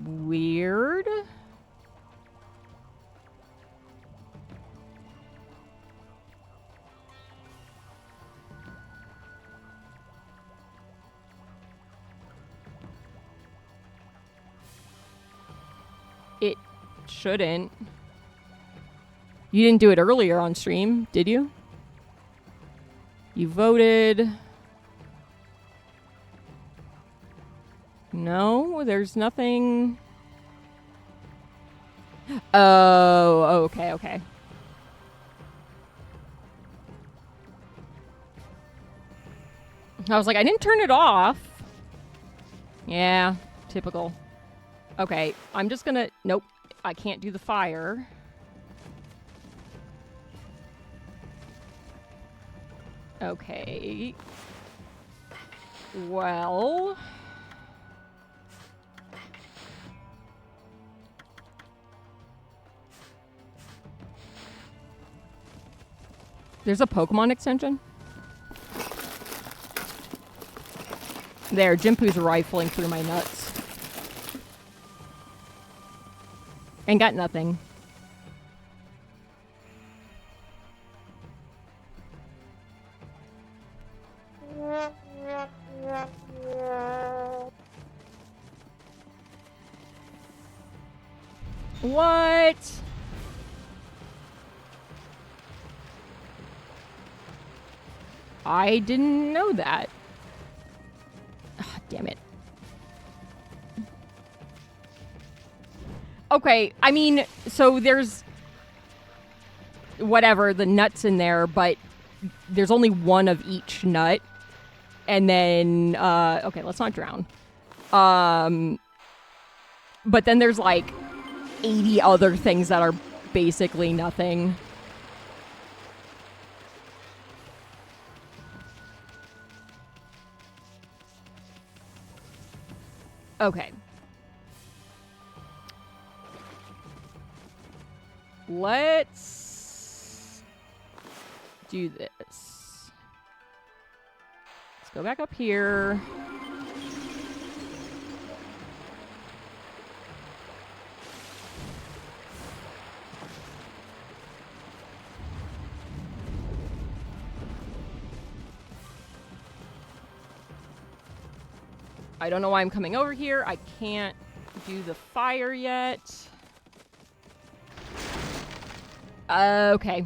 [SPEAKER 1] Weird. It shouldn't. You didn't do it earlier on stream, did you? You voted. No, there's nothing. Oh, okay, okay. I was like, I didn't turn it off. Yeah, typical. Okay, I'm just gonna... Nope, I can't do the fire. Okay. Well... There's a Pokemon extension? There, Jimpu's rifling through my nuts. And got nothing. What? I didn't know that. Oh, damn it. Okay, I mean, so there's whatever, the nuts in there, but there's only one of each nut. And then, okay, let's not drown. But then there's like 80 other things that are basically nothing. Okay. Let's do this. Let's go back up here. I don't know why I'm coming over here. I can't do the fire yet. Okay.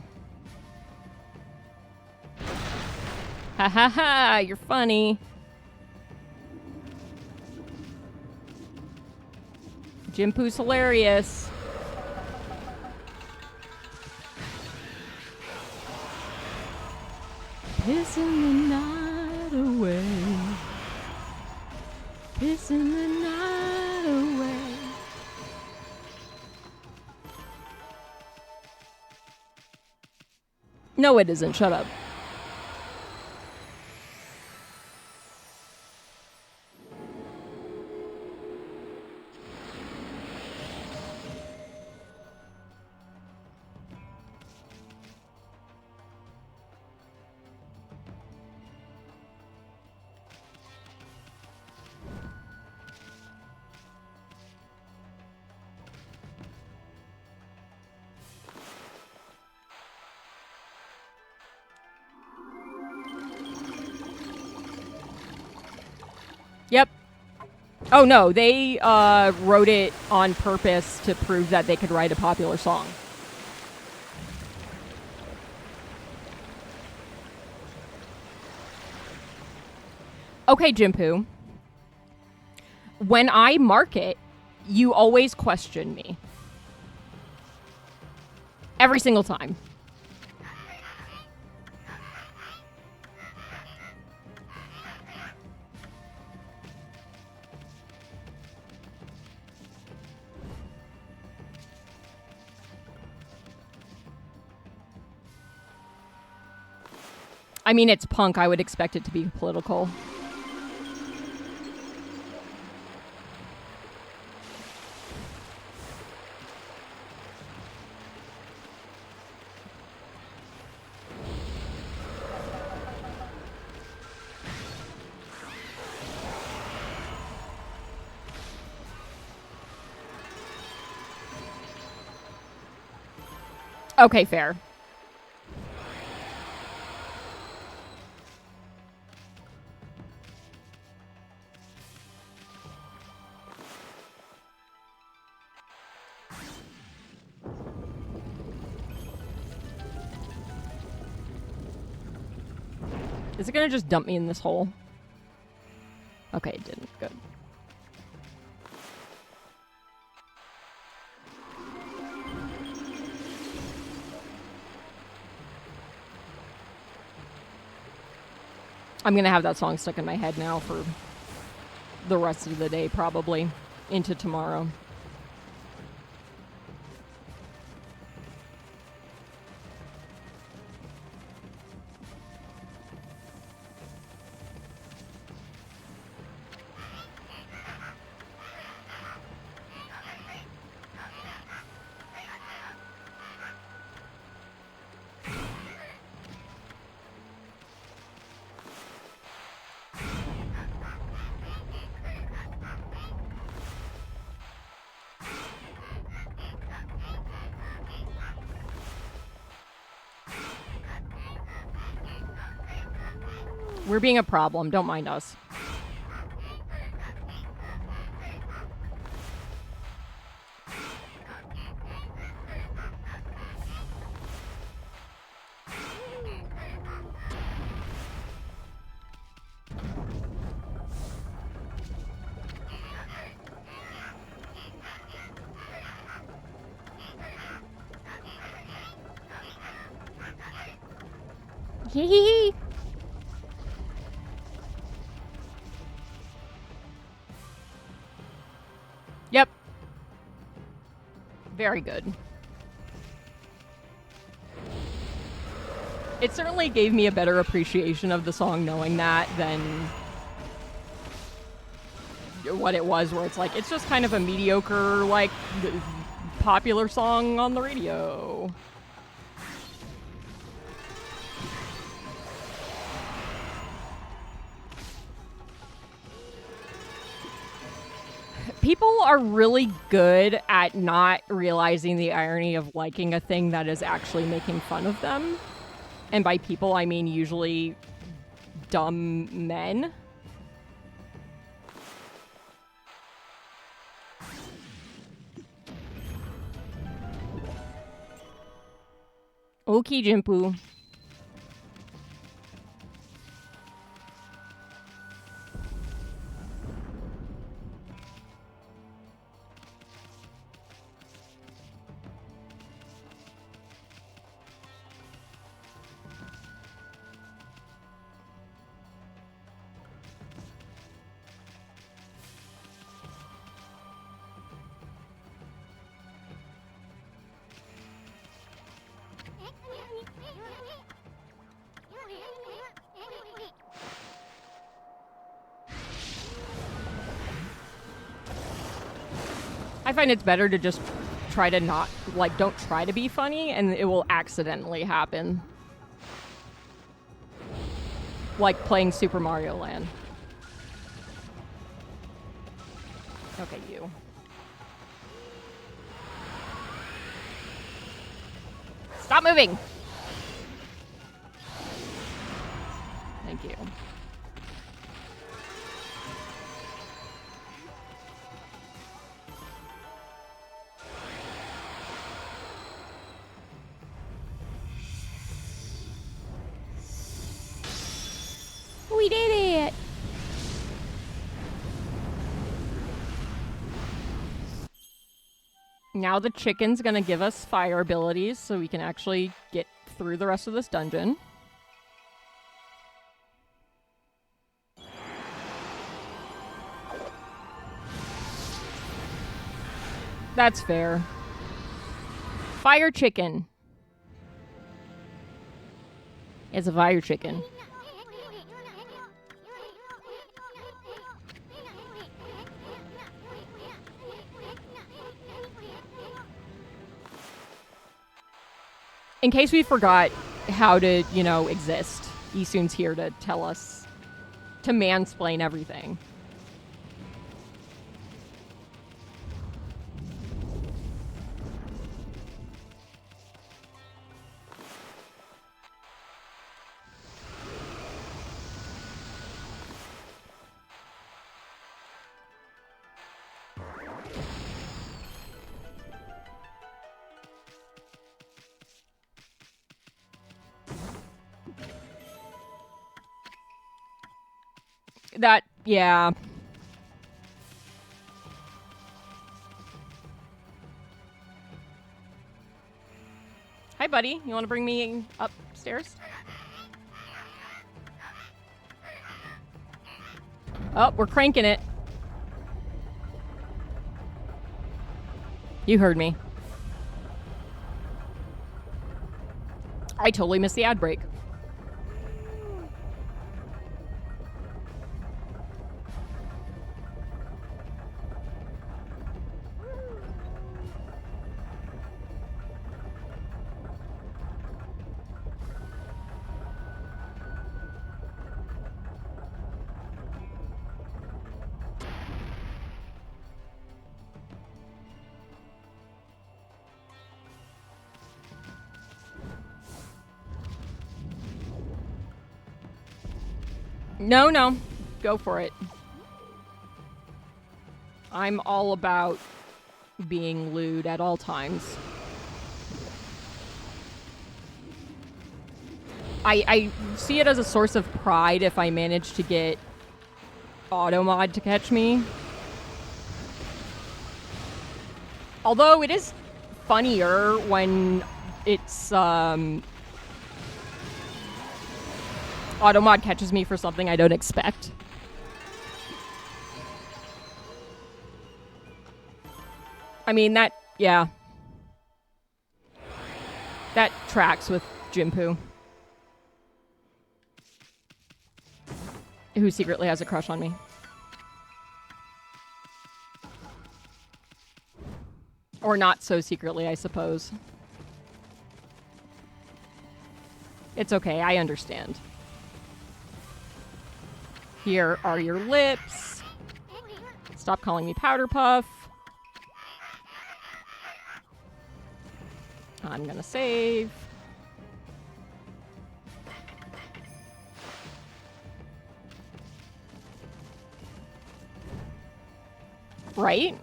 [SPEAKER 1] Ha ha ha, you're funny. Jimpu's hilarious. Pissing the night away. Pissing the night away. No, it isn't. Shut up. Yep. Oh, no. They wrote it on purpose to prove that they could write a popular song. Okay, Jimpu. When I mark it, you always question me. Every single time. I mean, it's punk. I would expect it to be political. Okay, fair. Is it gonna just dump me in this hole? Okay, it didn't. Good. I'm gonna have that song stuck in my head now for the rest of the day, probably. Into tomorrow. We're being a problem. Don't mind us. Hee hee hee. Yep. Very good. It certainly gave me a better appreciation of the song knowing that than what it was, where it's like, it's just kind of a mediocre, like, popular song on the radio. People are really good at not realizing the irony of liking a thing that is actually making fun of them. And by people, I mean usually dumb men. Okay, Jimpu. I find it's better to just try to not, like, don't try to be funny, and it will accidentally happen. Like playing Super Mario Land. Okay, you. Stop moving! Thank you. We did it! Now the chicken's gonna give us fire abilities so we can actually get through the rest of this dungeon. That's fair. Fire chicken. It's a fire chicken. In case we forgot how to, you know, exist, Isun's here to tell us, to mansplain everything. That, yeah. Hi, buddy. You want to bring me upstairs? Oh, we're cranking it. You heard me. I totally missed the ad break. No, no. Go for it. I'm all about being lewd at all times. I see it as a source of pride if I manage to get Automod to catch me. Although it is funnier when it's Automod catches me for something I don't expect. I mean, that, yeah. That tracks with Jimpu, who secretly has a crush on me. Or not so secretly, I suppose. It's okay, I understand. Here are your lips. Stop calling me Powder Puff. I'm gonna save. Right?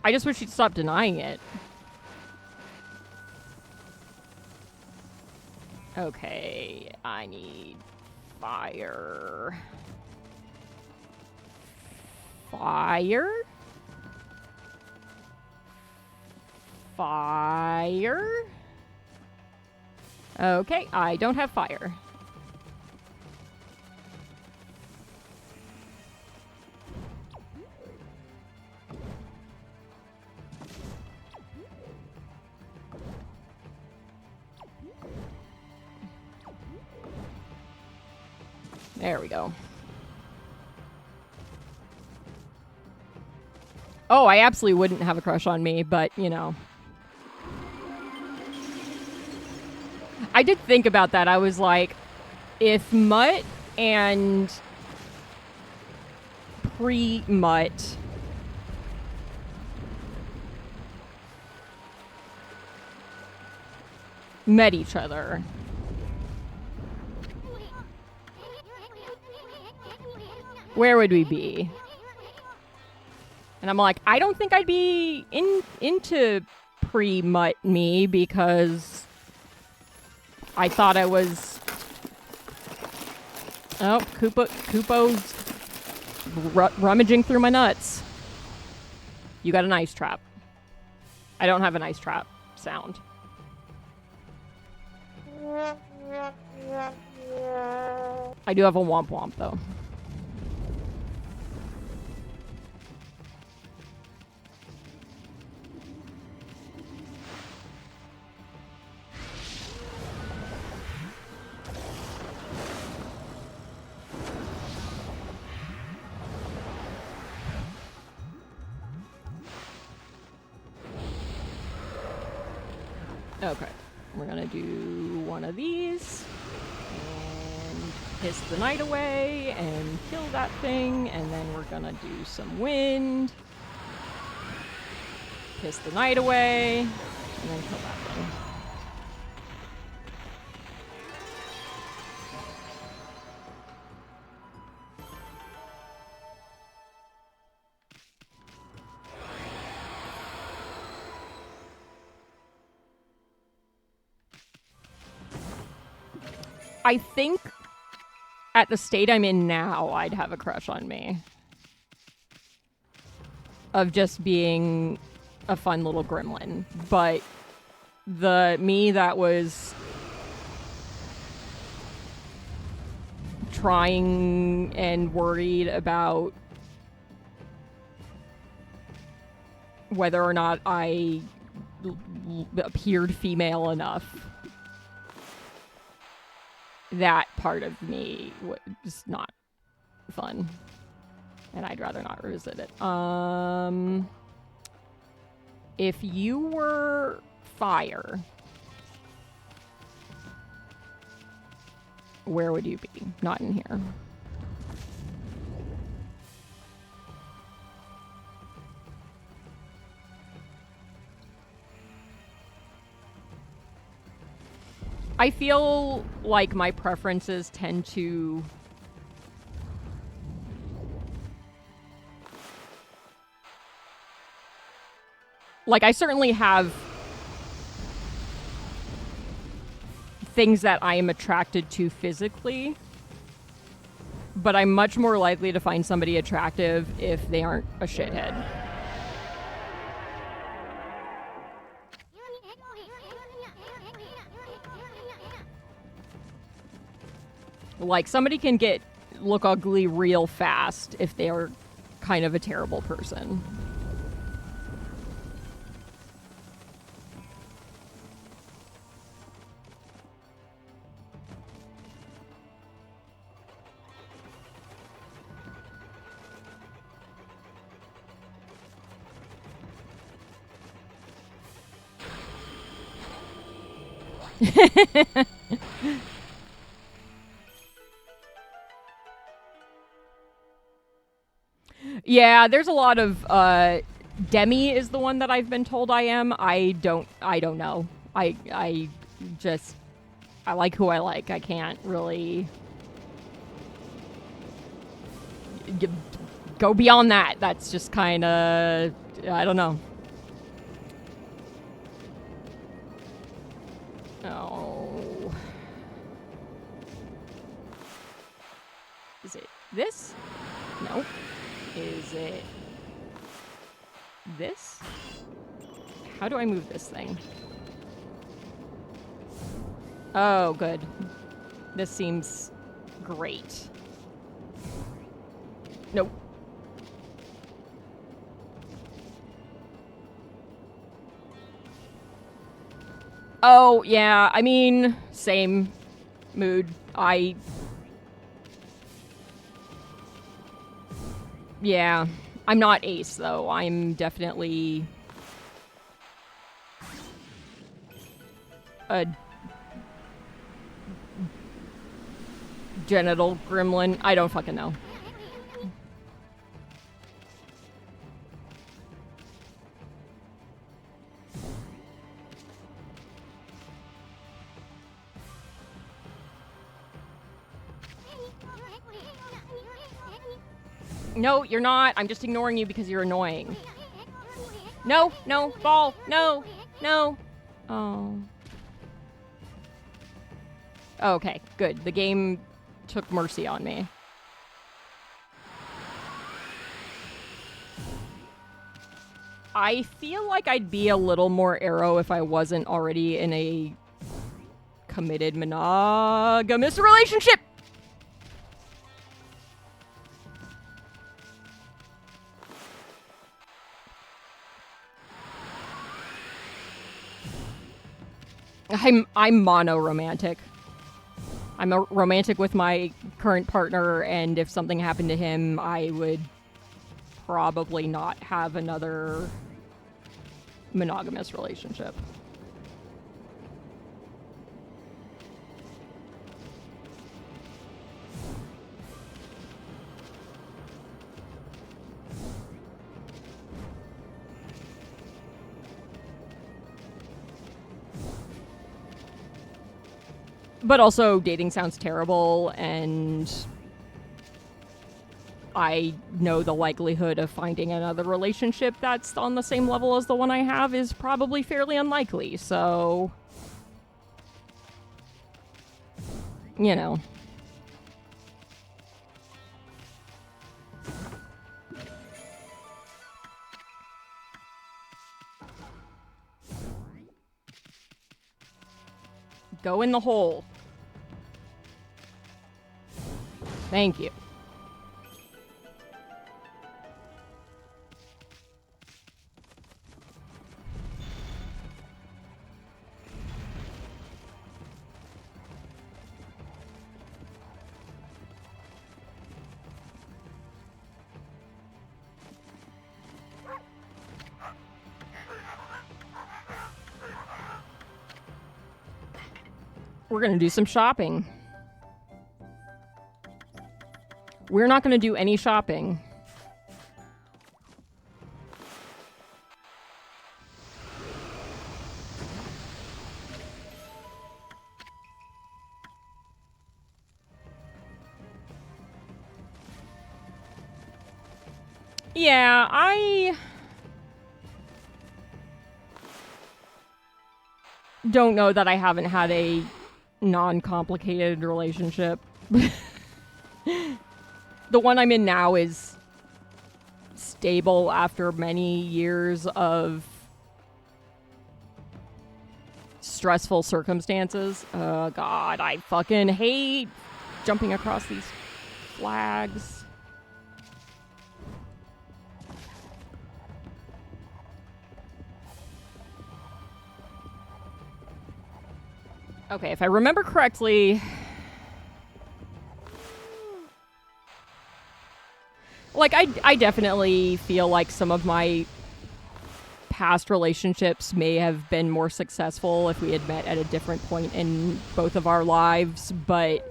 [SPEAKER 1] I just wish you'd stop denying it. Okay, I need fire. Fire? Fire? Okay, I don't have fire. There we go. Oh, I absolutely wouldn't have a crush on me, but, you know. I did think about that. I was like, if Mutt and pre-Mutt met each other, where would we be? And I'm like, I don't think I'd be into pre-Mutt me because I thought I was... Oh, Koopo's rummaging through my nuts. You got an ice trap. I don't have an ice trap sound. I do have a womp womp, though. Okay, we're gonna do one of these and piss the night away and kill that thing, and then we're gonna do some wind, piss the night away, and then kill that thing. I think at the state I'm in now, I'd have a crush on me. Of just being a fun little gremlin. But the me that was trying and worried about whether or not I appeared female enough, that part of me was not fun, and I'd rather not revisit it. If you were fire, where would you be? Not in here. I feel like my preferences tend to like, I certainly have things that I am attracted to physically, but I'm much more likely to find somebody attractive if they aren't a shithead. Like, somebody can look ugly real fast if they are kind of a terrible person. Yeah, there's a lot of Demi is the one that I've been told I am. I don't know. I like who I like. I can't really go beyond that. That's just kind of, I don't know. Oh. Is it this? No. Is it this? How do I move this thing? Oh, good. This seems great. Nope. Oh, yeah, I mean, same mood. Yeah, I'm not ace, though. I'm definitely a genital gremlin. I don't fucking know. No, you're not. I'm just ignoring you because you're annoying. No, no, ball, no, no. Oh. Okay, good. The game took mercy on me. I feel like I'd be a little more arrow if I wasn't already in a committed monogamous relationship. I'm mono-romantic. I'm a romantic with my current partner, and if something happened to him, I would probably not have another monogamous relationship. But also, dating sounds terrible, and I know the likelihood of finding another relationship that's on the same level as the one I have is probably fairly unlikely, so... You know. Go in the hole. Thank you. We're gonna do some shopping. We're not gonna do any shopping. Yeah, I don't know that I haven't had a non-complicated relationship. The one I'm in now is stable after many years of stressful circumstances. God, I fucking hate jumping across these flags. Okay, if I remember correctly... Like, I definitely feel like some of my past relationships may have been more successful if we had met at a different point in both of our lives, but...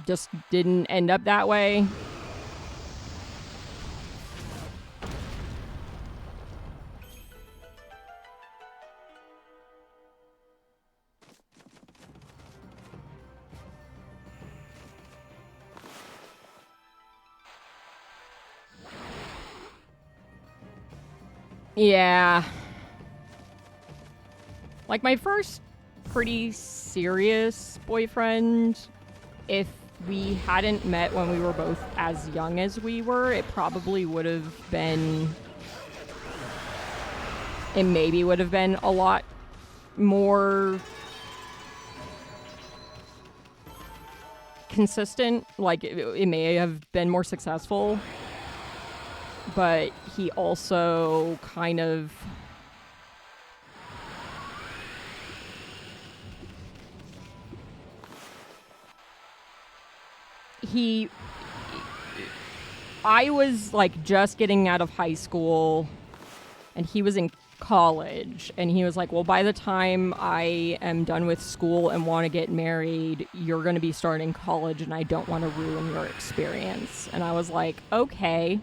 [SPEAKER 1] just didn't end up that way. Yeah. Like, my first pretty serious boyfriend, if we hadn't met when we were both as young as we were, it probably would have been... It maybe would have been a lot more consistent. Like, it may have been more successful. But he also kind of... I was like just getting out of high school and he was in college, and he was like, well, by the time I am done with school and want to get married, you're going to be starting college and I don't want to ruin your experience. And I was like, okay.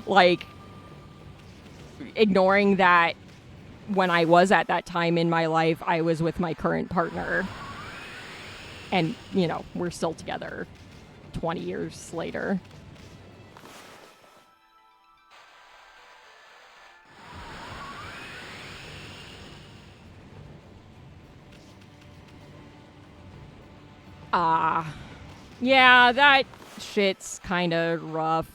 [SPEAKER 1] Like, ignoring that when I was at that time in my life, I was with my current partner. And, you know, we're still together 20 years later. Yeah, that shit's kind of rough.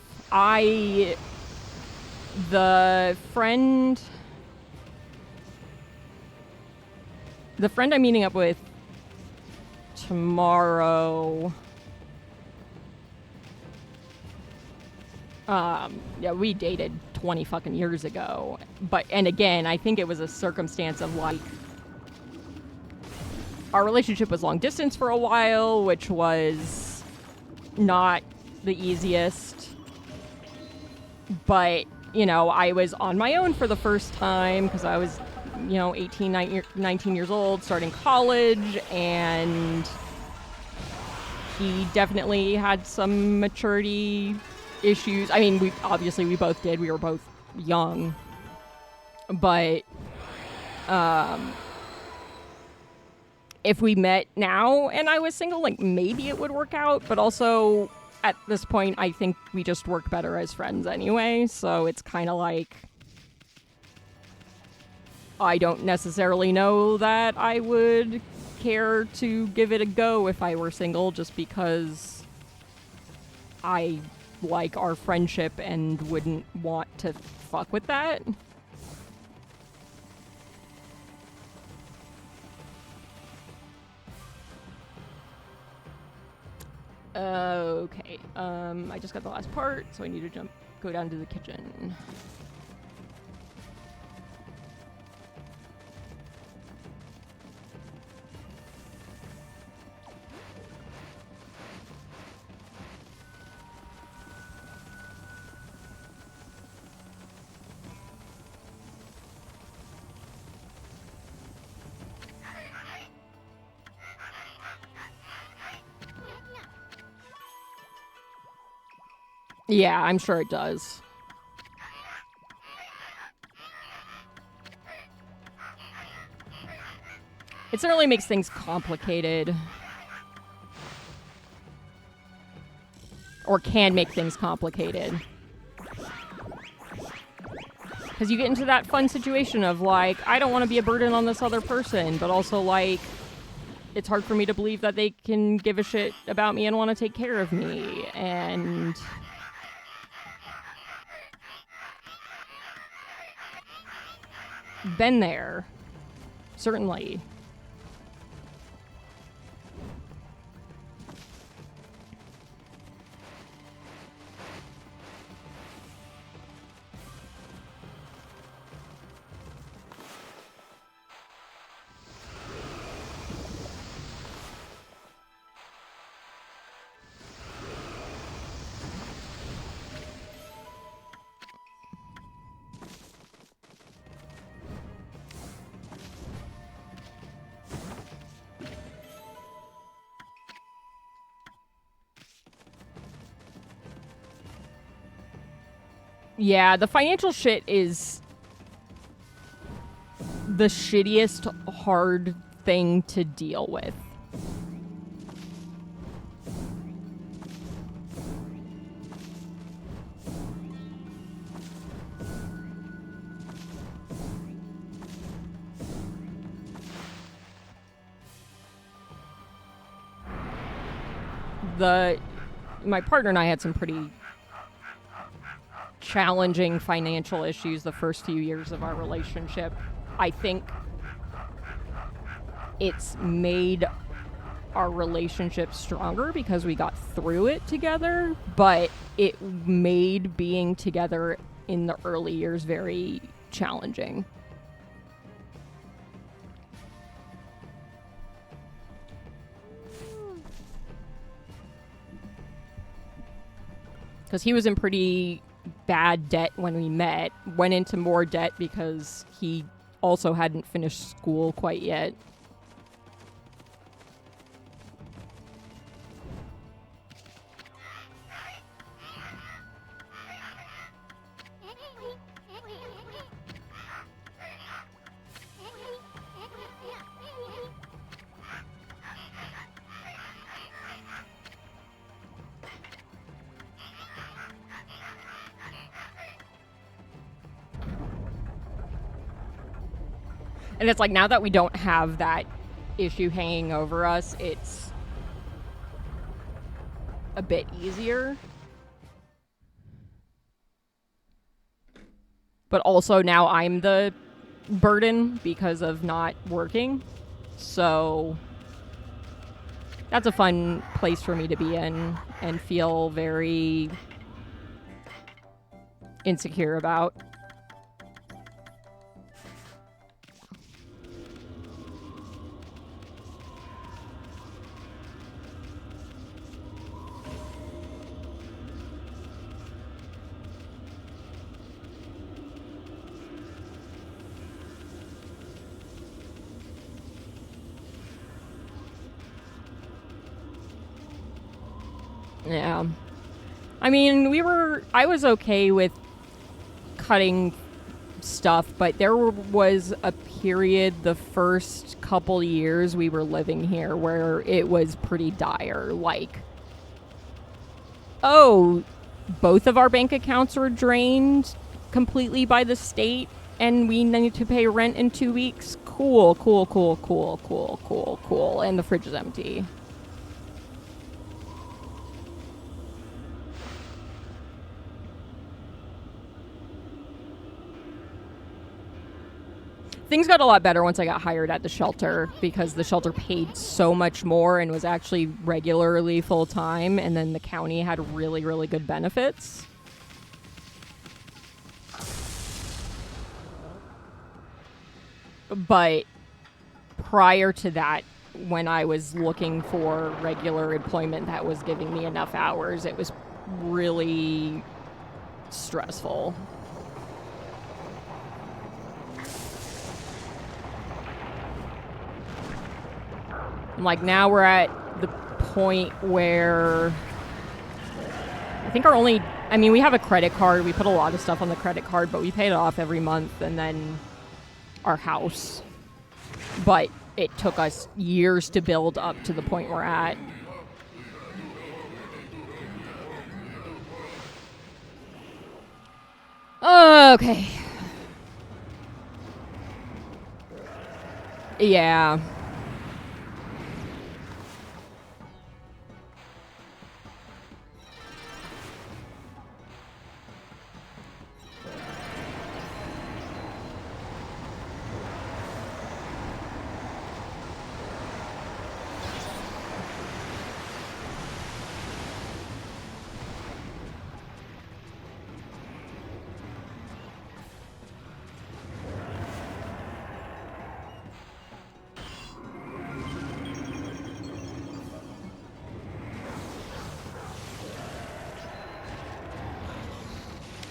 [SPEAKER 1] The friend I'm meeting up with tomorrow, yeah, we dated 20 fucking years ago. And again, I think it was a circumstance of like, our relationship was long distance for a while, which was not the easiest. But, you know, I was on my own for the first time because I was, you know, 18, 19 years old, starting college, and he definitely had some maturity issues. I mean, we both did. We were both young. But, if we met now and I was single, like, maybe it would work out. But also, at this point, I think we just work better as friends anyway. So it's kind of like, I don't necessarily know that I would care to give it a go if I were single, just because I like our friendship and wouldn't want to fuck with that. Okay, I just got the last part, so I need to go down to the kitchen. Yeah, I'm sure it does. It certainly makes things complicated. Or can make things complicated. Because you get into that fun situation of, like, I don't want to be a burden on this other person, but also, like, it's hard for me to believe that they can give a shit about me and want to take care of me. And been there. Certainly. Yeah, the financial shit is the shittiest hard thing to deal with. My partner and I had some pretty challenging financial issues the first few years of our relationship. I think it's made our relationship stronger because we got through it together, but it made being together in the early years very challenging. Because he was in pretty bad debt when we met. Went into more debt because he also hadn't finished school quite yet. And it's like, now that we don't have that issue hanging over us, it's a bit easier. But also now I'm the burden because of not working. So that's a fun place for me to be in and feel very insecure about. Yeah. I mean, I was okay with cutting stuff, but there was a period the first couple years we were living here where it was pretty dire. Like, oh, both of our bank accounts were drained completely by the state and we need to pay rent in 2 weeks. Cool. And the fridge is empty. Things got a lot better once I got hired at the shelter because the shelter paid so much more and was actually regularly full-time, and then the county had really, really good benefits. But prior to that, when I was looking for regular employment that was giving me enough hours, it was really stressful. Like, now we're at the point where I think we have a credit card. We put a lot of stuff on the credit card, but we pay it off every month, and then our house. But it took us years to build up to the point we're at. Okay. Yeah.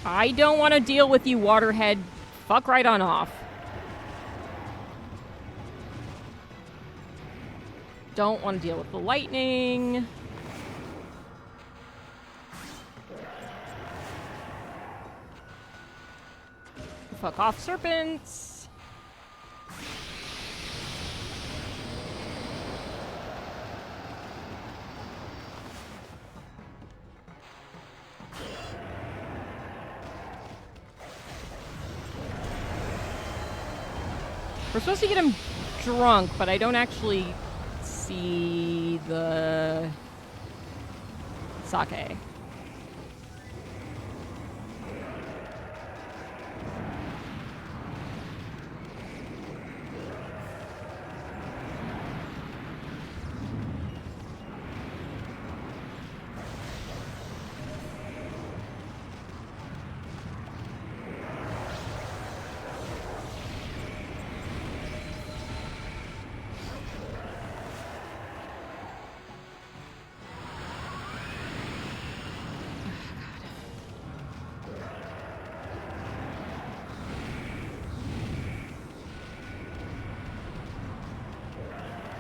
[SPEAKER 1] I don't want to deal with you, waterhead. Fuck right on off. Don't want to deal with the lightning. Fuck off, serpents. We're supposed to get him drunk, but I don't actually see the sake.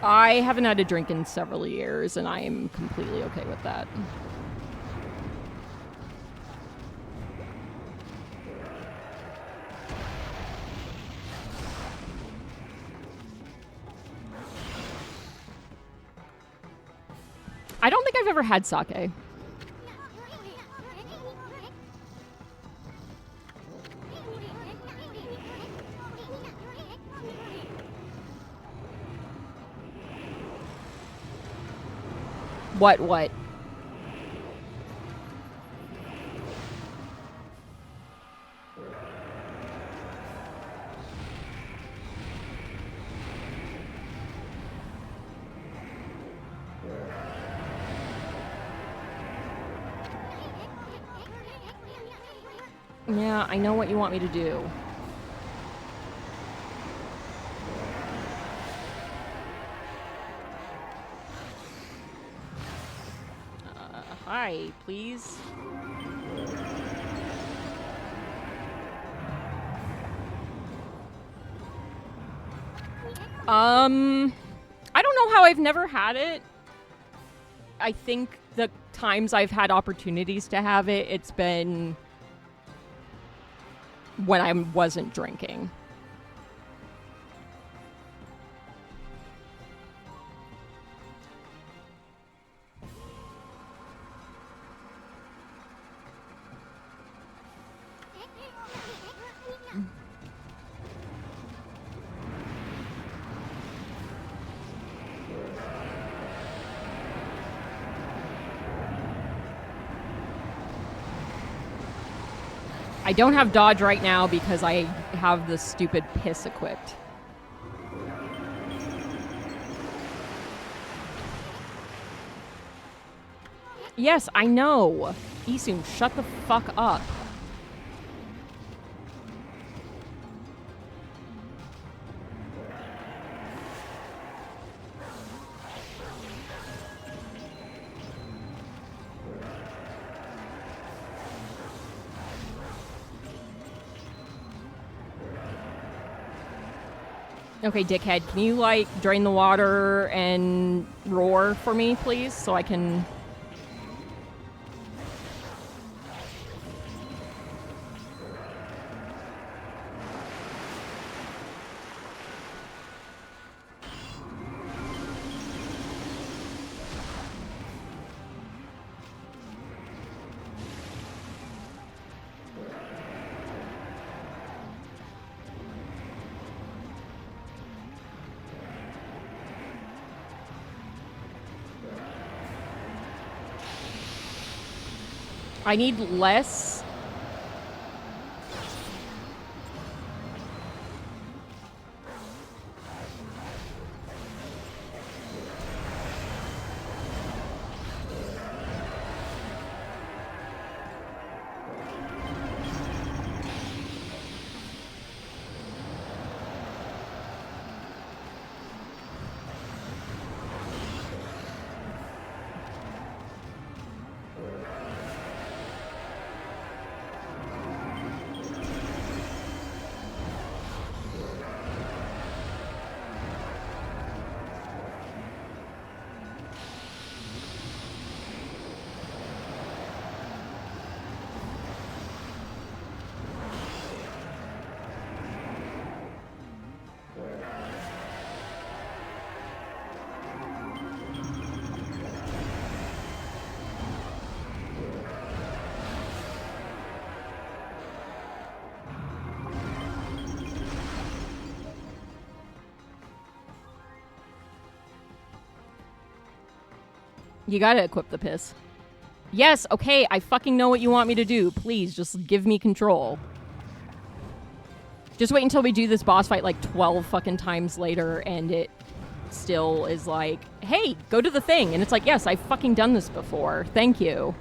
[SPEAKER 1] I haven't had a drink in several years, and I am completely okay with that. I don't think I've ever had sake. What? Yeah, I know what you want me to do. Hi, please. I don't know how I've never had it. I think the times I've had opportunities to have it, it's been when I wasn't drinking. I don't have dodge right now because I have the stupid piss equipped. Yes, I know. Isun, shut the fuck up. Okay, dickhead, can you, like, drain the water and roar for me, please, so I can... I need less. You gotta equip the piss. Yes, okay, I fucking know what you want me to do. Please, just give me control. Just wait until we do this boss fight like 12 fucking times later and it still is like, hey, go to the thing. And it's like, yes, I've fucking done this before. Thank you.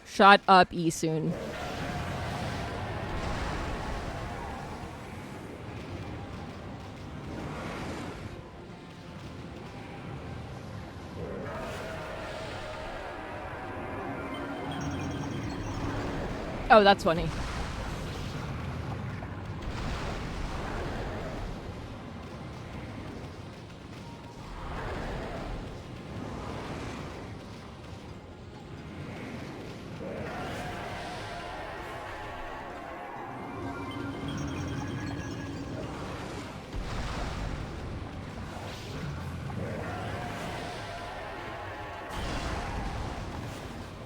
[SPEAKER 1] Shut up, Isun. Oh, that's funny.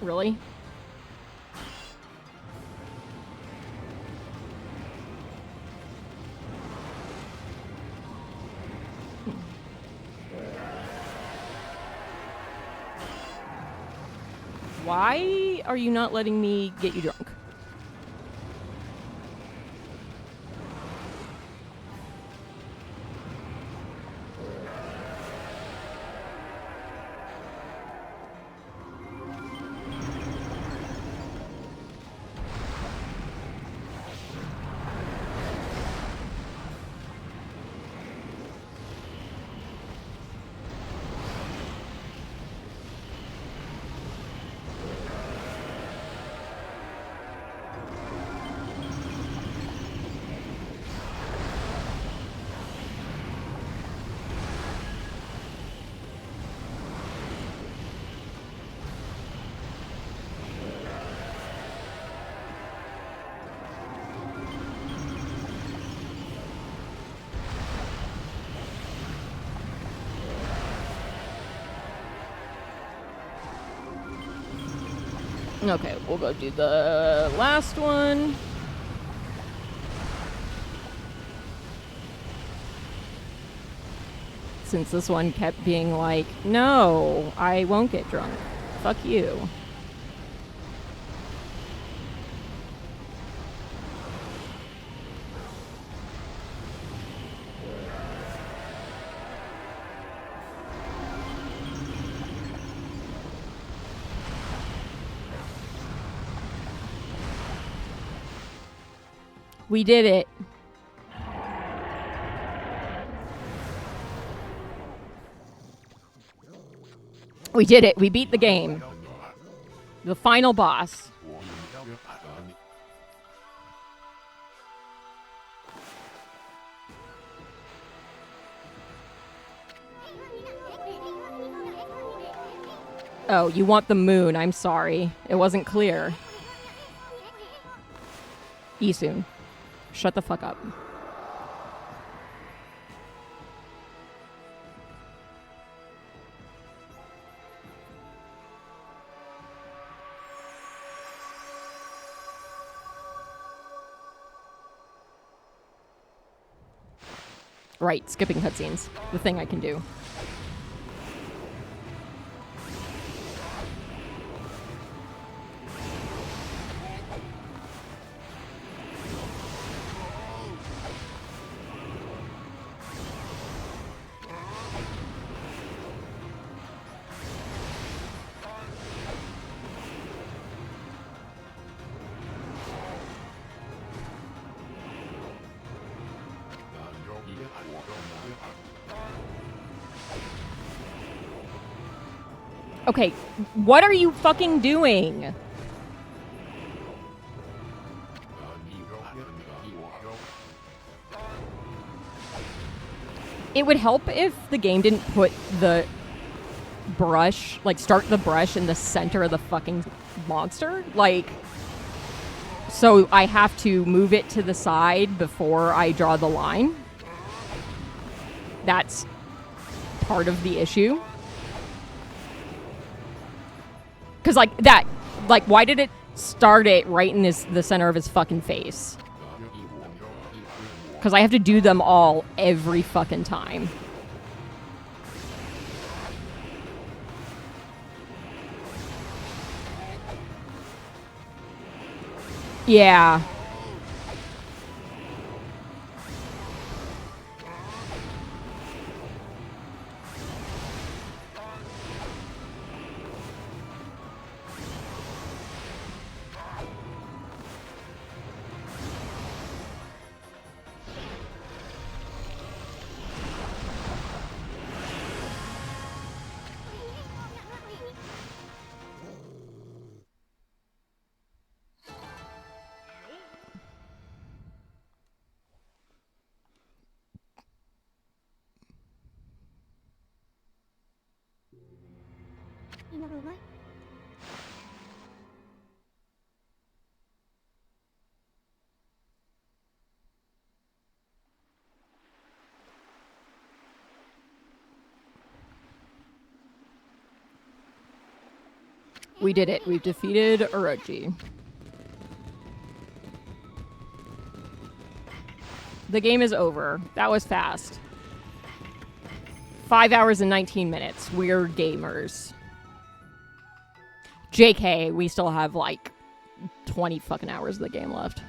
[SPEAKER 1] Really? Why are you not letting me get you drunk? Okay, we'll go do the last one. Since this one kept being like, no, I won't get drunk. Fuck you. We did it. We did it. We beat the game. The final boss. Oh, you want the moon. I'm sorry. It wasn't clear. Isun. Shut the fuck up. Right, skipping cutscenes. The thing I can do. Okay, what are you fucking doing? It would help if the game didn't put the brush, like start the brush in the center of the fucking monster. Like, so I have to move it to the side before I draw the line. That's part of the issue. Because, like, that, like, why did it start it right in the center of his fucking face? Because I have to do them all every fucking time. Yeah. We did it. We've defeated Orochi. The game is over. That was fast. 5 hours and 19 minutes. We're gamers. JK, we still have like 20 fucking hours of the game left.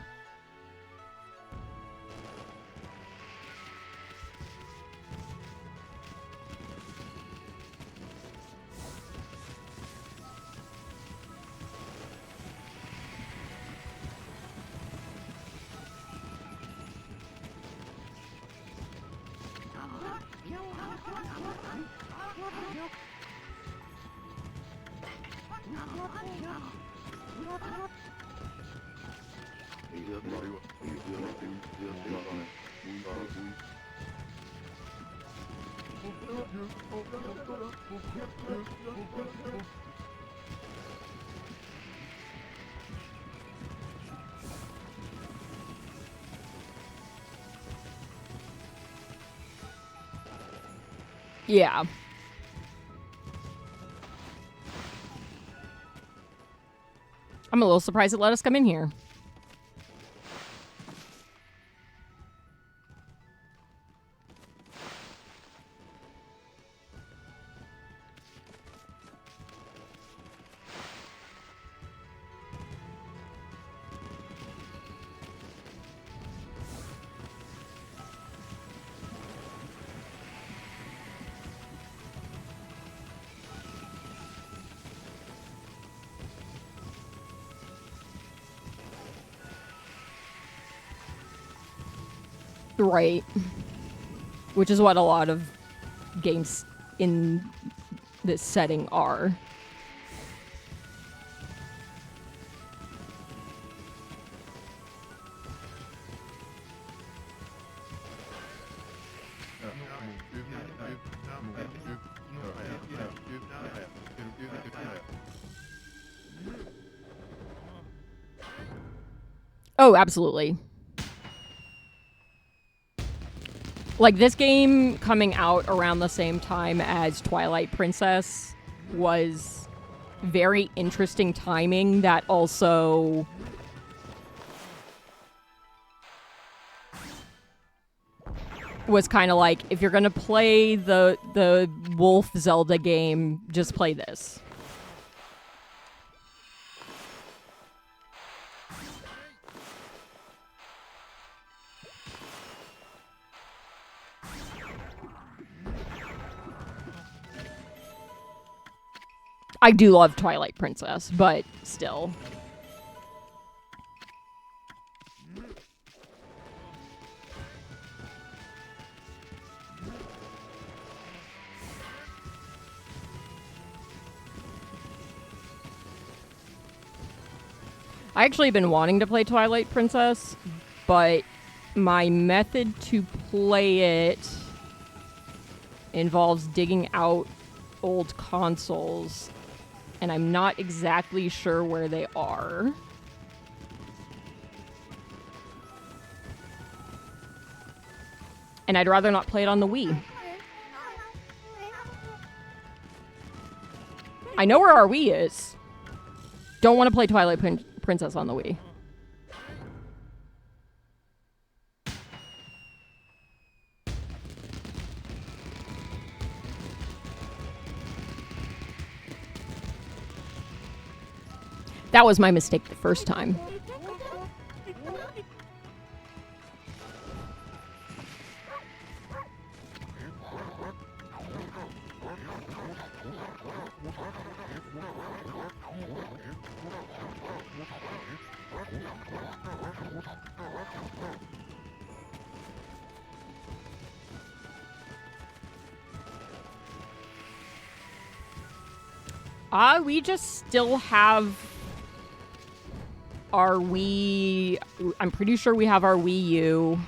[SPEAKER 1] Yeah. I'm a little surprised it let us come in here. Right. Which is what a lot of games in this setting are. Oh, absolutely. Like, this game coming out around the same time as Twilight Princess was very interesting timing that also was kind of like, if you're gonna play the Wolf Zelda game, just play this. I do love Twilight Princess, but still. I actually have been wanting to play Twilight Princess, but my method to play it involves digging out old consoles, and I'm not exactly sure where they are. And I'd rather not play it on the Wii. I know where our Wii is. Don't want to play Twilight Princess on the Wii. That was my mistake the first time. We just still have our Wii. I'm pretty sure we have our Wii U.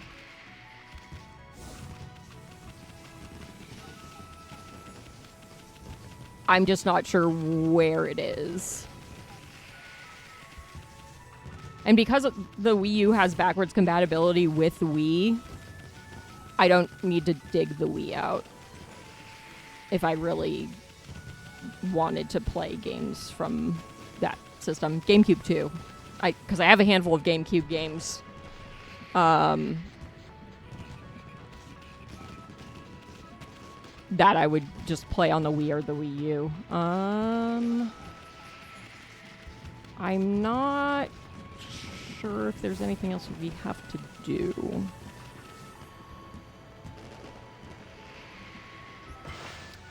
[SPEAKER 1] I'm just not sure where it is. And because the Wii U has backwards compatibility with Wii, I don't need to dig the Wii out if I really wanted to play games from that system. GameCube too. Because I have a handful of GameCube games. That I would just play on the Wii or the Wii U. I'm not sure if there's anything else we have to do.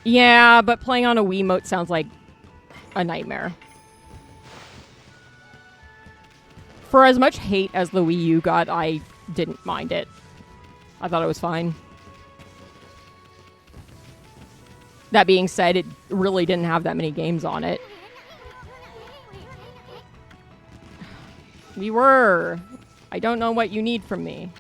[SPEAKER 1] Yeah, but playing on a Wiimote sounds like a nightmare. For as much hate as the Wii U got, I didn't mind it. I thought it was fine. That being said, it really didn't have that many games on it. We were. I don't know what you need from me.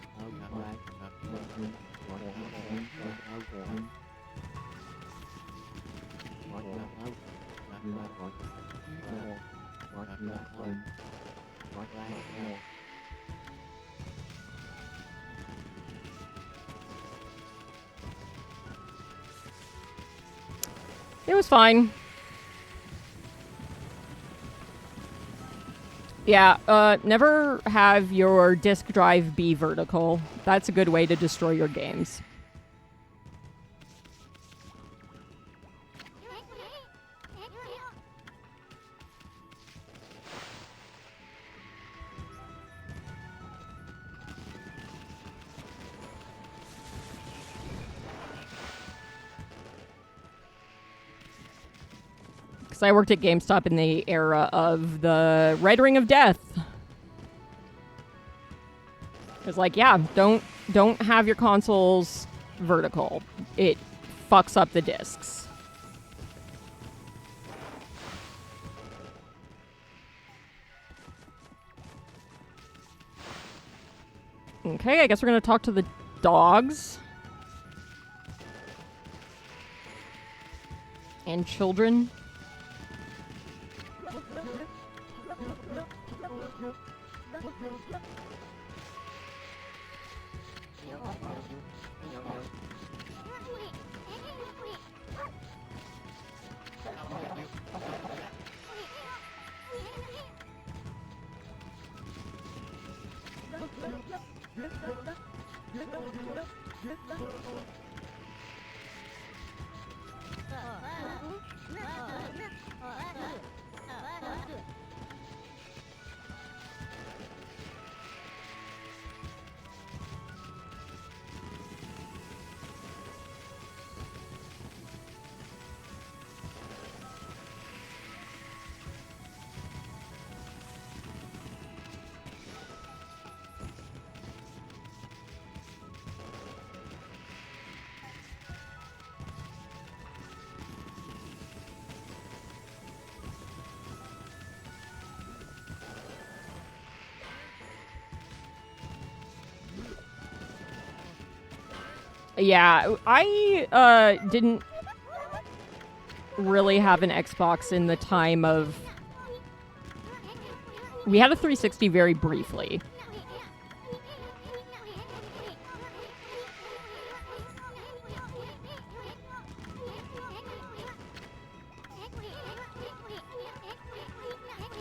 [SPEAKER 1] It was fine. Yeah, never have your disk drive be vertical. That's a good way to destroy your games. Because I worked at GameStop in the era of the Red Ring of Death. It's like, yeah, don't have your consoles vertical. It fucks up the discs. Okay, I guess we're gonna talk to the dogs. And children. Yeah, I didn't really have an Xbox in the time of... We had a 360 very briefly.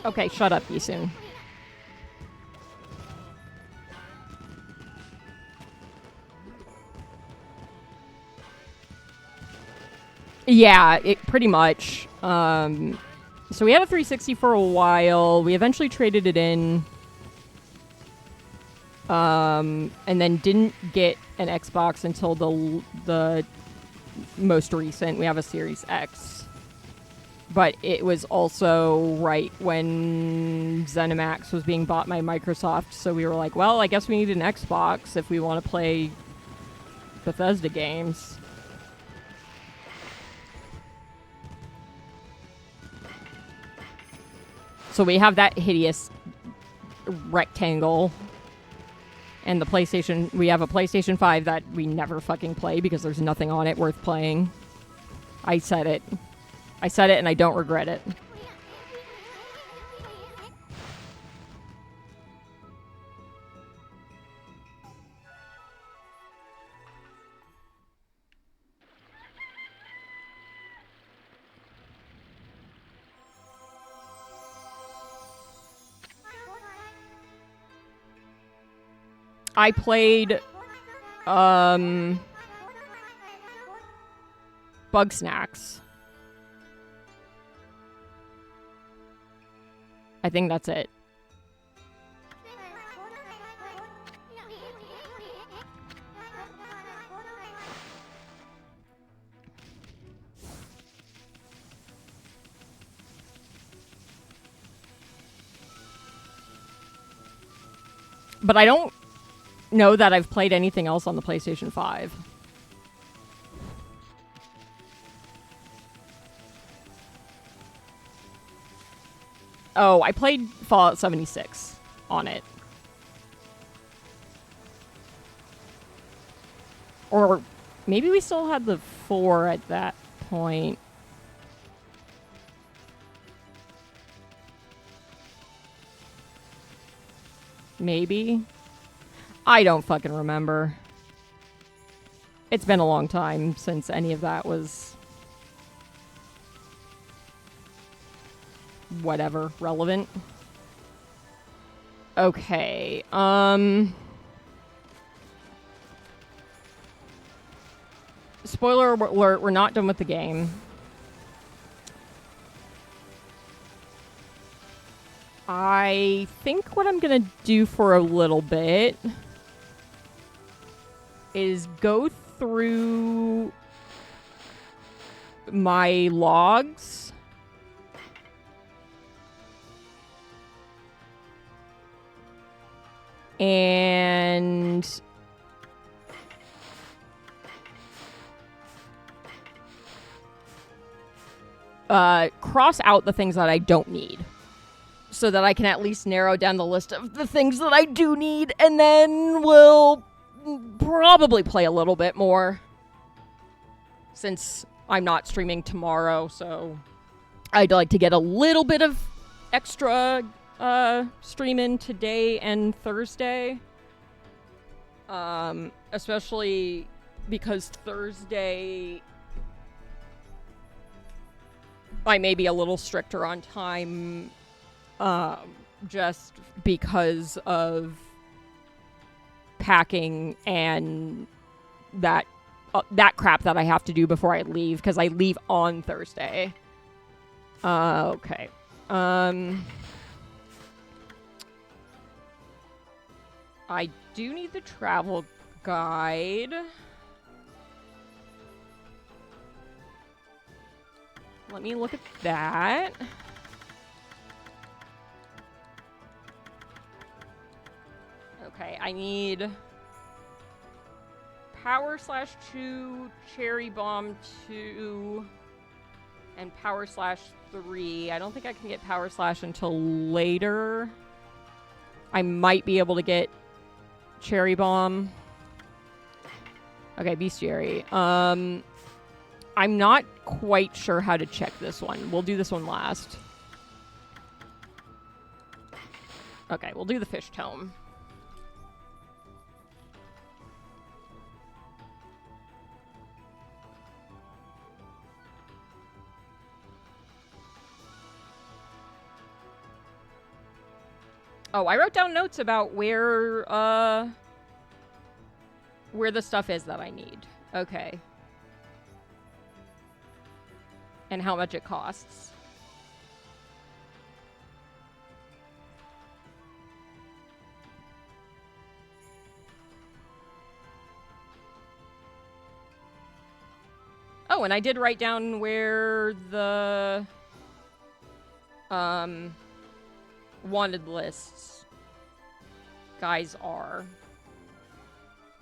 [SPEAKER 1] Okay, shut up, Yisun. Yeah, it pretty much. So we had a 360 for a while. We eventually traded it in. And then didn't get an Xbox until the most recent. We have a Series X. But it was also right when ZeniMax was being bought by Microsoft. So we were like, well, I guess we need an Xbox if we want to play Bethesda games. So we have that hideous rectangle. And the PlayStation... We have a PlayStation 5 that we never fucking play because there's nothing on it worth playing. I said it. I said it and I don't regret it. I played Bug Snacks. I think that's it. But I don't know that I've played anything else on the PlayStation 5. Oh, I played Fallout 76 on it. Or maybe we still had the 4 at that point. Maybe. I don't fucking remember. It's been a long time since any of that was... whatever, relevant. Okay, spoiler alert, we're not done with the game. I think what I'm gonna do for a little bit is go through my logs and cross out the things that I don't need, so that I can at least narrow down the list of the things that I do need, and then we'll probably play a little bit more, since I'm not streaming tomorrow, so I'd like to get a little bit of extra stream in today and Thursday. Especially because Thursday I may be a little stricter on time, just because of packing and that crap that I have to do before I leave, because I leave on Thursday. Okay. I do need the travel guide. Let me look at that. Okay, I need Power Slash 2, Cherry Bomb 2, and Power Slash 3. I don't think I can get Power Slash until later. I might be able to get Cherry Bomb. Okay, Bestiary. I'm not quite sure how to check this one. We'll do this one last. Okay, we'll do the Fish Tome. Oh, I wrote down notes about where the stuff is that I need. Okay. And how much it costs. Oh, and I did write down where the wanted lists guys are.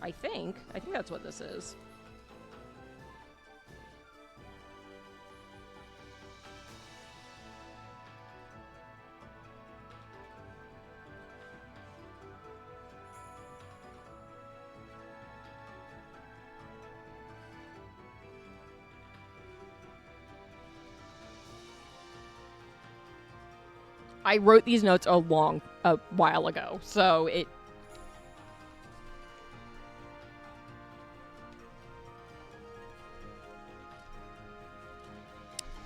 [SPEAKER 1] I think that's what this is. I wrote these notes a while ago, so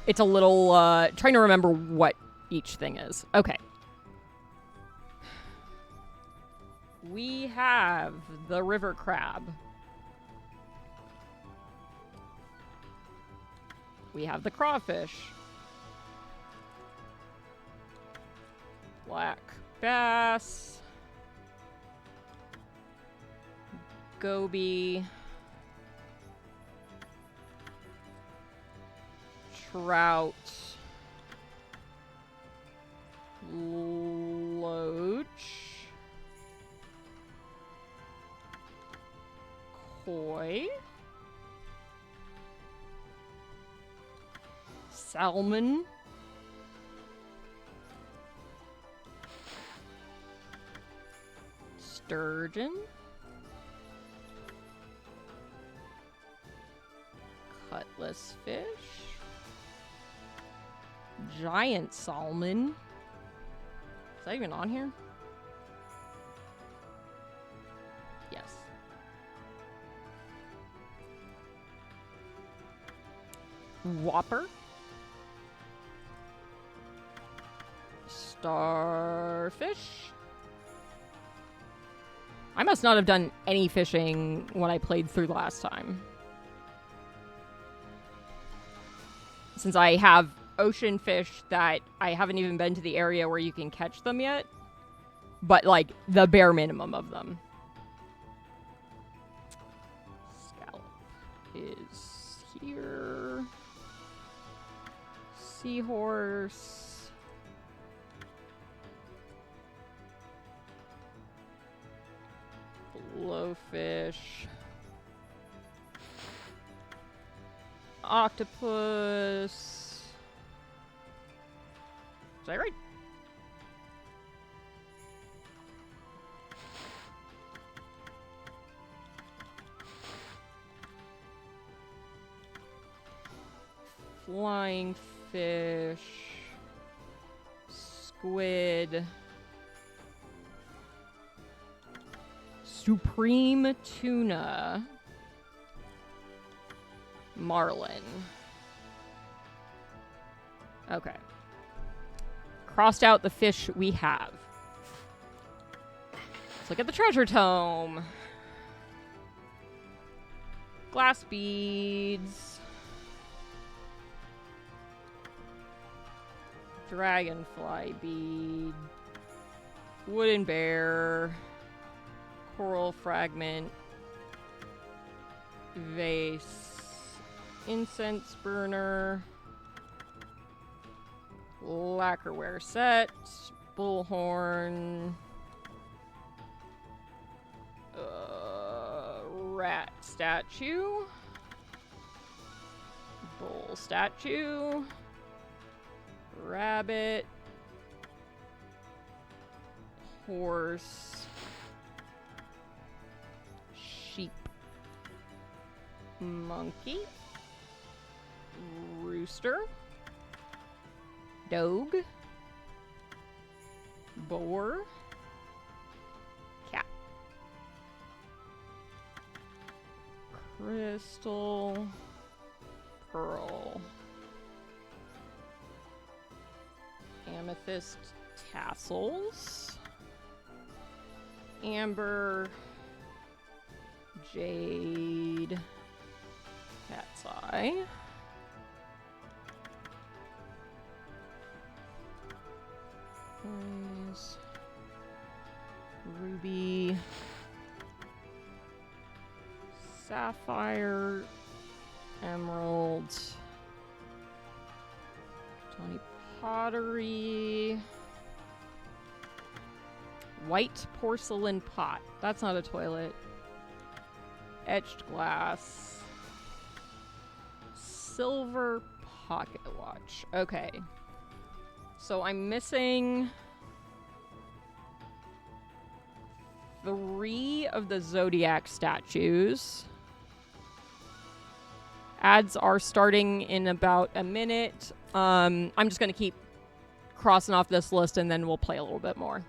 [SPEAKER 1] it's a little, trying to remember what each thing is. Okay. We have the river crab. We have the crawfish. Black bass. Goby. Trout. Loach. Koi. Salmon. Sturgeon. Cutlass fish. Giant salmon. Is that even on here? Yes. Whopper. Starfish. I must not have done any fishing when I played through last time, since I have ocean fish that I haven't even been to the area where you can catch them yet, but like the bare minimum of them. Scallop is here. Seahorse. Blowfish. Octopus. Is that right? Flying fish. Squid. Supreme tuna. Marlin. Okay. Crossed out the fish we have. Let's look at the treasure tome. Glass beads. Dragonfly bead. Wooden bear. Coral fragment. Vase. Incense burner. Lacquerware set. Bullhorn. Rat statue. Bull statue. Rabbit. Horse. Sheep. Monkey. Rooster. Dog. Boar. Cat. Crystal. Pearl. Amethyst tassels. Amber. Jade. Cat's eye. Ruby. Sapphire. Emerald. Tiny pottery. White porcelain pot. That's not a toilet. Etched glass. Silver pocket watch. Okay. So I'm missing 3 of the Zodiac statues. Ads are starting in about a minute. I'm just going to keep crossing off this list and then we'll play a little bit more.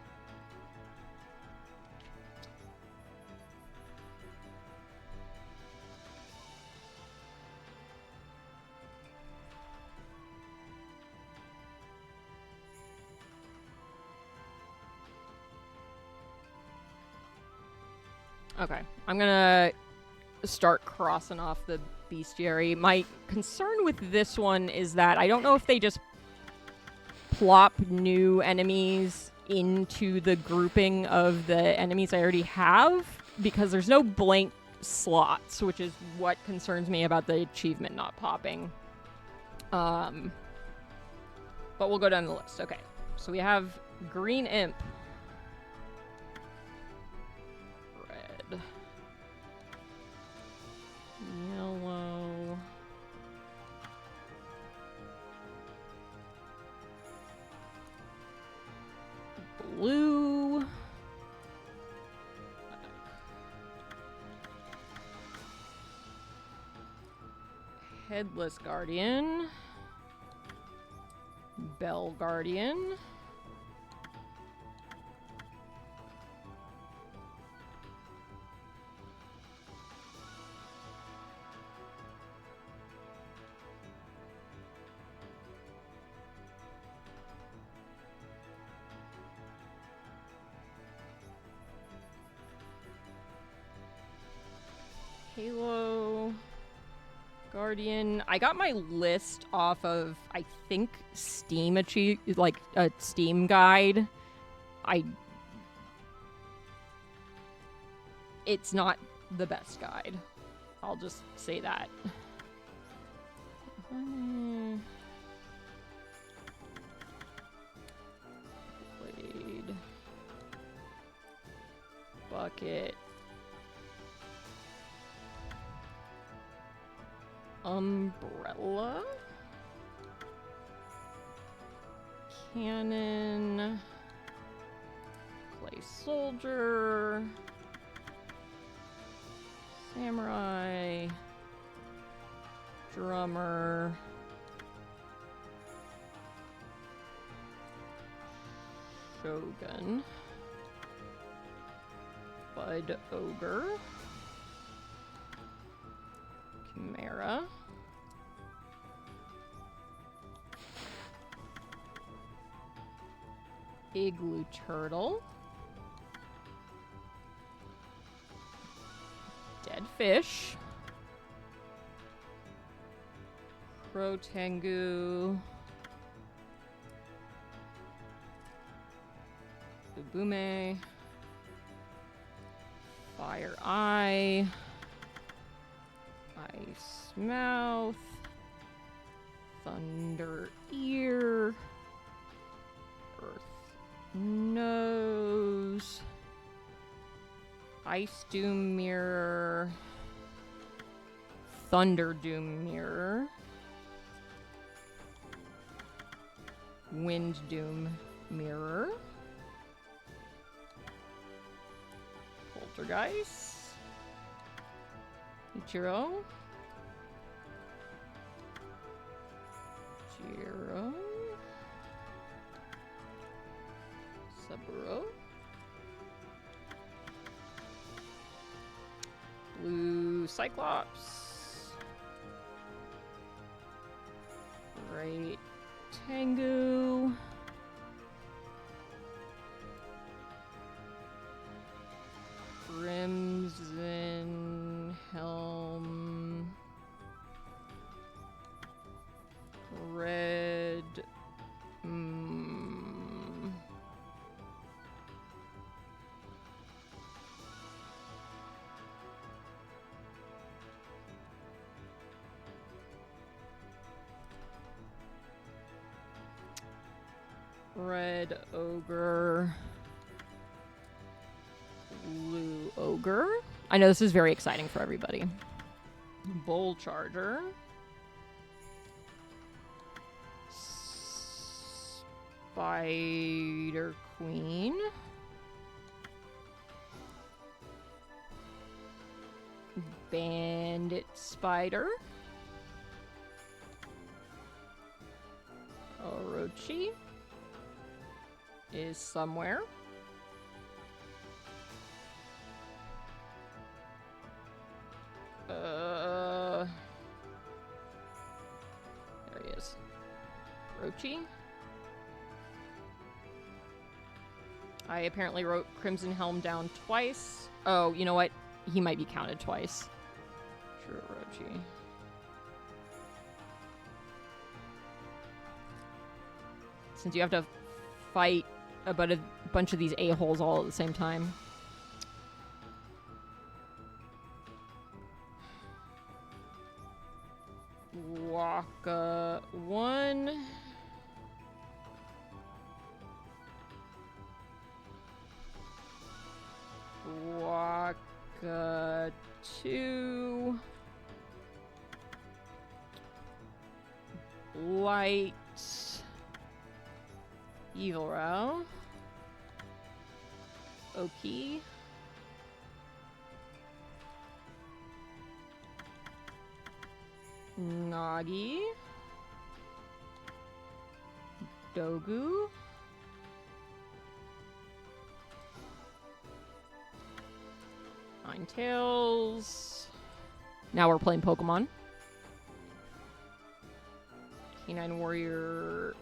[SPEAKER 1] Okay. I'm gonna start crossing off the bestiary. My concern with this one is that I don't know if they just plop new enemies into the grouping of the enemies I already have, because there's no blank slots, which is what concerns me about the achievement not popping. But we'll go down the list. Okay. So we have Green Imp. Red. Yellow. Blue. Headless Guardian. Bell Guardian. Halo. Guardian. I got my list off of, I think, Steam like a Steam guide. It's not the best guide. I'll just say that. Blade. Bucket. Umbrella. Cannon. Clay soldier. Samurai. Drummer. Shogun. Bud Ogre. Chimera. Igloo Turtle. Dead Fish. Crow Tengu. Ubume. Fire Eye. Ice Mouth. Thunder Ear. Earth Nose. Ice Doom Mirror. Thunder Doom Mirror. Wind Doom Mirror. Poltergeist. Ichiro. Jiro. Saburo. Blue Cyclops. Right Tengu. Crimson Helm. Red. Red Ogre. Blue Ogre. I know this is very exciting for everybody. Bull Charger. Spider Queen. Bandit Spider. Orochi is somewhere. There he is. Orochi. I apparently wrote Crimson Helm down twice. Oh, you know what? he might be counted twice. Shurochi. Since you have to fight about a bunch of these a-holes all at the same time. Waka 1. Waka 2. Light. Evil Row. Oki. Nagi. Dogu. Ninetales. Now we're playing Pokemon. Canine Warrior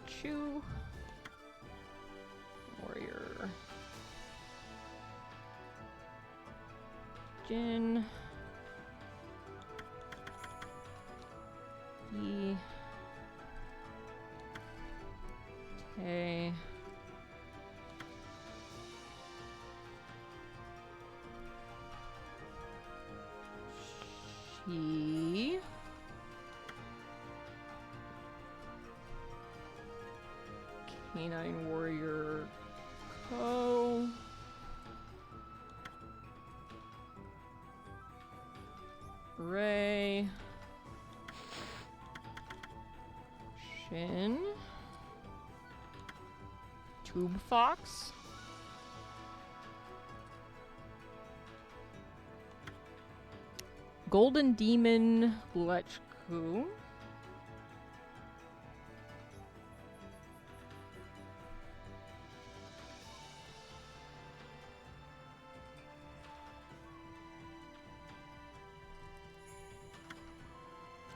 [SPEAKER 1] Chew. Warrior Jin. E. Tay. She. Canine Warrior Ko. Ray. Shin. Tube Fox. Golden Demon Lechku.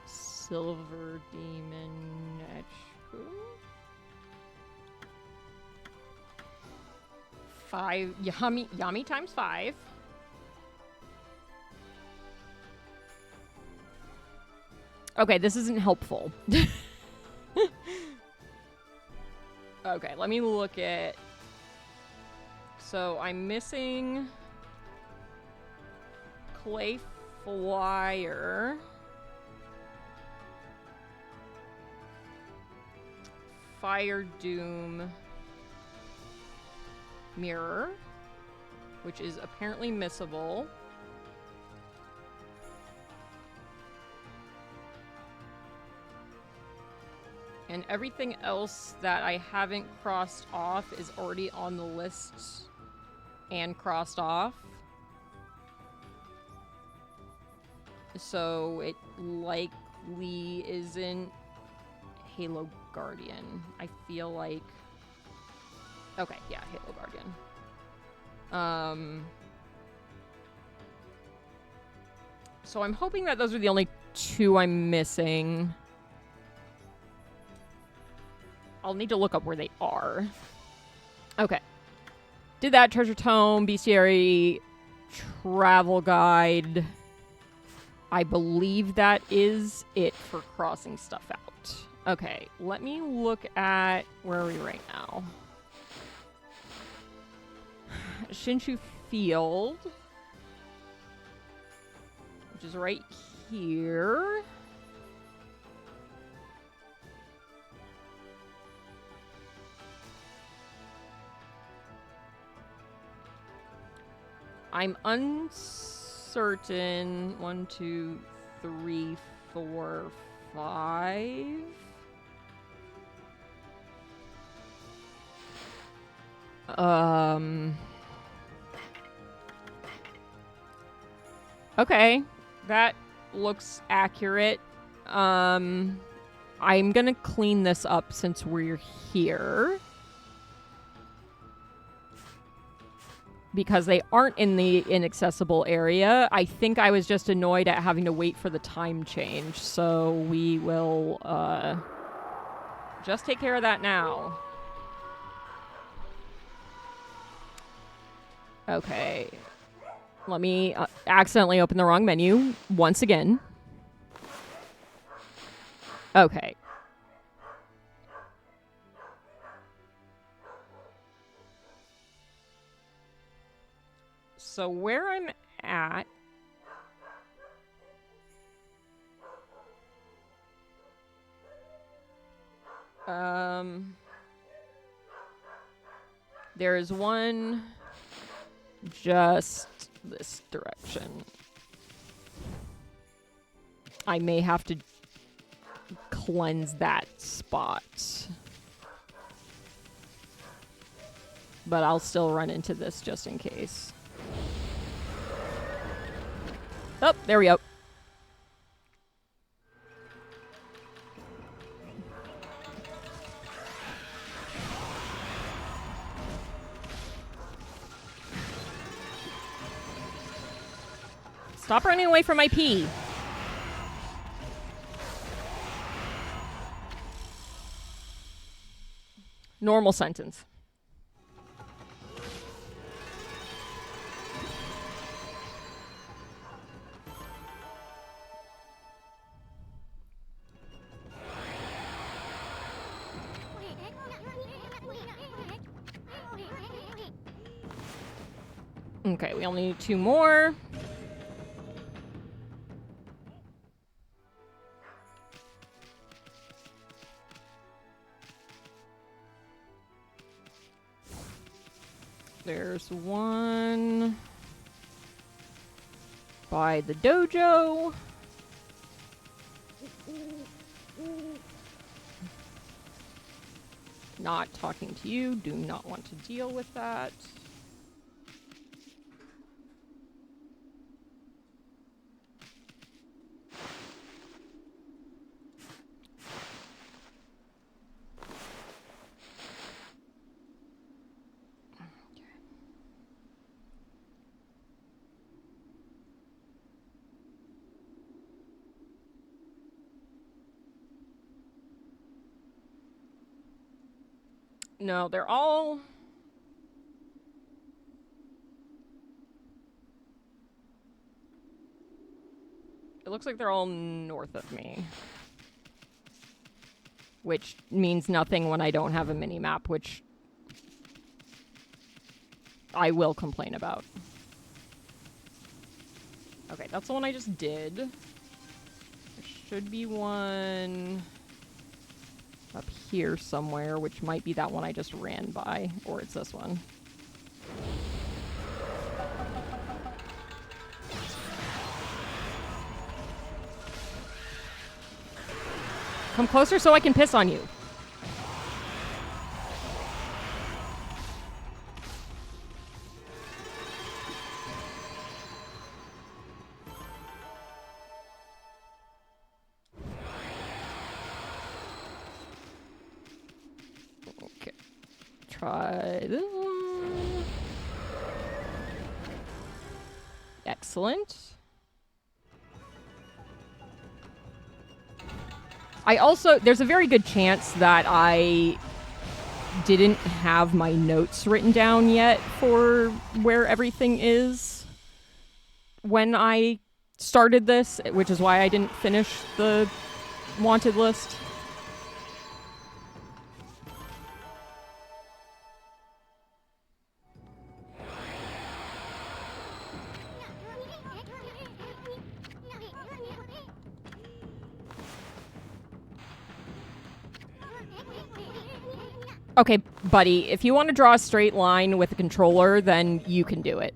[SPEAKER 1] Silver Demon Lechku. 5 Yami times 5. Okay, this isn't helpful. Okay, let me look at... So, I'm missing... Clay Flyer. Fire Doom. Mirror. Which is apparently missable. And everything else that I haven't crossed off is already on the list and crossed off. So it likely isn't Halo Guardian. I feel like... Okay, yeah, Halo Guardian. So I'm hoping that those are the only two I'm missing. I'll need to look up where they are. Okay. Did that. Treasure Tome, Bestiary, Travel Guide. I believe that is it for crossing stuff out. Okay, let me look at... Where are we right now? Shinshu Field. Which is right here. I'm uncertain. 1, 2, 3, 4, 5. Okay. That looks accurate. I'm gonna clean this up since we're here. Because they aren't in the inaccessible area. I think I was just annoyed at having to wait for the time change. So we will just take care of that now. Okay. Let me accidentally open the wrong menu once again. Okay. So where I'm at... there is one just this direction. I may have to cleanse that spot. But I'll still run into this just in case. Oh, there we go. Stop running away from my pee. Normal sentence. Okay, we only need 2 more. There's one by the dojo. Not talking to you. Do not want to deal with that. No, they're all... It looks like they're all north of me. Which means nothing when I don't have a mini-map, which I will complain about. Okay, that's the one I just did. There should be one up here somewhere, which might be that one I just ran by, or it's this one. Come closer so I can piss on you. Okay. Try this one. Excellent. There's a very good chance that I didn't have my notes written down yet for where everything is when I started this, which is why I didn't finish the wanted list. Okay, buddy, if you want to draw a straight line with a controller, then you can do it.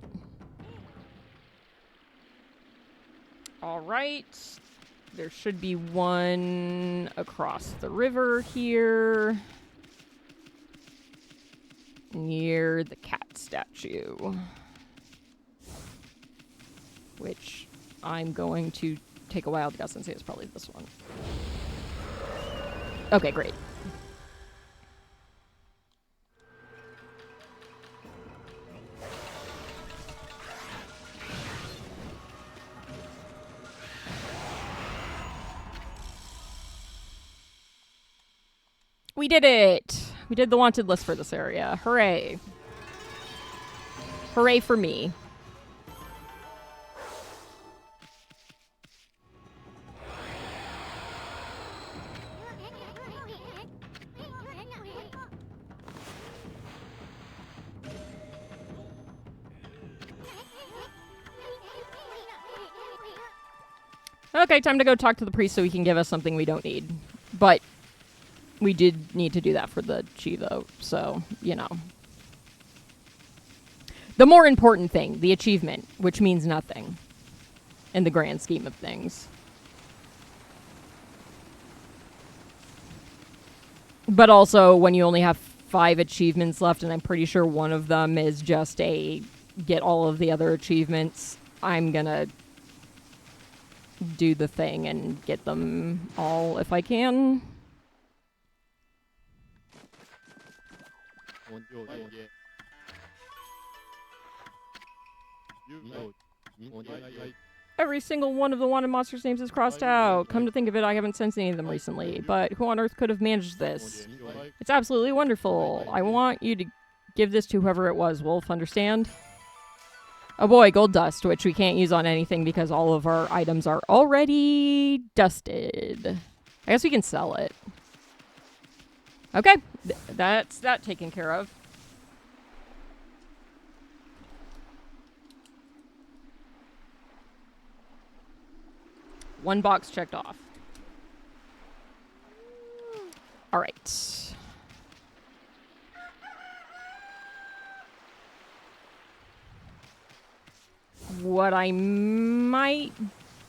[SPEAKER 1] All right. There should be one across the river here. Near the cat statue. Which I'm going to take a wild guess and say it's probably this one. Okay, great. We did it! We did the wanted list for this area. Hooray. Hooray for me. Okay, time to go talk to the priest so he can give us something we don't need. But we did need to do that for the Chivo, so, you know. The more important thing, the achievement, which means nothing in the grand scheme of things. But also, when you only have 5 achievements left, and I'm pretty sure one of them is just a get all of the other achievements, I'm gonna do the thing and get them all if I can. Every single one of the wanted monsters' names is crossed out. Come to think of it, I haven't sensed any of them recently, but who on earth could have managed this? It's absolutely wonderful. I want you to give this to whoever it was, Wolf, understand? Oh boy, gold dust, which we can't use on anything because all of our items are already dusted. I guess we can sell it. Okay, that's that taken care of. One box checked off. All right. What I might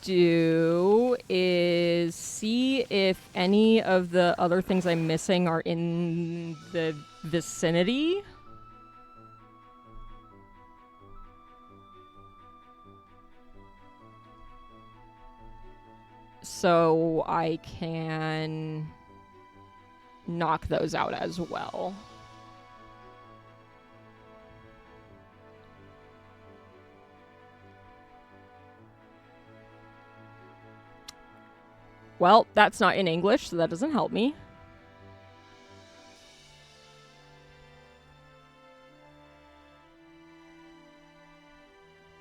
[SPEAKER 1] do is see if any of the other things I'm missing are in the vicinity. So I can knock those out as well. Well, that's not in English, so that doesn't help me.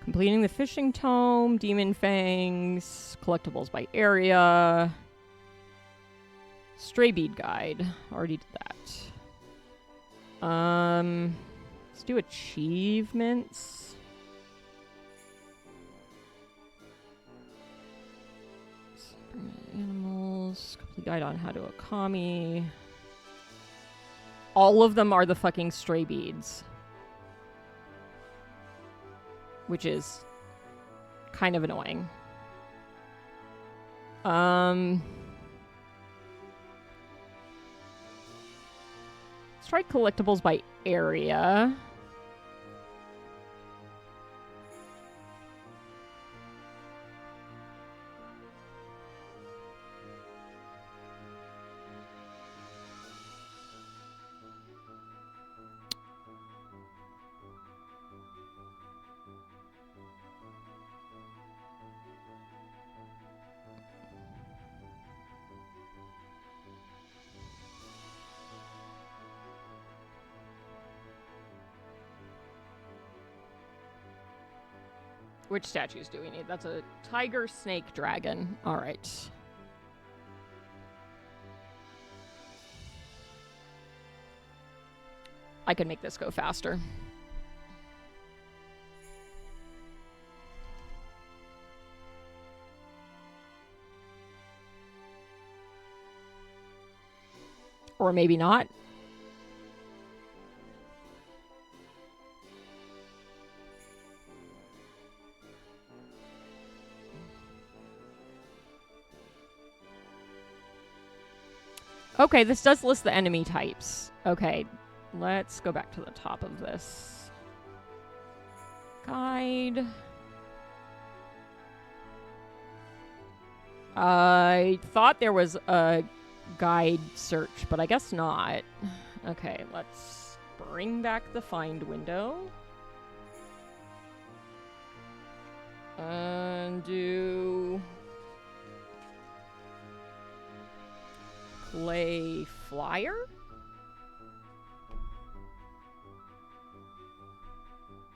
[SPEAKER 1] Completing the fishing tome, demon fangs, collectibles by area, stray bead guide. Already did that. Let's do achievements. Animals, complete guide on how to Okami. All of them are the fucking stray beads. Which is kind of annoying. Let's try collectibles by area. Which statues do we need? That's a tiger, snake, dragon. All right. I could make this go faster. Or maybe not. Okay, this does list the enemy types. Okay, let's go back to the top of this. Guide. I thought there was a guide search, but I guess not. Okay, let's bring back the find window. Undo. Play flyer?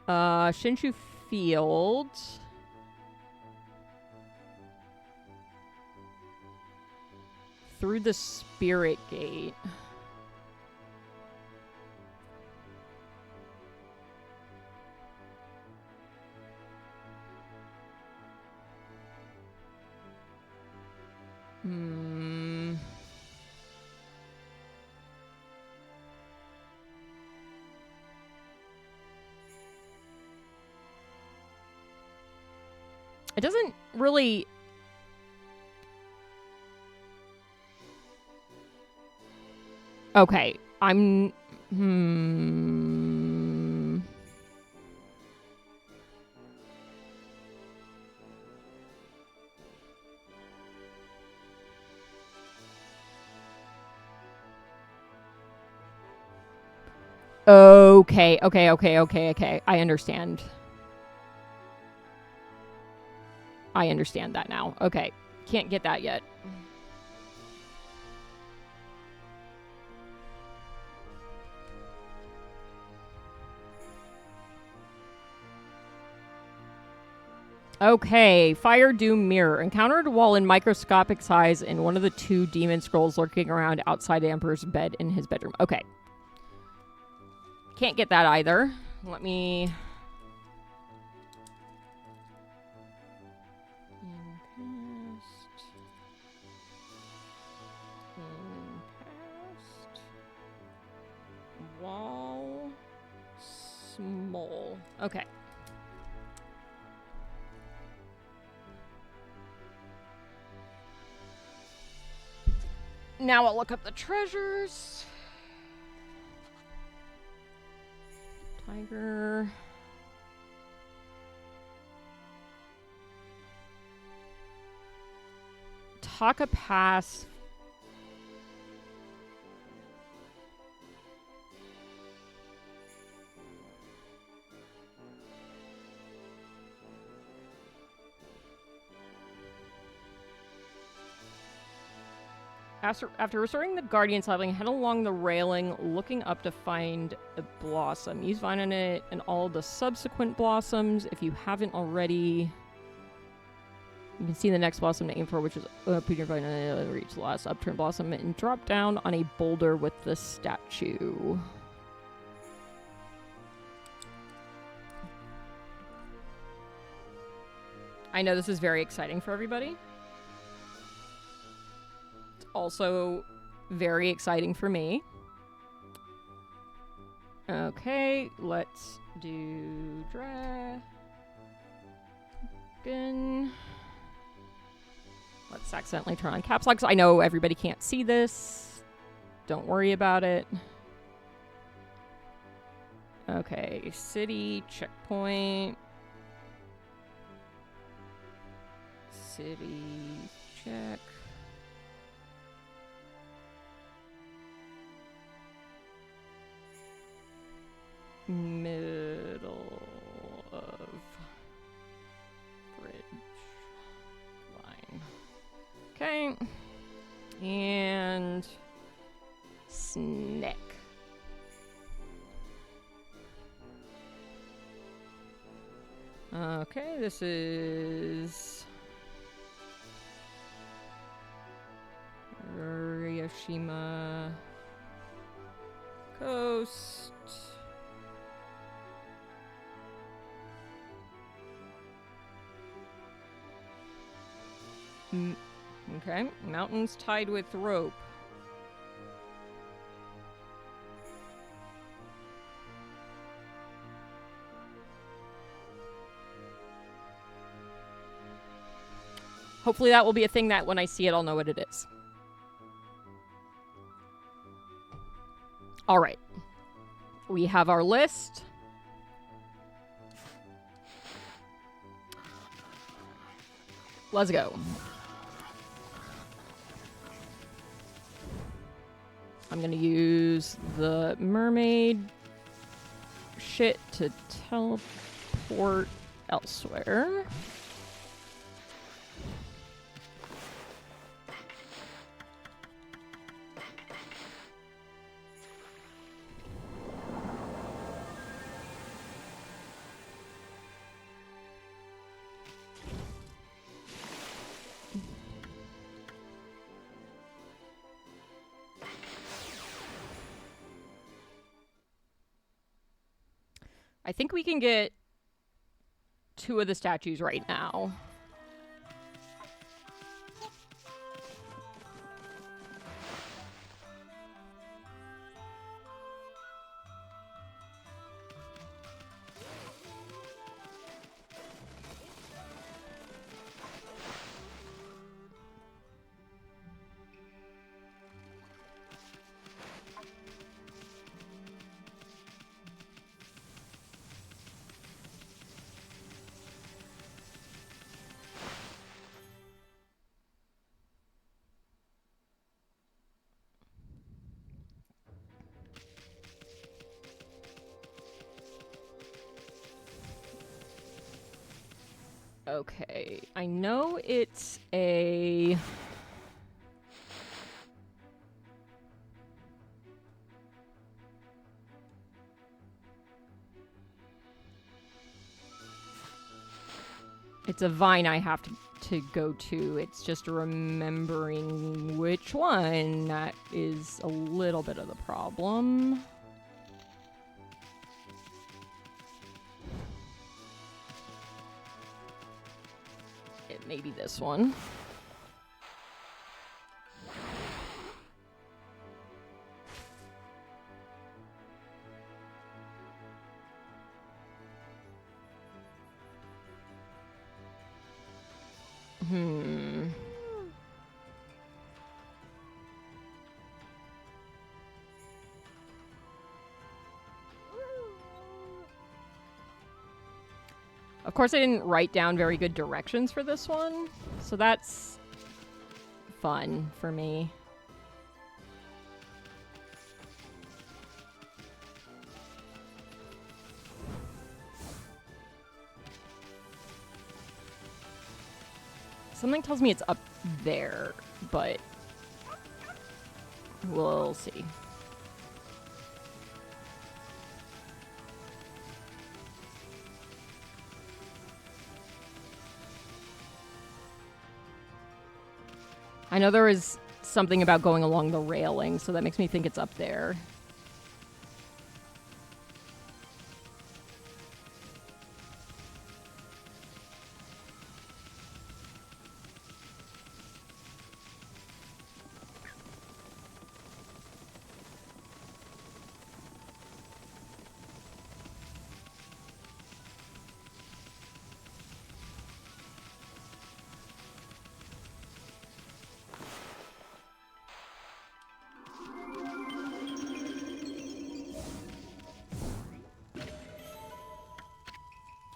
[SPEAKER 1] Shinshu Field. Through the Spirit Gate. Hmm. It doesn't really... Okay, I'm... Okay. I understand. I understand that now. Okay. Can't get that yet. Okay, Fire Doom Mirror. Encountered while in microscopic size in one of the 2 demon scrolls lurking around outside the Emperor's bed in his bedroom. Okay. Can't get that either. Let me... Wall... Small. Okay. Now I'll look up the treasures. Tiger. Taka Pass. After restoring the Guardian sapling, head along the railing, looking up to find a blossom. Use Vine on it and all the subsequent blossoms if you haven't already. You can see the next blossom to aim for, which is put your vine on it, reach the last upturned blossom, and drop down on a boulder with the statue. I know this is very exciting for everybody. Also very exciting for me. Okay, let's do dragon. Let's accidentally turn on caps lock. I know everybody can't see this. Don't worry about it. Okay, city, checkpoint. City, check. Middle of bridge line. Okay. And snack. Okay, this is Ryoshima Coast. Okay, mountains tied with rope. Hopefully that will be a thing that when I see it, I'll know what it is. All right. We have our list. Let's go. I'm gonna use the mermaid shit to teleport elsewhere. I think we can get 2 of the statues right now. Okay, I know it's a... It's a vine I have to go to. It's just remembering which one that is a little bit of the problem. It may be this one. Of course, I didn't write down very good directions for this one, so that's fun for me. Something tells me it's up there, but we'll see. I know there was something about going along the railing, so that makes me think it's up there.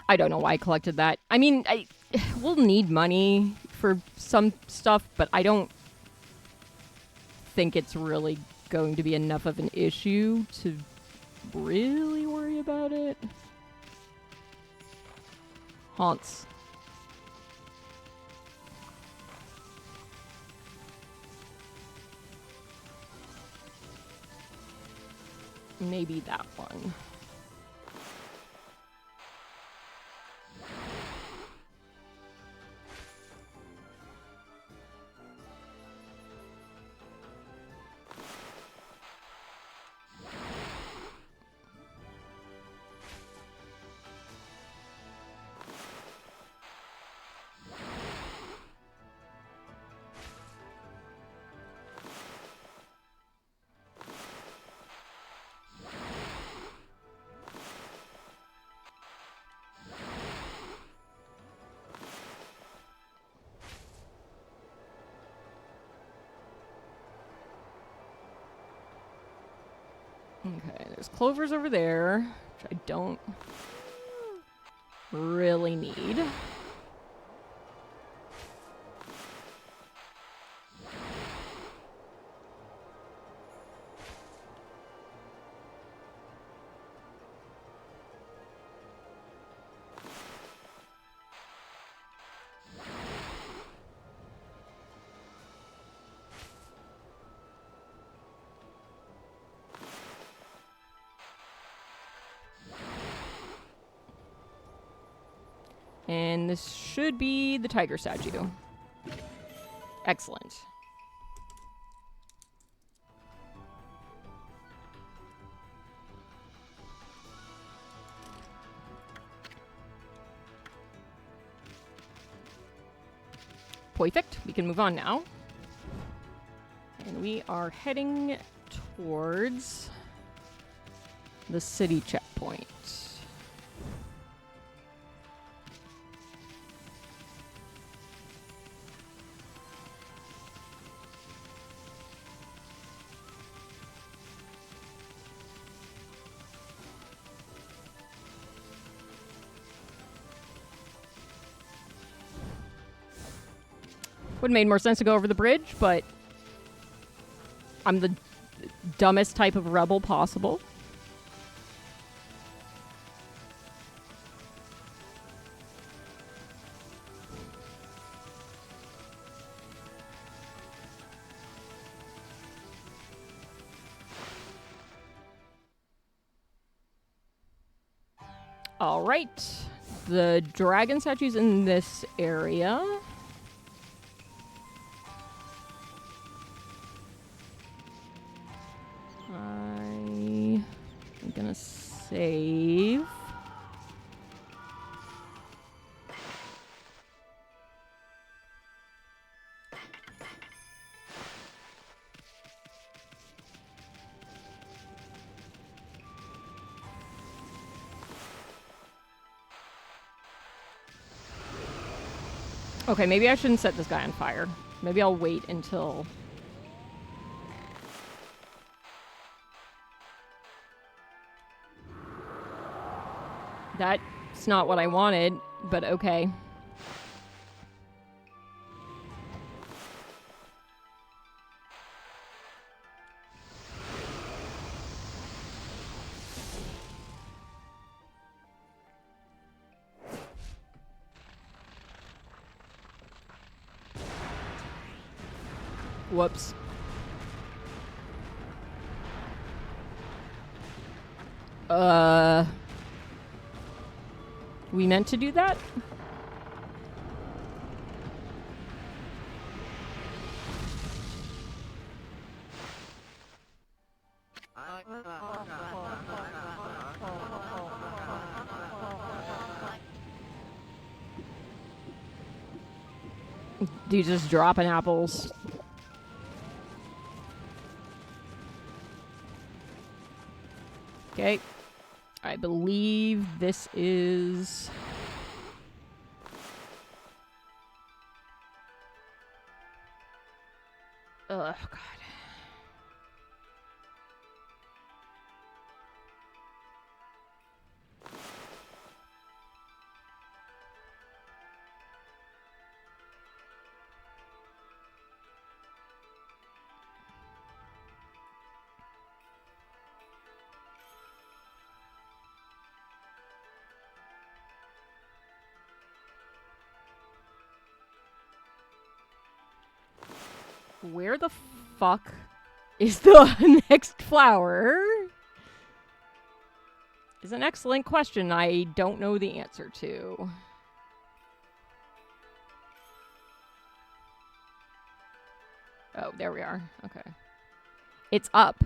[SPEAKER 1] I don't know why I collected that. I mean, we'll need money for some stuff, but I don't think it's really going to be enough of an issue to really worry about it. Haunts. Maybe that one. Okay, there's clovers over there, which I don't really need. And this should be the tiger statue. Excellent. Perfect. We can move on now. And we are heading towards the city checkpoint. Would have made more sense to go over the bridge, but I'm the dumbest type of rebel possible. All right. The dragon statue's in this area. I'm gonna save. Okay, maybe I shouldn't set this guy on fire. Maybe I'll wait until... That's not what I wanted, but okay. Whoops. We meant to do that? Do you just dropping apples? Okay. I believe this is... Oh, God. Where the fuck is the next flower? Is an excellent question I don't know the answer to. Oh, there we are. Okay. It's up.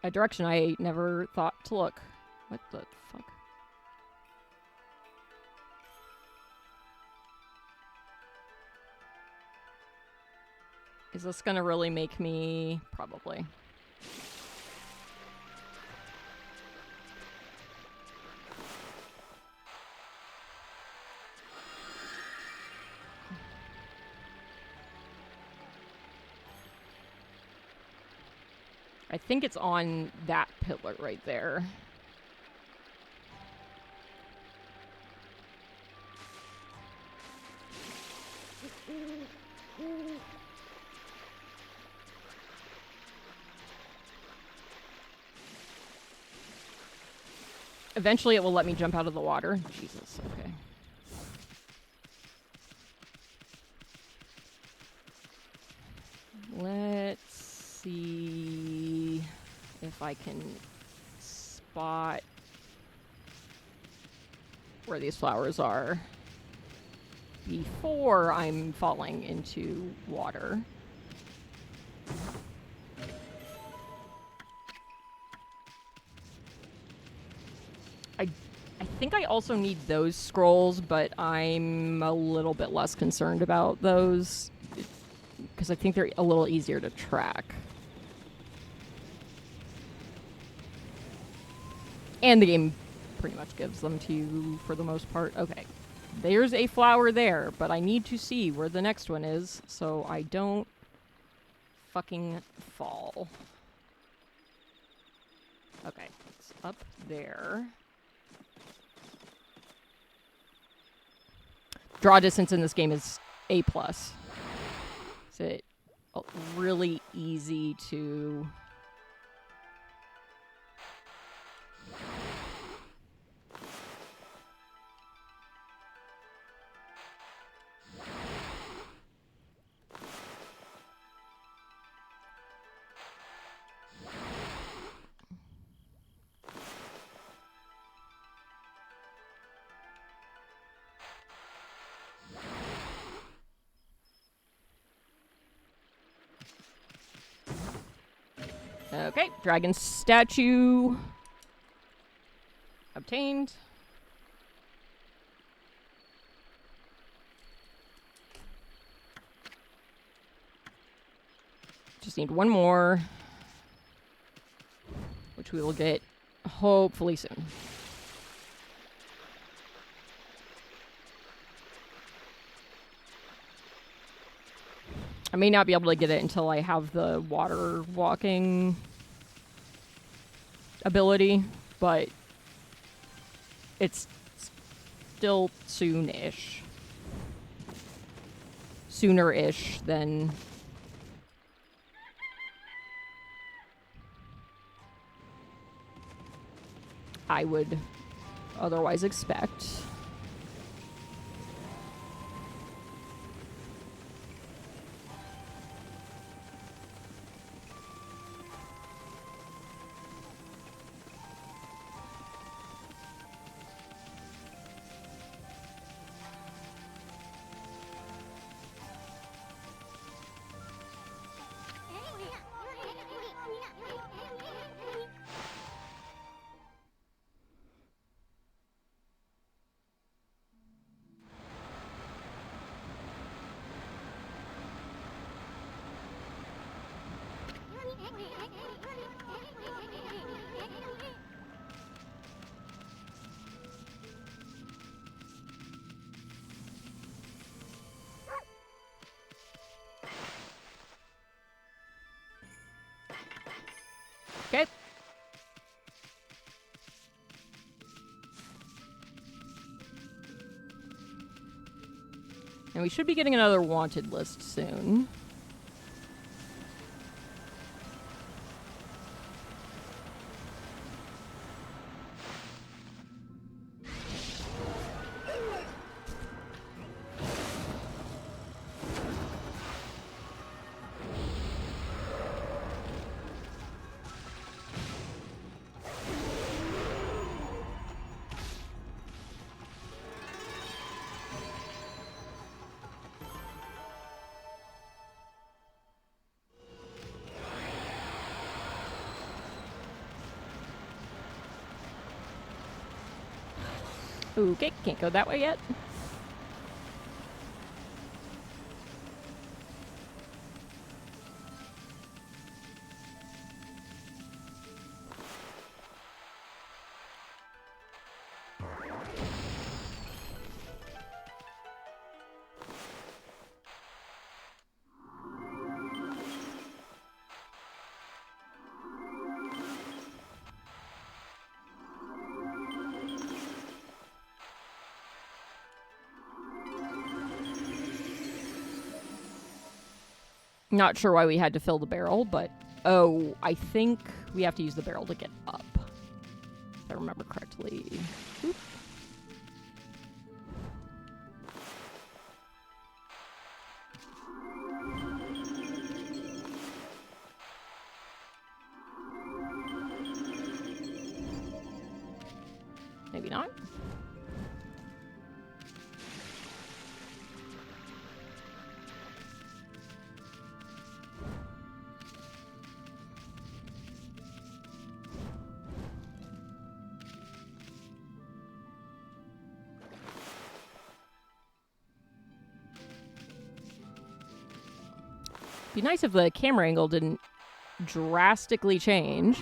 [SPEAKER 1] A direction I never thought to look. What the fuck? Is this gonna really make me... Probably. I think it's on that pillar right there. Eventually it will let me jump out of the water. Jesus, okay. Let's see if I can spot where these flowers are before I'm falling into water. I think I also need those scrolls, but I'm a little bit less concerned about those because I think they're a little easier to track. And the game pretty much gives them to you for the most part. Okay. There's a flower there, but I need to see where the next one is so I don't fucking fall. Okay, it's up there. Draw distance in this game is A+. So it's really easy to... Okay, dragon statue obtained. Just need one more, which we will get hopefully soon. I may not be able to get it until I have the water walking ability, but it's still soon-ish. Sooner-ish than I would otherwise expect. Okay. And we should be getting another wanted list soon. Okay, can't go that way yet. Not sure why we had to fill the barrel, but... Oh, I think we have to use the barrel to get up. If I remember correctly. Oop. Maybe not. Be nice if the camera angle didn't drastically change.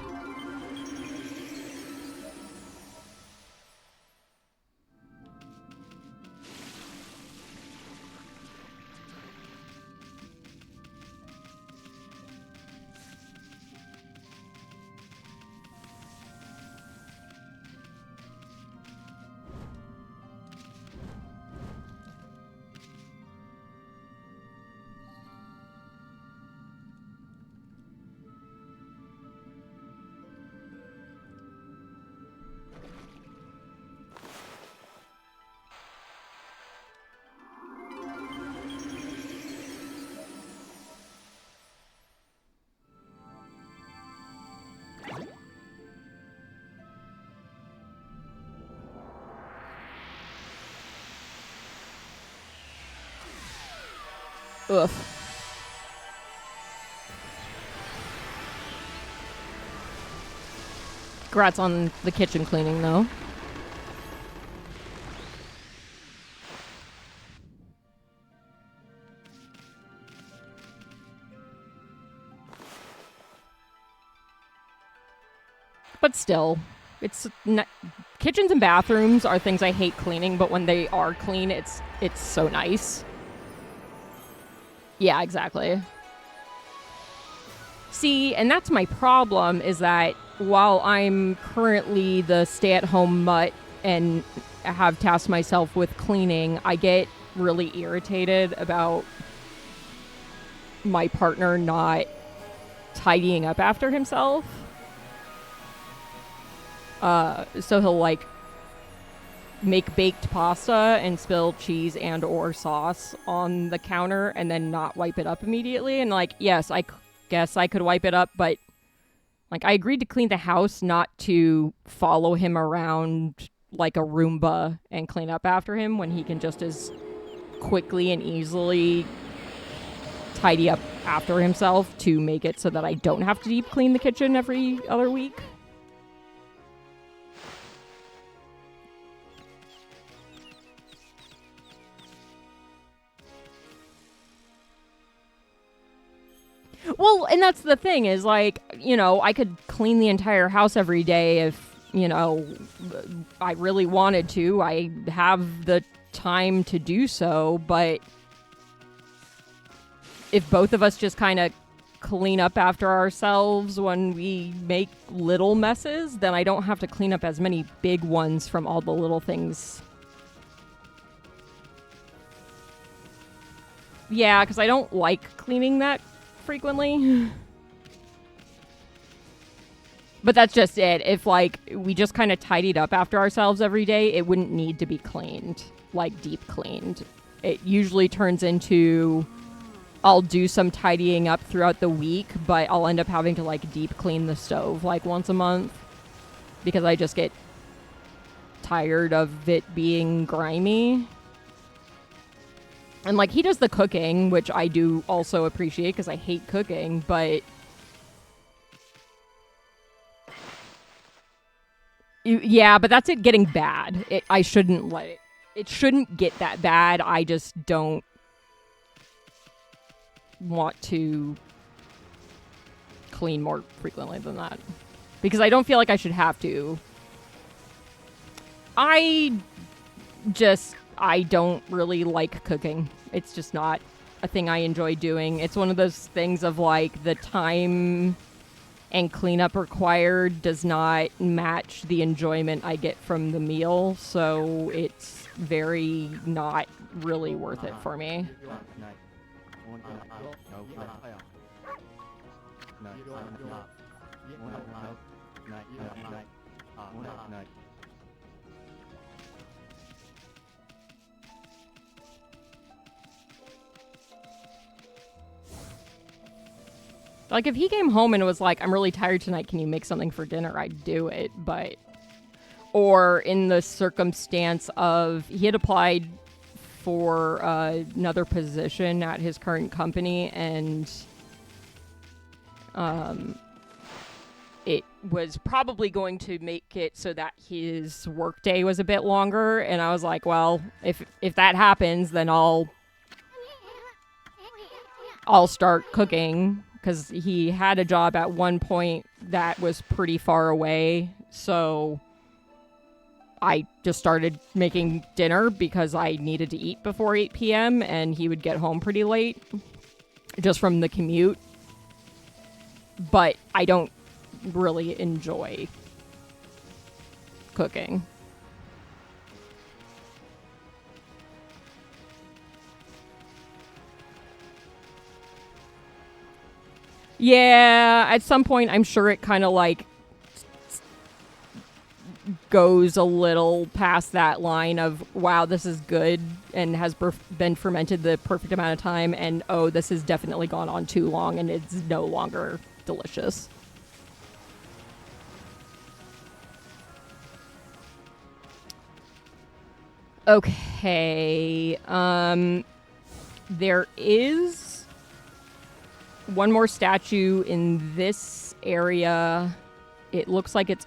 [SPEAKER 1] Ugh. Congrats on the kitchen cleaning, though. But still, it's kitchens and bathrooms are things I hate cleaning, but when they are clean, it's so nice. Yeah, exactly. See, and that's my problem, is that while I'm currently the stay-at-home mutt and have tasked myself with cleaning, I get really irritated about my partner not tidying up after himself. So he'll like make baked pasta and spill cheese and or sauce on the counter and then not wipe it up immediately. And like, yes, I guess I could wipe it up, but like I agreed to clean the house, not to follow him around like a Roomba and clean up after him when he can just as quickly and easily tidy up after himself to make it so that I don't have to deep clean the kitchen every other week. Well, and that's the thing is, like, you know, I could clean the entire house every day if, you know, I really wanted to. I have the time to do so, but if both of us just kind of clean up after ourselves when we make little messes, then I don't have to clean up as many big ones from all the little things. Yeah, because I don't like cleaning that frequently. But that's just it. If like we just kind of tidied up after ourselves every day, it wouldn't need to be cleaned, like deep cleaned. It usually turns into I'll do some tidying up throughout the week, but I'll end up having to like deep clean the stove like once a month because I just get tired of it being grimy. And, like, he does the cooking, which I do also appreciate because I hate cooking, but yeah, but that's it getting bad. I shouldn't let it. It shouldn't get that bad. I just don't want to clean more frequently than that because I don't feel like I should have to. I don't really like cooking. It's just not a thing I enjoy doing. It's one of those things of like the time and cleanup required does not match the enjoyment I get from the meal, so it's very not really worth it for me. Like, if he came home and was like, I'm really tired tonight, can you make something for dinner? I'd do it, but... Or in the circumstance of, he had applied for another position at his current company, and it was probably going to make it so that his workday was a bit longer, and I was like, well, if that happens, then I'll start cooking. Because he had a job at one point that was pretty far away, so I just started making dinner because I needed to eat before 8 p.m. and he would get home pretty late just from the commute. But I don't really enjoy cooking. Yeah, at some point, I'm sure it kind of like goes a little past that line of, wow, this is good and has been fermented the perfect amount of time, and oh, this has definitely gone on too long and it's no longer delicious. Okay, there is one more statue in this area. It looks like it's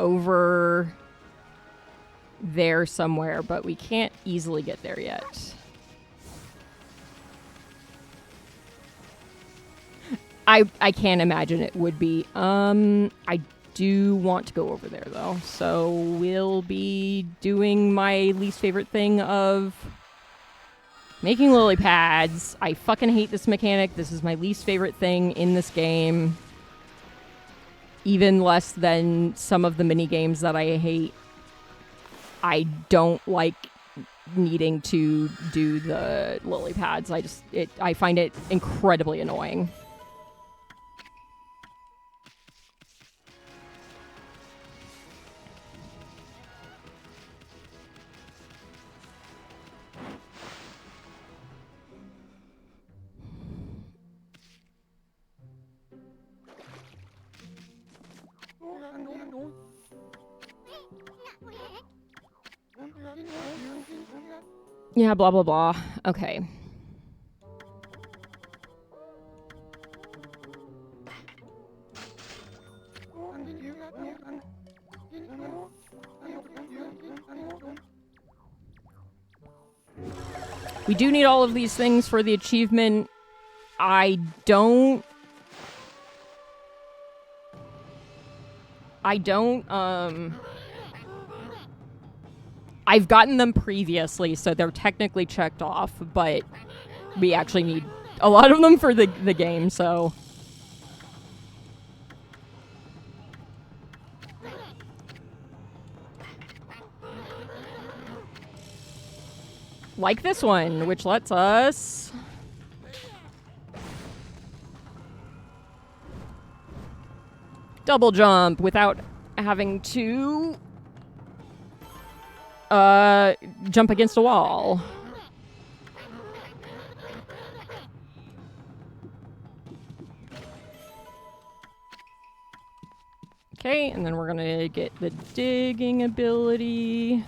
[SPEAKER 1] over there somewhere, but we can't easily get there yet. I can't imagine it would be. I do want to go over there, though. So we'll be doing my least favorite thing of making lily pads. I fucking hate this mechanic. This is my least favorite thing in this game. Even less than some of the mini games that I hate. I don't like needing to do the lily pads. I find it incredibly annoying. Yeah, blah, blah, blah. Okay. We do need all of these things for the achievement. I've gotten them previously, so they're technically checked off, but we actually need a lot of them for the game, so. Like this one, which lets us double jump without having to jump against a wall. Okay, and then we're gonna get the digging ability.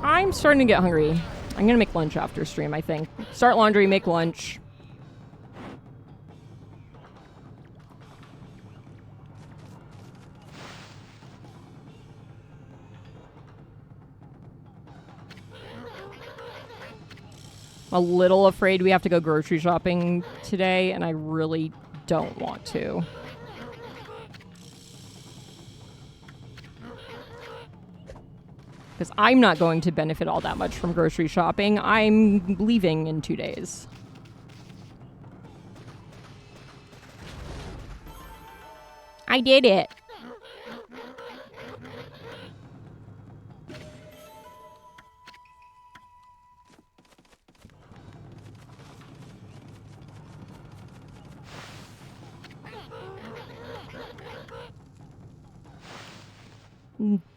[SPEAKER 1] I'm starting to get hungry. I'm gonna make lunch after stream, I think. Start laundry, make lunch. I'm a little afraid we have to go grocery shopping today, and I really don't want to. Because I'm not going to benefit all that much from grocery shopping. I'm leaving in 2 days. I did it.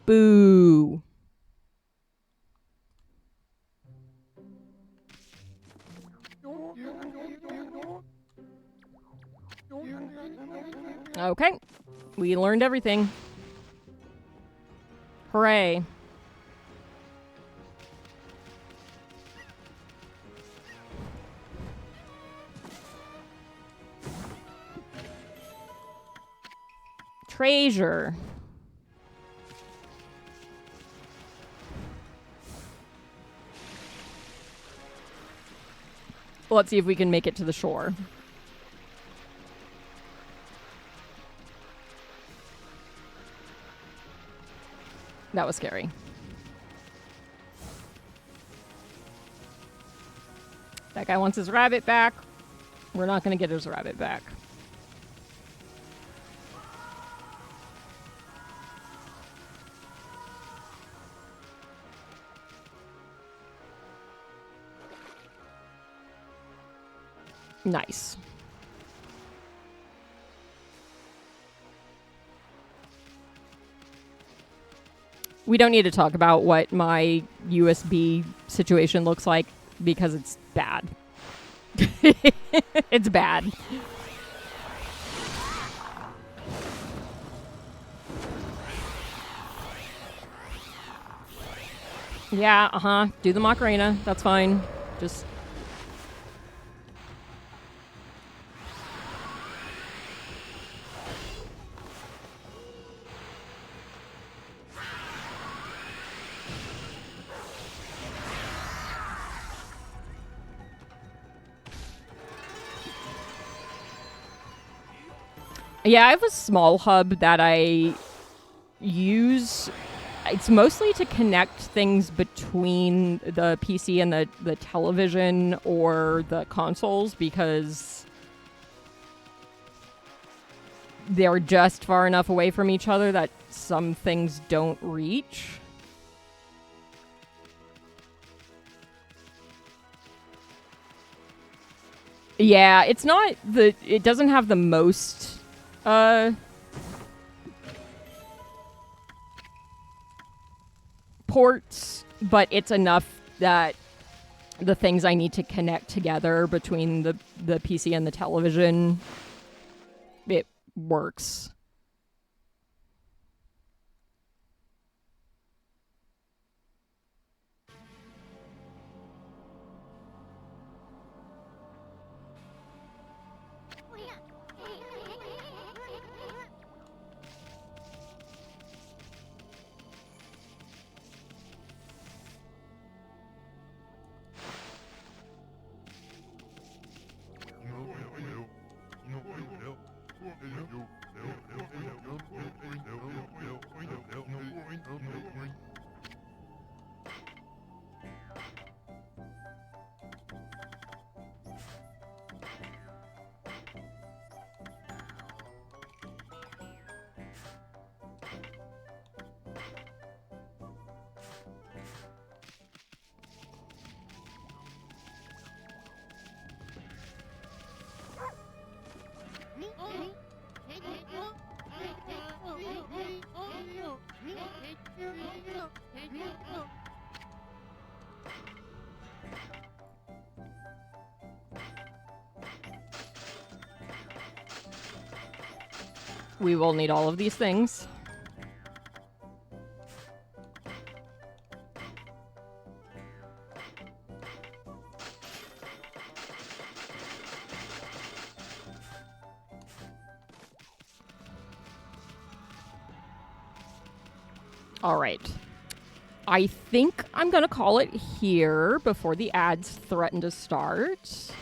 [SPEAKER 1] Boo. Okay. We learned everything. Hooray. Treasure. Let's see if we can make it to the shore. That was scary. That guy wants his rabbit back. We're not going to get his rabbit back. Nice. We don't need to talk about what my USB situation looks like because it's bad. It's bad. Yeah, do the Macarena. That's fine. Just... Yeah, I have a small hub that I use. It's mostly to connect things between the PC and the television or the consoles because they're just far enough away from each other that some things don't reach. Yeah, it's not it doesn't have the most ports, but it's enough that the things I need to connect together between the PC and the television, it works. We will need all of these things. All right. I think I'm going to call it here before the ads threaten to start.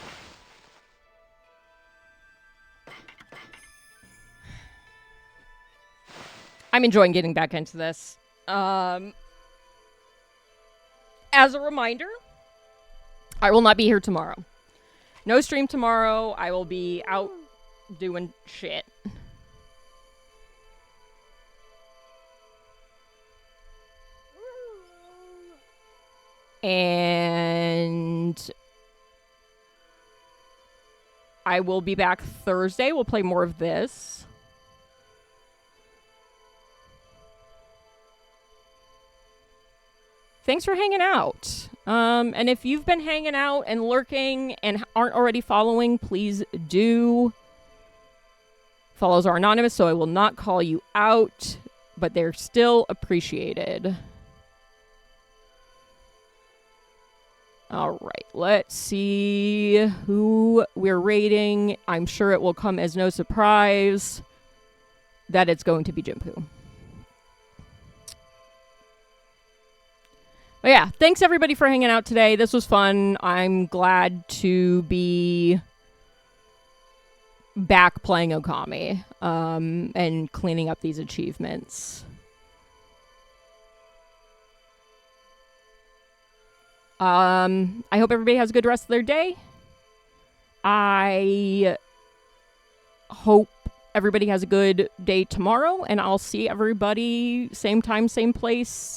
[SPEAKER 1] I'm enjoying getting back into this. As a reminder, I will not be here tomorrow. No stream tomorrow. I will be out doing shit. And I will be back Thursday. We'll play more of this. Thanks for hanging out. And if you've been hanging out and lurking and aren't already following, please do. Follows are anonymous, so I will not call you out, but they're still appreciated. All right, let's see who we're rating. I'm sure it will come as no surprise that it's going to be Jimpu. But yeah, thanks everybody for hanging out today. This was fun. I'm glad to be back playing Okami and cleaning up these achievements. I hope everybody has a good rest of their day. I hope everybody has a good day tomorrow, and I'll see everybody same time, same place